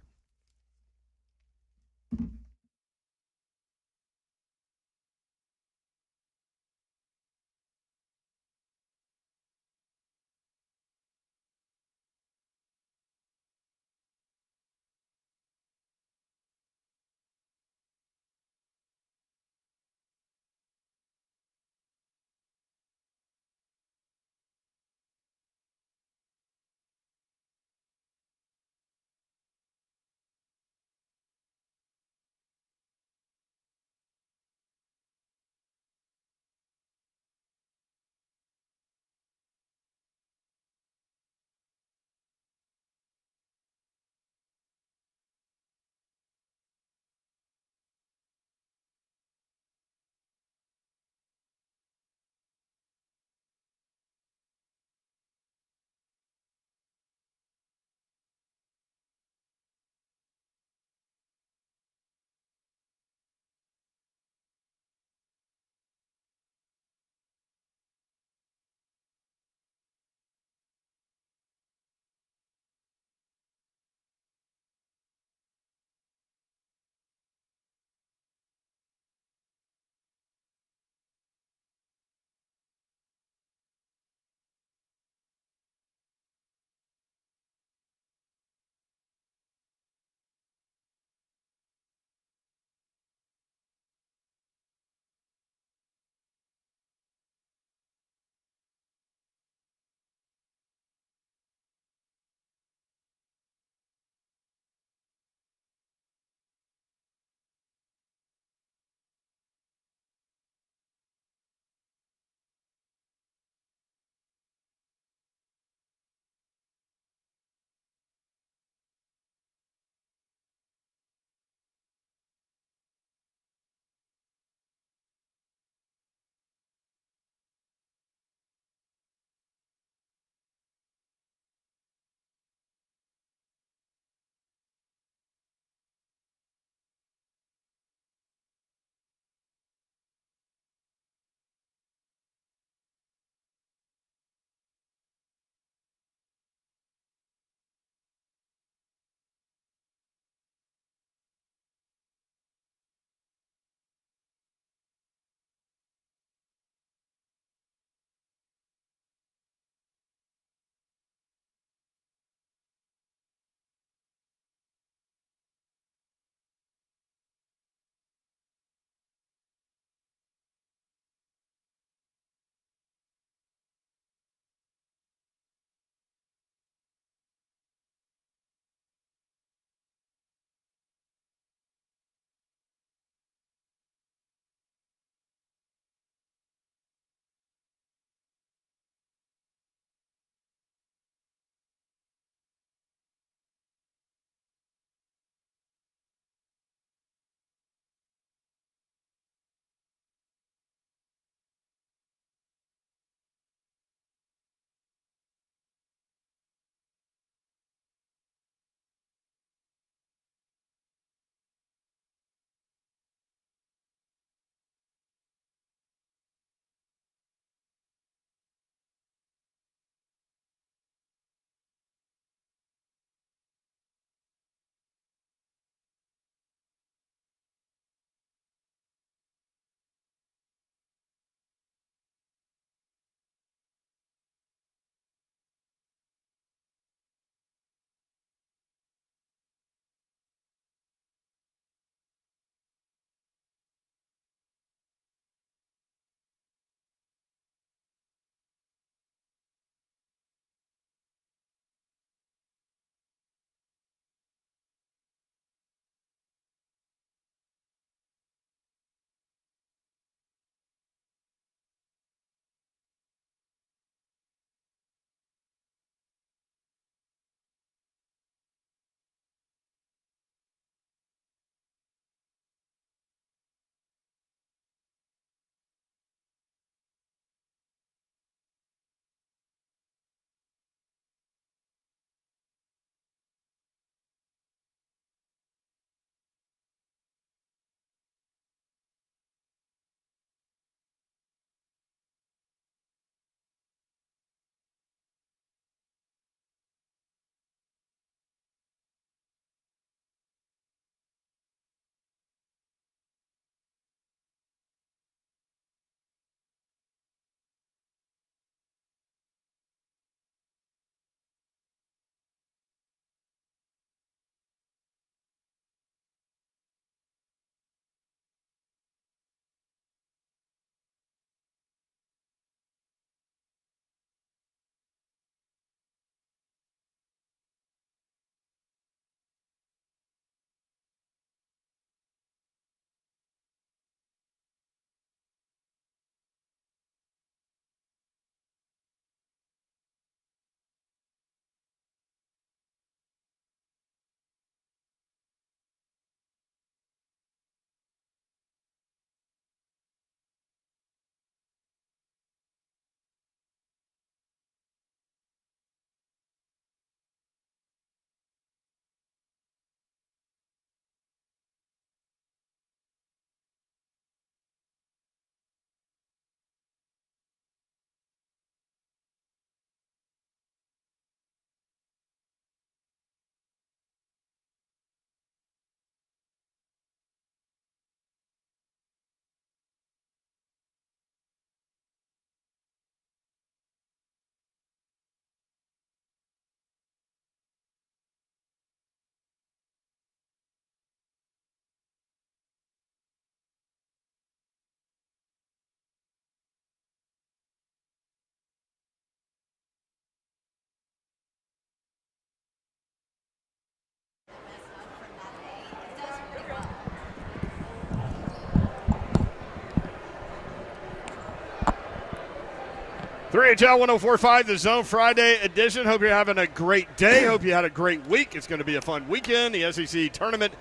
3HL 104.5, the Zone Friday edition. Hope you're having a great day. Hope you had a great week. It's going to be a fun weekend. The SEC tournament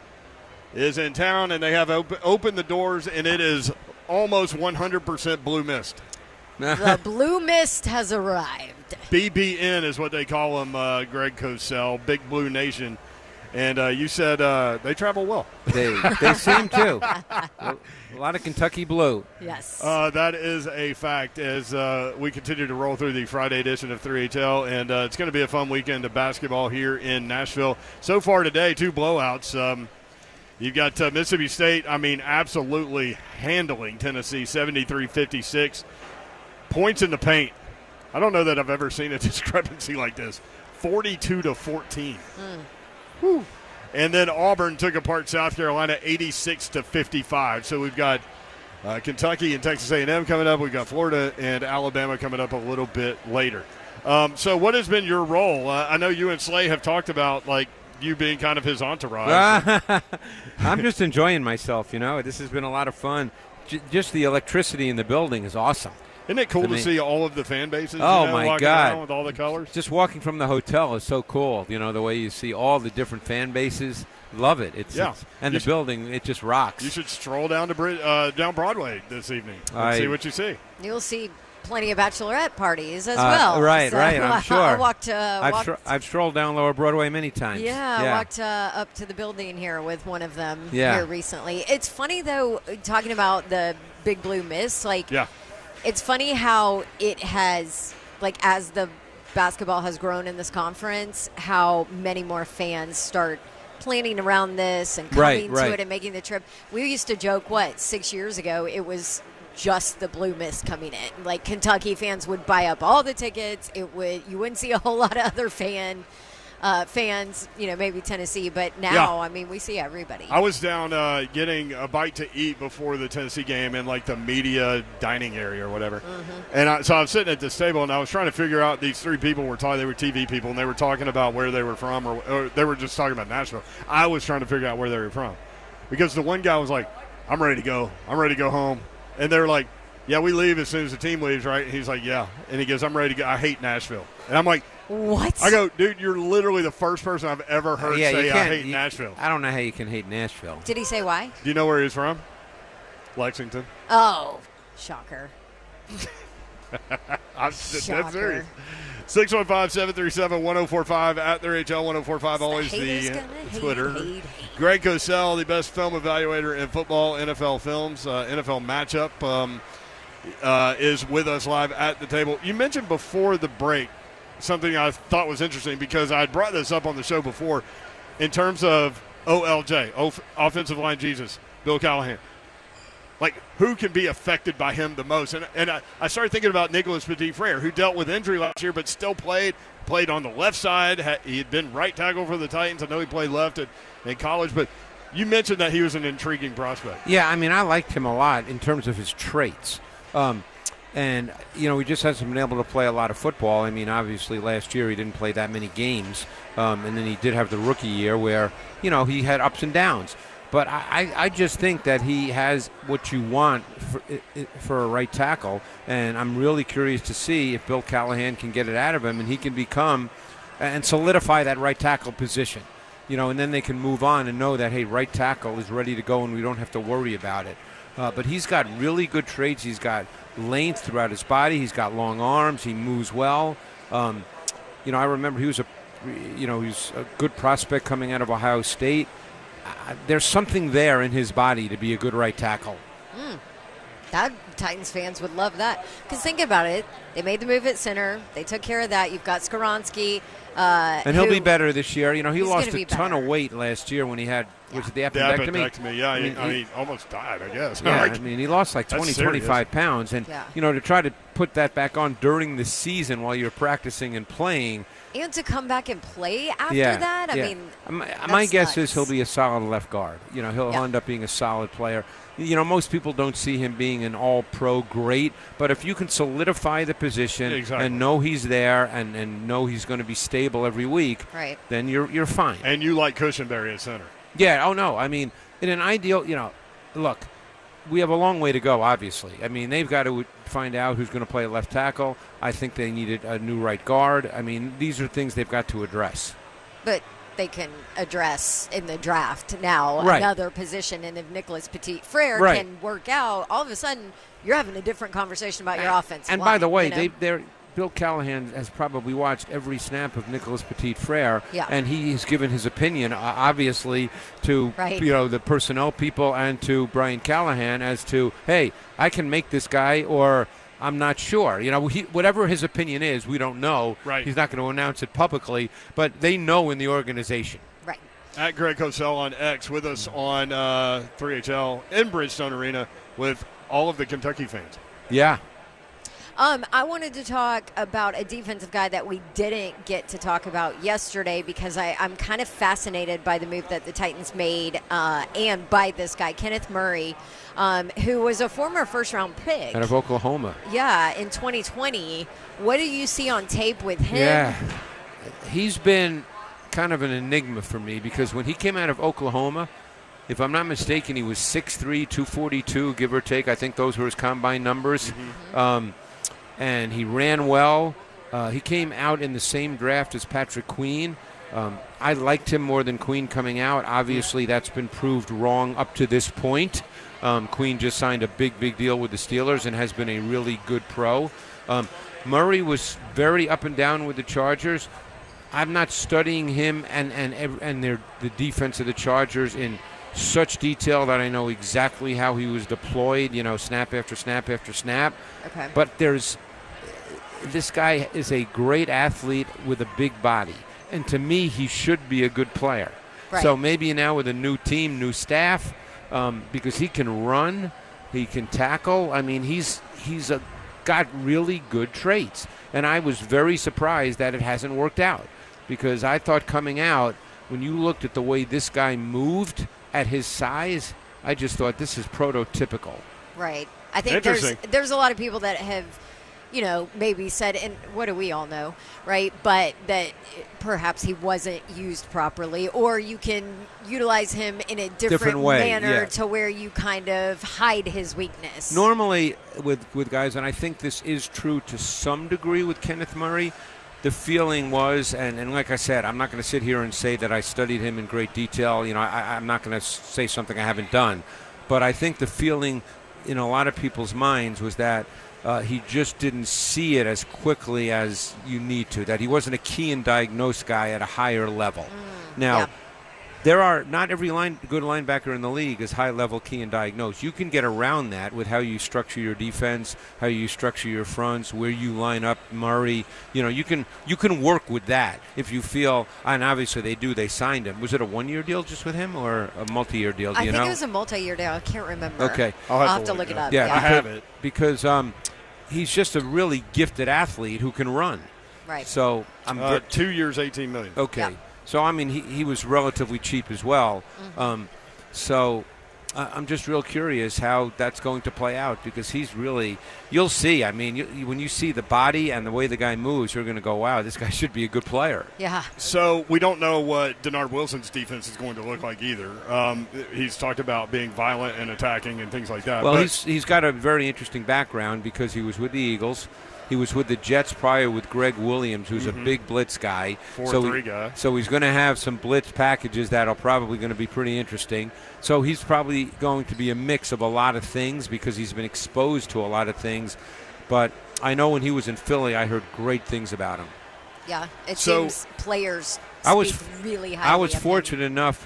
is in town, and they have opened the doors, and it is almost 100% blue mist. The blue mist has arrived. BBN is what they call them, Greg Cosell, Big Blue Nation. And you said they travel well. They seem to. A lot of Kentucky blue. Yes. That is a fact as we continue to roll through the Friday edition of 3HL. And it's going to be a fun weekend of basketball here in Nashville. So far today, 2 blowouts. You've got Mississippi State, absolutely handling Tennessee, 73-56. Points in the paint. I don't know that I've ever seen a discrepancy like this. 42-14. Whew. And then Auburn took apart South Carolina 86-55. So we've got Kentucky and Texas A&M coming up. We've got Florida and Alabama coming up a little bit later. So what has been your role? I know you and Slay have talked about, you being kind of his entourage. I'm just enjoying myself, This has been a lot of fun. Just the electricity in the building is awesome. Isn't it cool to see all of the fan bases? Oh, my walking God. around with all the colors? Just walking from the hotel is so cool, the way you see all the different fan bases. Love it. And the building, it just rocks. You should stroll down to down Broadway this evening and see what you see. You'll see plenty of bachelorette parties as well. Right, so, I'm sure. I walked. I've strolled down Lower Broadway many times. Yeah, I walked up to the building here with one of them here recently. It's funny, though, talking about the Big Blue Mist, It's funny how it has, as the basketball has grown in this conference, how many more fans start planning around this and coming to it and making the trip. We used to joke, 6 years ago, it was just the Blue Mist coming in. Kentucky fans would buy up all the tickets. You wouldn't see a whole lot of other fans, maybe Tennessee, but now, we see everybody. I was down getting a bite to eat before the Tennessee game in the media dining area or whatever. Mm-hmm. And so I was sitting at this table, and I was trying to figure out these 3 people were talking. They were TV people, and they were talking about where they were from, or they were just talking about Nashville. I was trying to figure out where they were from because the one guy was like, I'm ready to go. I'm ready to go home. And they were like, yeah, we leave as soon as the team leaves, right? And he's like, yeah. And he goes, I'm ready to go. I hate Nashville. And I'm like, what? I go, dude, you're literally the first person I've ever heard say I hate Nashville. I don't know how you can hate Nashville. Did he say why? Do you know where he's from? Lexington. Oh, shocker. I'm dead serious. 615-737-1045 at the RHL 1045. Always the Twitter. Hate. Greg Cosell, the best film evaluator in football, NFL films, NFL matchup, is with us live at the table. You mentioned before the break something I thought was interesting because I had brought this up on the show before in terms of OLJ, offensive line Jesus, Bill Callahan. Who can be affected by him the most? And I started thinking about Nicholas Petit-Frere, who dealt with injury last year but still played on the left side. He had been right tackle for the Titans. I know he played left in college, but you mentioned that he was an intriguing prospect. Yeah, I liked him a lot in terms of his traits. And, he just hasn't been able to play a lot of football. Obviously last year he didn't play that many games. And then he did have the rookie year where, he had ups and downs. But I just think that he has what you want for a right tackle, and I'm really curious to see if Bill Callahan can get it out of him and he can become and solidify that right tackle position. And then they can move on and know that, hey, right tackle is ready to go and we don't have to worry about it. But he's got really good traits. He's got length throughout his body. He's got long arms. He moves well. I remember he was a good prospect coming out of Ohio State. There's something there in his body to be a good right tackle. That Titans fans would love that. Because think about it. They made the move at center. They took care of that. You've got Skoronski. And he'll be better this year. He lost a ton of weight last year when he had, was it the appendectomy? The appendectomy, yeah. He almost died, I guess. Yeah, he lost 25 pounds. And, to try to put that back on during the season while you're practicing and playing. And to come back and play after that? My guess is he'll be a solid left guard. He'll end up being a solid player. Most people don't see him being an all-pro great, but if you can solidify the position and know he's there and know he's going to be stable every week, then you're fine. And you like Cushenberry at center. Yeah, in an ideal, look, we have a long way to go, obviously. I mean, they've got to find out who's going to play left tackle. I think they needed a new right guard. I mean, these are things they've got to address. But they can address in the draft now another position. And if Nicholas Petit-Frere can work out, all of a sudden you're having a different conversation about your offense. And by the way, Bill Callahan has probably watched every snap of Nicholas Petit-Frere, and he has given his opinion, obviously, to the personnel people and to Brian Callahan as to, hey, I can make this guy, or I'm not sure. Whatever his opinion is, we don't know. Right. He's not going to announce it publicly, but they know in the organization. Right. At Greg Cosell on X, with us on 3HL in Bridgestone Arena with all of the Kentucky fans. Yeah. I wanted to talk about a defensive guy that we didn't get to talk about yesterday because I'm kind of fascinated by the move that the Titans made and by this guy, Kenneth Murray, who was a former first-round pick. Out of Oklahoma. Yeah, in 2020. What do you see on tape with him? Yeah, he's been kind of an enigma for me because when he came out of Oklahoma, if I'm not mistaken, he was 6'3", 242, give or take. I think those were his combine numbers. Mm-hmm. And he ran well. He came out in the same draft as Patrick Queen. I liked him more than Queen coming out. Obviously, that's been proved wrong up to this point. Queen just signed a big deal with the Steelers and has been a really good pro. Murray was very up and down with the Chargers. I'm not studying him and the defense of the Chargers in such detail that I know exactly how he was deployed, snap after snap after snap. Okay. But this guy is a great athlete with a big body. And to me, he should be a good player. Right. So maybe now with a new team, new staff, because he can run, he can tackle. I mean, he's got really good traits. And I was very surprised that it hasn't worked out because I thought coming out, when you looked at the way this guy moved at his size, I just thought this is prototypical. Right. I think there's a lot of people that have, maybe said, and what do we all know, right? But that perhaps he wasn't used properly, or you can utilize him in a different manner to where you kind of hide his weakness. Normally with guys, and I think this is true to some degree with Kenneth Murray, the feeling was, and like I said, I'm not going to sit here and say that I studied him in great detail. I'm not going to say something I haven't done. But I think the feeling in a lot of people's minds was that he just didn't see it as quickly as you need to, that he wasn't a key and diagnose guy at a higher level. Now, there are not every good linebacker in the league is high-level key and diagnose. You can get around that with how you structure your defense, how you structure your fronts, where you line up Murray. You can work with that if you feel, and obviously they do. They signed him. Was it a one-year deal just with him or a multi-year deal? Do you know? I think it was a multi-year deal. I can't remember. Okay. I'll have to look it up. Yeah, I have it. Because he's just a really gifted athlete who can run. Right. So 2 years, $18 million. Okay. Yeah. So, I mean, he was relatively cheap as well. Mm-hmm. I'm just real curious how that's going to play out because he's really – you'll see. I mean, when you see the body and the way the guy moves, you're going to go, wow, this guy should be a good player. Yeah. So we don't know what Denard Wilson's defense is going to look like either. He's talked about being violent and attacking and things like that. Well, he's got a very interesting background because he was with the Eagles. He was with the Jets prior with Greg Williams, who's a big blitz guy. 4-3 guy. So he's going to have some blitz packages that are probably going to be pretty interesting. So he's probably going to be a mix of a lot of things because he's been exposed to a lot of things. But I know when he was in Philly, I heard great things about him. Yeah, it seems players speak really highly I was of him. fortunate enough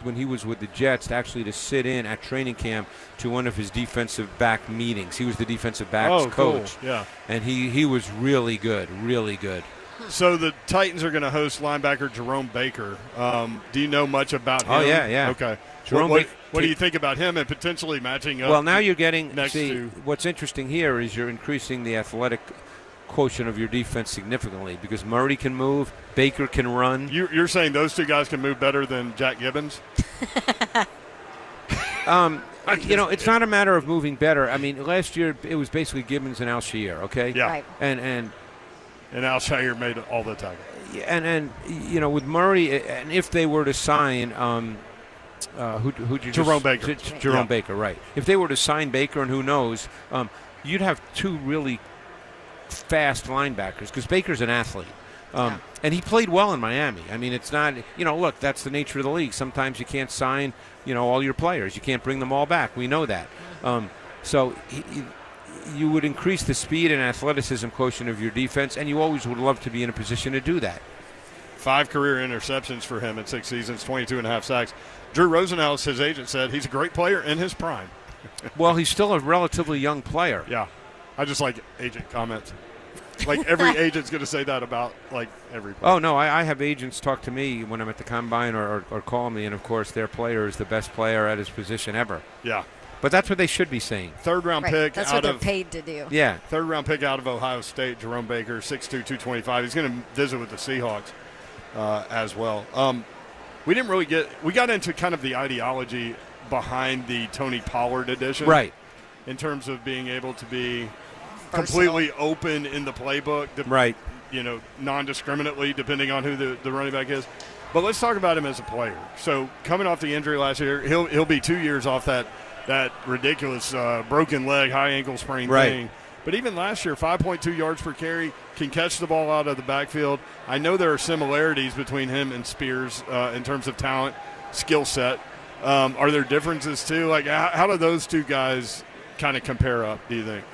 when he was with the Jets to sit in at training camp to one of his defensive back meetings. He was the defensive backs coach. Cool. Yeah. And he was really good, really good. So the Titans are going to host linebacker Jerome Baker. Do you know much about him? Oh, yeah. Okay. Jerome what do you think about him and potentially matching up? Well, now you're getting next to what's interesting here is you're increasing the athletic quotient of your defense significantly because Murray can move, Baker can run. You're saying those two guys can move better than Jack Gibbons? It's not a matter of moving better. I mean, last year it was basically Gibbons and Alshire, okay? Yeah. Right. And Alshire made all the tackles. And with Murray, and if they were to sign who'd you Jerome Baker. Jerome Baker, right. If they were to sign Baker, and who knows, you'd have two really fast linebackers because Baker's an athlete. And he played well in Miami. I mean, it's not, look, that's the nature of the league. Sometimes you can't sign, all your players. You can't bring them all back. We know that. So you would increase the speed and athleticism quotient of your defense, and you always would love to be in a position to do that. 5 career interceptions for him in 6 seasons, 22.5 sacks. Drew Rosenhaus, his agent, said he's a great player in his prime. Well, he's still a relatively young player. Yeah. I just like agent comments. Like every agent's going to say that about like every player. Oh, no, I have agents talk to me when I'm at the combine or call me, and, of course, their player is the best player at his position ever. Yeah. But that's what they should be saying. Third-round pick That's out what they're of paid to do. Yeah. Third-round pick out of Ohio State, Jerome Baker, 6'2", 225. He's going to visit with the Seahawks as well. We got into kind of the ideology behind the Tony Pollard edition. Right. In terms of being able to be completely open in the playbook. Right. Non-discriminately, depending on who the running back is. But let's talk about him as a player. So coming off the injury last year, he'll be 2 years off that ridiculous broken leg, high ankle sprain thing. But even last year, 5.2 yards per carry, can catch the ball out of the backfield. I know there are similarities between him and Spears in terms of talent, skill set. Are there differences too? Like, how do those two guys kind of compare up, do you think?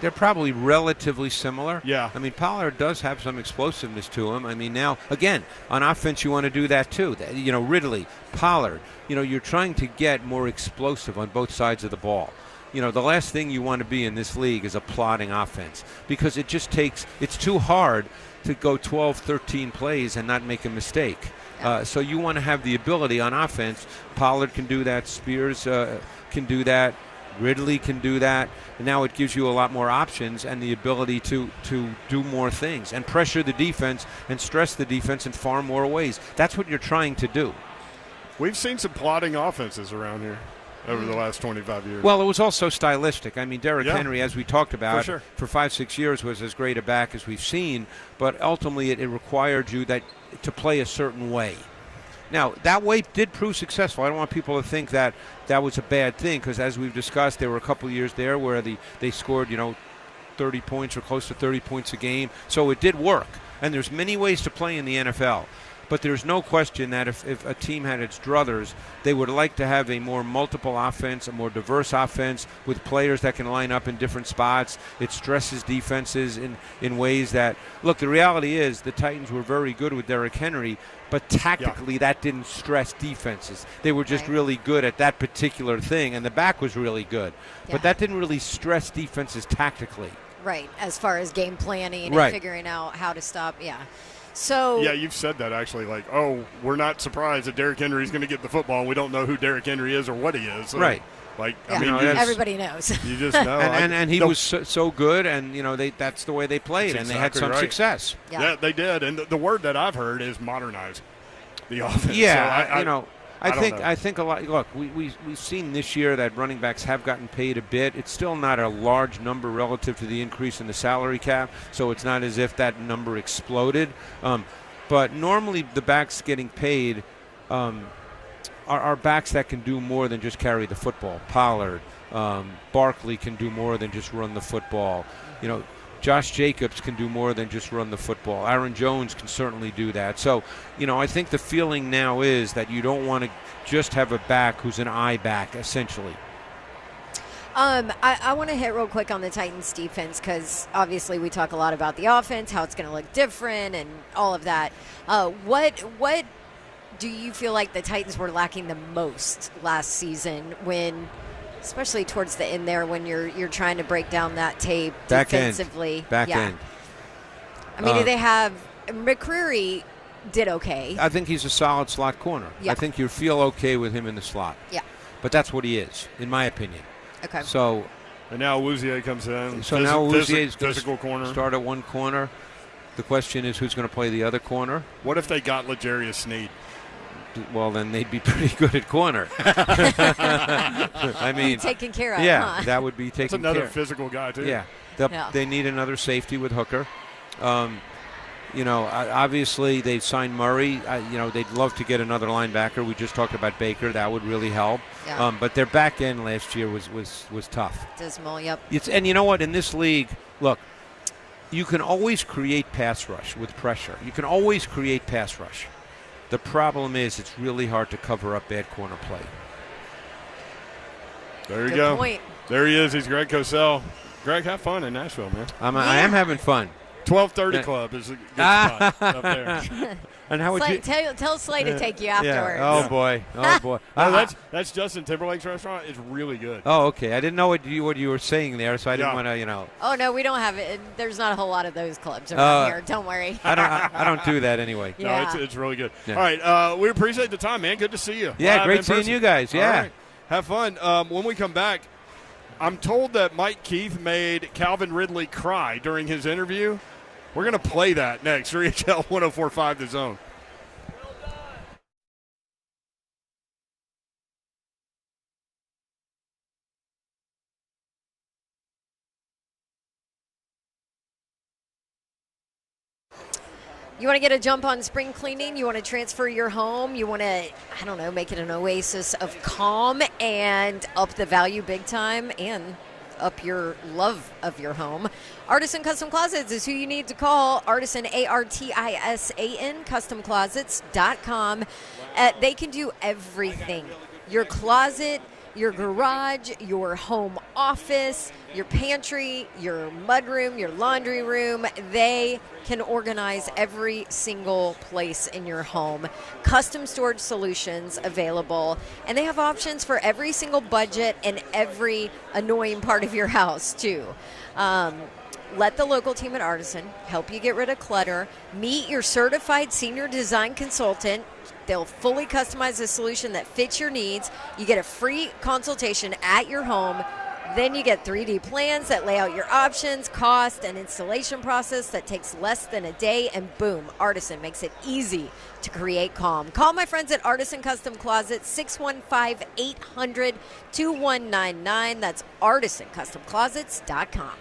They're probably relatively similar. Yeah. I mean, Pollard does have some explosiveness to him. I mean, now, again, on offense, you want to do that too. Ridley, Pollard, you're trying to get more explosive on both sides of the ball. The last thing you want to be in this league is a plodding offense because it's too hard to go 12, 13 plays and not make a mistake. So you want to have the ability on offense. Pollard can do that. Spears can do that. Ridley can do that. And now it gives you a lot more options and the ability to do more things and pressure the defense and stress the defense in far more ways. That's what you're trying to do. We've seen some plodding offenses around here over the last 25 years. Well, it was also stylistic. I mean, Derrick Henry, as we talked about, for 5-6 years was as great a back as we've seen, but ultimately it required you to play a certain way. Now, that way did prove successful. I don't want people to think that was a bad thing because, as we've discussed, there were a couple of years there where they scored, 30 points or close to 30 points a game. So it did work. And there's many ways to play in the NFL. But there's no question that if a team had its druthers, they would like to have a more multiple offense, a more diverse offense with players that can line up in different spots. It stresses defenses in ways that, look, the reality is the Titans were very good with Derrick Henry, but tactically that didn't stress defenses. They were just really good at that particular thing, and the back was really good. Yeah. But that didn't really stress defenses tactically. Right, as far as game planning Right. and figuring out how to stop, So yeah, you've said that actually. Like, we're not surprised that Derrick Henry's going to get the football, and we don't know who Derrick Henry is or what he is. So, right. Like, yeah. I mean, everybody knows. You just know. and he was so good, and that's the way they played, and they had some success. Yeah, they did. And the word that I've heard is modernize the offense. Yeah, so I think a lot. Look, we've seen this year that running backs have gotten paid a bit. It's still not a large number relative to the increase in the salary cap, so it's not as if that number exploded. But normally the backs getting paid are backs that can do more than just carry the football. Pollard, Barkley can do more than just run the football. Josh Jacobs can do more than just run the football. Aaron Jones can certainly do that. So, I think the feeling now is that you don't want to just have a back who's an I back, essentially. I want to hit real quick on the Titans defense because obviously we talk a lot about the offense, how it's going to look different and all of that. What do you feel like the Titans were lacking the most last season when, especially towards the end there, when you're trying to break down that tape defensively? Back end. I mean, do they have McCreary did okay. I think he's a solid slot corner. Yeah. I think you feel okay with him in the slot. Yeah. But that's what he is, in my opinion. Okay. So, and now Awuzie comes in. So now Awuzie is physical corner. Start at one corner. The question is who's going to play the other corner. What if they got L'Jarius Sneed? Well, then they'd be pretty good at corner. I mean, taken care of. Yeah, huh? that would be taken care. That's another physical guy too. Yeah, they need another safety with Hooker. Obviously they've signed Murray. They'd love to get another linebacker. We just talked about Baker. That would really help. Yeah. But their back end last year was tough. Dismal, yep. And you know what? In this league, look, you can always create pass rush with pressure. You can always create pass rush. The problem is it's really hard to cover up bad corner play. There you Good go. point. There he is. He's Greg Cosell. Greg, have fun in Nashville, man. I am having fun. 12:30 Club is a good spot up there. And how would you tell Slay to take you afterwards. Oh boy. Oh boy. No, that's Justin Timberlake's restaurant. It's really good. Oh, okay. I didn't know what you were saying there, so I didn't want to, Oh no, we don't have it. There's not a whole lot of those clubs around here. Don't worry. I don't do that anyway. Yeah. No, it's really good. Yeah. All right, we appreciate the time, man. Good to see you. Yeah, Live great in seeing person. you guys. Yeah. All right. Have fun. When we come back, I'm told that Mike Keith made Calvin Ridley cry during his interview. We're going to play that next. 3HL 104.5 The Zone. You want to get a jump on spring cleaning? You want to transfer your home? You want to, make it an oasis of calm and up the value big time and up your love of your home? Artisan Custom Closets is who you need to call. Artisan, Artisan, customclosets.com. They can do everything. Your closet, your garage, your home office, your pantry, your mudroom, your laundry room. They can organize every single place in your home. Custom storage solutions available, and they have options for every single budget and every annoying part of your house too. Let the local team at Artisan help you get rid of clutter. Meet your certified senior design consultant. They'll fully customize a solution that fits your needs. You get a free consultation at your home. Then you get 3D plans that lay out your options, cost, and installation process that takes less than a day, and boom, Artisan makes it easy to create calm. Call my friends at Artisan Custom Closets, 615-800-2199. That's artisancustomclosets.com.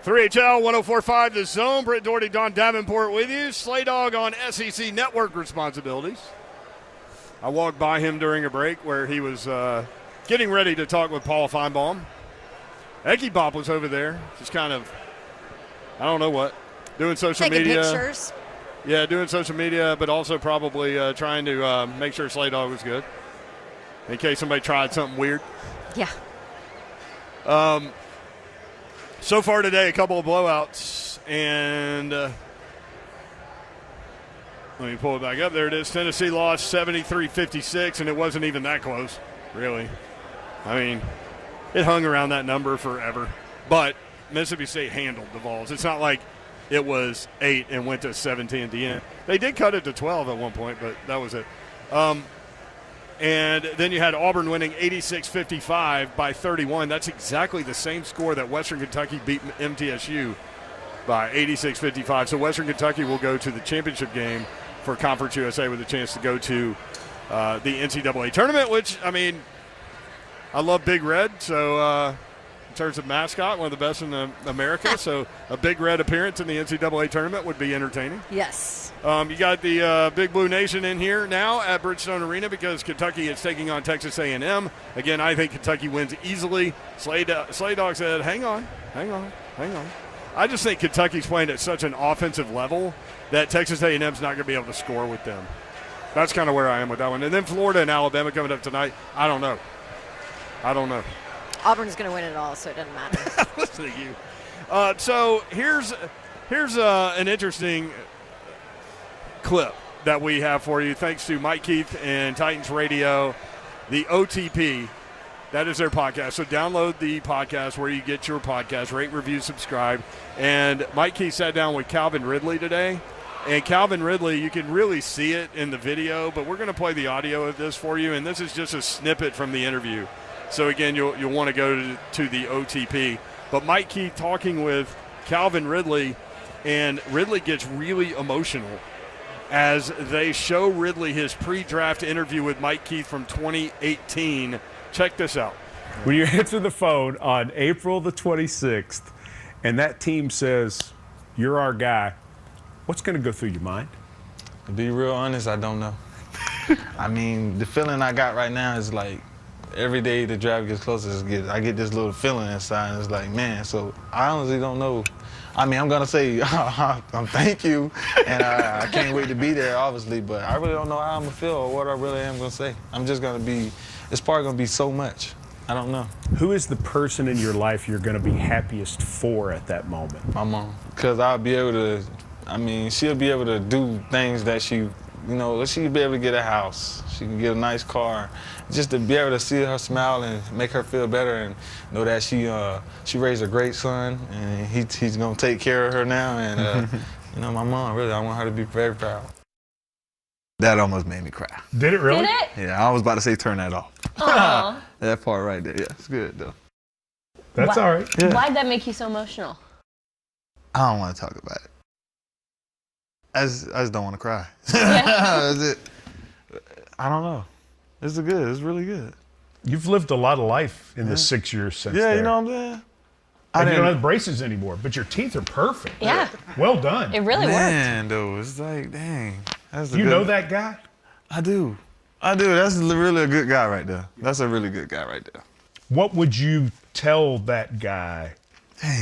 3HL 104.5 The Zone. Britt Doherty, Don Davenport with you. Slay Dog on SEC Network responsibilities. I walked by him during a break where he was getting ready to talk with Paul Feinbaum. Eggy Bop was over there, just kind of, I don't know what, doing social media. Taking pictures. Yeah, doing social media, but also probably trying to make sure Slay Dog was good in case somebody tried something weird. Yeah. So far today, a couple of blowouts, and let me pull it back up. There it is. Tennessee lost 73-56, and it wasn't even that close, really. I mean, it hung around that number forever. But Mississippi State handled the Vols. It's not like it was 8 and went to 17 at the end. They did cut it to 12 at one point, but that was it. And then you had Auburn winning 86-55 by 31. That's exactly the same score that Western Kentucky beat MTSU by 86-55. So Western Kentucky will go to the championship game for Conference USA with a chance to go to the NCAA tournament, which, I mean, I love Big Red. So in terms of mascot, one of the best in America. So a Big Red appearance in the NCAA tournament would be entertaining. Yes. You got the Big Blue Nation in here now at Bridgestone Arena because Kentucky is taking on Texas A&M. Again, I think Kentucky wins easily. Slay Dog said, hang on. I just think Kentucky's playing at such an offensive level that Texas A&M's not going to be able to score with them. That's kind of where I am with that one. And then Florida and Alabama coming up tonight. I don't know. Auburn's going to win it all, so it doesn't matter. Listen to you. So here's an interesting clip that we have for you, thanks to Mike Keith and Titans Radio, the OTP. That is their podcast. So download the podcast where you get your podcast, rate, review, subscribe. And Mike Keith sat down with Calvin Ridley today. And Calvin Ridley, you can really see it in the video, but we're going to play the audio of this for you. And this is just a snippet from the interview. So, again, you'll want to go to the OTP. But Mike Keith talking with Calvin Ridley, and Ridley gets really emotional as they show Ridley his pre-draft interview with Mike Keith from 2018. Check this out. When you answer the phone on April the 26th and that team says, you're our guy, what's going to go through your mind? To be real honest, I don't know. I mean, the feeling I got right now is like every day the draft gets closer, I get this little feeling inside. And it's like, man, so I honestly don't know. I mean, I'm going to say thank you, and I can't wait to be there, obviously, but I really don't know how I'm going to feel or what I really am going to say. I'm just going to be, it's probably going to be so much. I don't know. Who is the person in your life you're going to be happiest for at that moment? My mom, because I'll be able to, I mean, she'll be able to do things that she'll be able to get a house. She can get a nice car. Just to be able to see her smile and make her feel better and know that she raised a great son and he's going to take care of her now. And, my mom, really, I want her to be very proud. That almost made me cry. Did it really? Did it? Yeah, I was about to say turn that off. Aww. That part right there, yeah, it's good, though. That's all right. Yeah. Why'd that make you so emotional? I don't want to talk about it. I just don't want to cry. Yeah. That's it. I don't know. It's good. It's really good. You've lived a lot of life in the 6 years since Yeah, there. you know what I'm saying? And you don't have braces anymore, but your teeth are perfect. Yeah. Well done. It really worked. Man, though, it's like, dang. You know that guy? I do. That's really a good guy right there. That's a really good guy right there. What would you tell that guy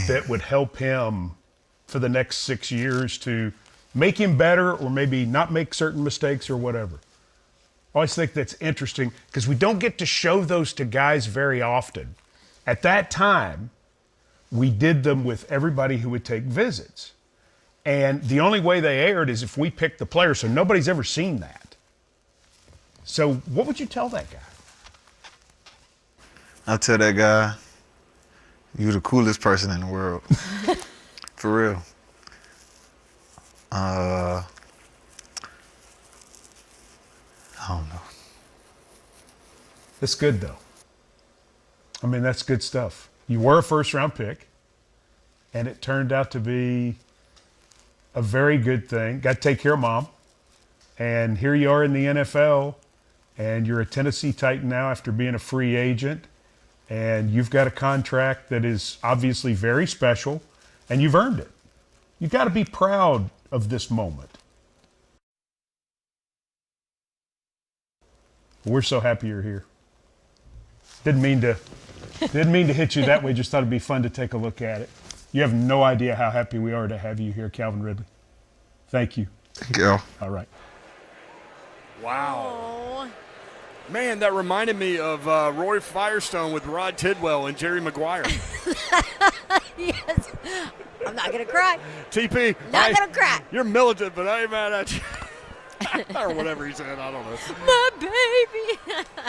that would help him for the next 6 years to make him better or maybe not make certain mistakes or whatever? I always think that's interesting because we don't get to show those to guys very often. At that time, we did them with everybody who would take visits. And the only way they aired is if we picked the player, so nobody's ever seen that. So what would you tell that guy? I'll tell that guy, you're the coolest person in the world. For real. I don't know. That's good, though. I mean, that's good stuff. You were a first-round pick, and it turned out to be a very good thing. Got to take care of Mom. And here you are in the NFL, and you're a Tennessee Titan now after being a free agent. And you've got a contract that is obviously very special. and you've earned it. You got to be proud of this moment. We're so happy you're here. Didn't mean to hit you that way. Just thought it'd be fun to take a look at it. You have no idea how happy we are to have you here, Calvin Ridley. Thank you. Thank you. All right. Wow. Man, that reminded me of Roy Firestone with Rod Tidwell and Jerry Maguire. Yes. I'm not going to cry. TP. Not going to cry. You're militant, but I ain't mad at you. Or whatever he said. I don't know. My baby.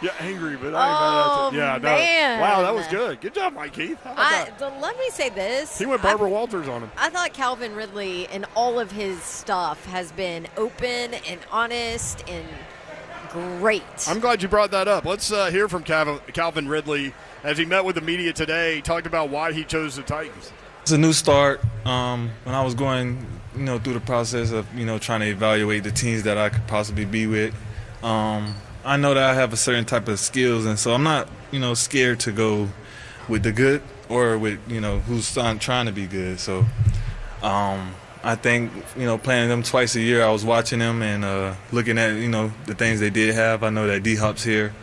Yeah, angry, but I ain't mad at you. Yeah, no. Man. Wow, that was good. Good job, Mike Keith. How about that? Let me say this. He went Barbara Walters on him. I thought Calvin Ridley and all of his stuff has been open and honest and great. I'm glad you brought that up. Let's hear from Calvin Ridley as he met with the media today. He talked about why he chose the Titans. It's a new start. When I was going, through the process of, trying to evaluate the teams that I could possibly be with, I know that I have a certain type of skills, and so I'm not, scared to go with the good or with, who's trying to be good. So I think, playing them twice a year, I was watching them and looking at, the things they did have. I know that D-Hop's here,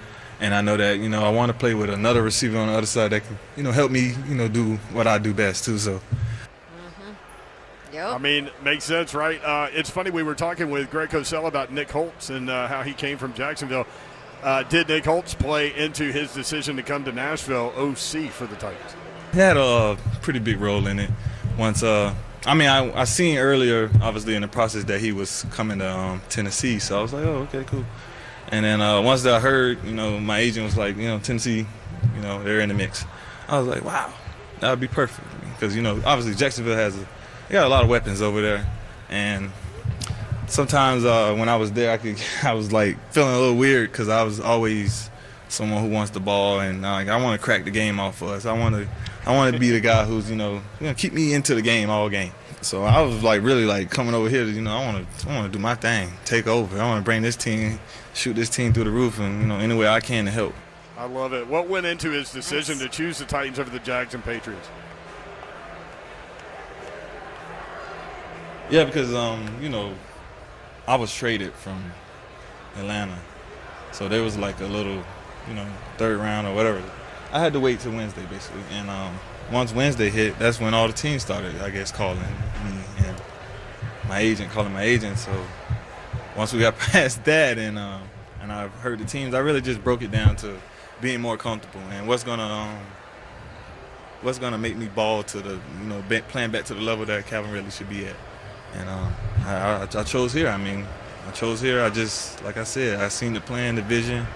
and I know that, I want to play with another receiver on the other side that can, help me, do what I do best too. So. Yep. I mean, makes sense, right? It's funny, we were talking with Greg Cosell about Nick Holtz and how he came from Jacksonville. Did Nick Holtz play into his decision to come to Nashville OC for the Titans? He had a pretty big role in it. Once, I seen earlier, obviously in the process, that he was coming to Tennessee, so I was like, oh, okay, cool. And then once that I heard, my agent was like, Tennessee, they're in the mix. I was like, wow, that would be perfect. Because, obviously Jacksonville they got a lot of weapons over there. And sometimes when I was there, I was like feeling a little weird because I was always someone who wants the ball, and I want to crack the game off for us. I want to be the guy who's, keep me into the game all game. So I was like really like coming over here to, I want to do my thing, take over. I want to bring this team, shoot this team through the roof, and, any way I can to help. I love it. What went into his decision to choose the Titans over the Jags and Patriots? Yeah, because, I was traded from Atlanta. So there was like a little, third round or whatever. I had to wait till Wednesday, basically. And once Wednesday hit, that's when all the teams started, I guess, calling me and my agent calling my agent. So once we got past that and I heard the teams, I really just broke it down to being more comfortable and what's gonna make me ball to the, playing back to the level that Calvin Ridley should be at. And I chose here. I chose here. I just, like I said, I seen the plan, the vision.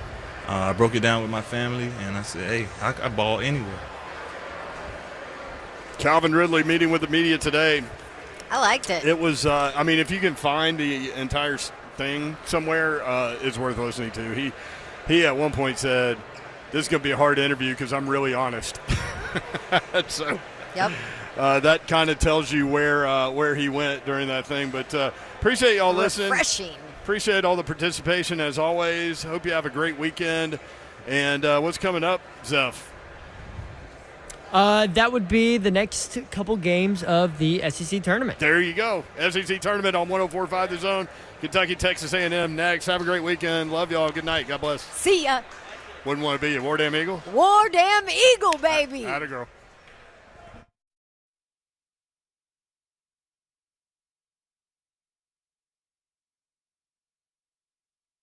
I broke it down with my family, and I said, hey, I ball anywhere. Calvin Ridley meeting with the media today. I liked it. It was, if you can find the entire thing somewhere, it's worth listening to. He at one point said, this is going to be a hard interview because I'm really honest. So. Yep. That kind of tells you where he went during that thing. But appreciate y'all listening. Refreshing. Appreciate all the participation as always. Hope you have a great weekend. And what's coming up, Zeph? That would be the next couple games of the SEC tournament. There you go. SEC tournament on 104.5 The Zone. Kentucky, Texas A&M next. Have a great weekend. Love y'all. Good night. God bless. See ya. Wouldn't want to be a War Damn Eagle? War Damn Eagle, baby. Atta girl.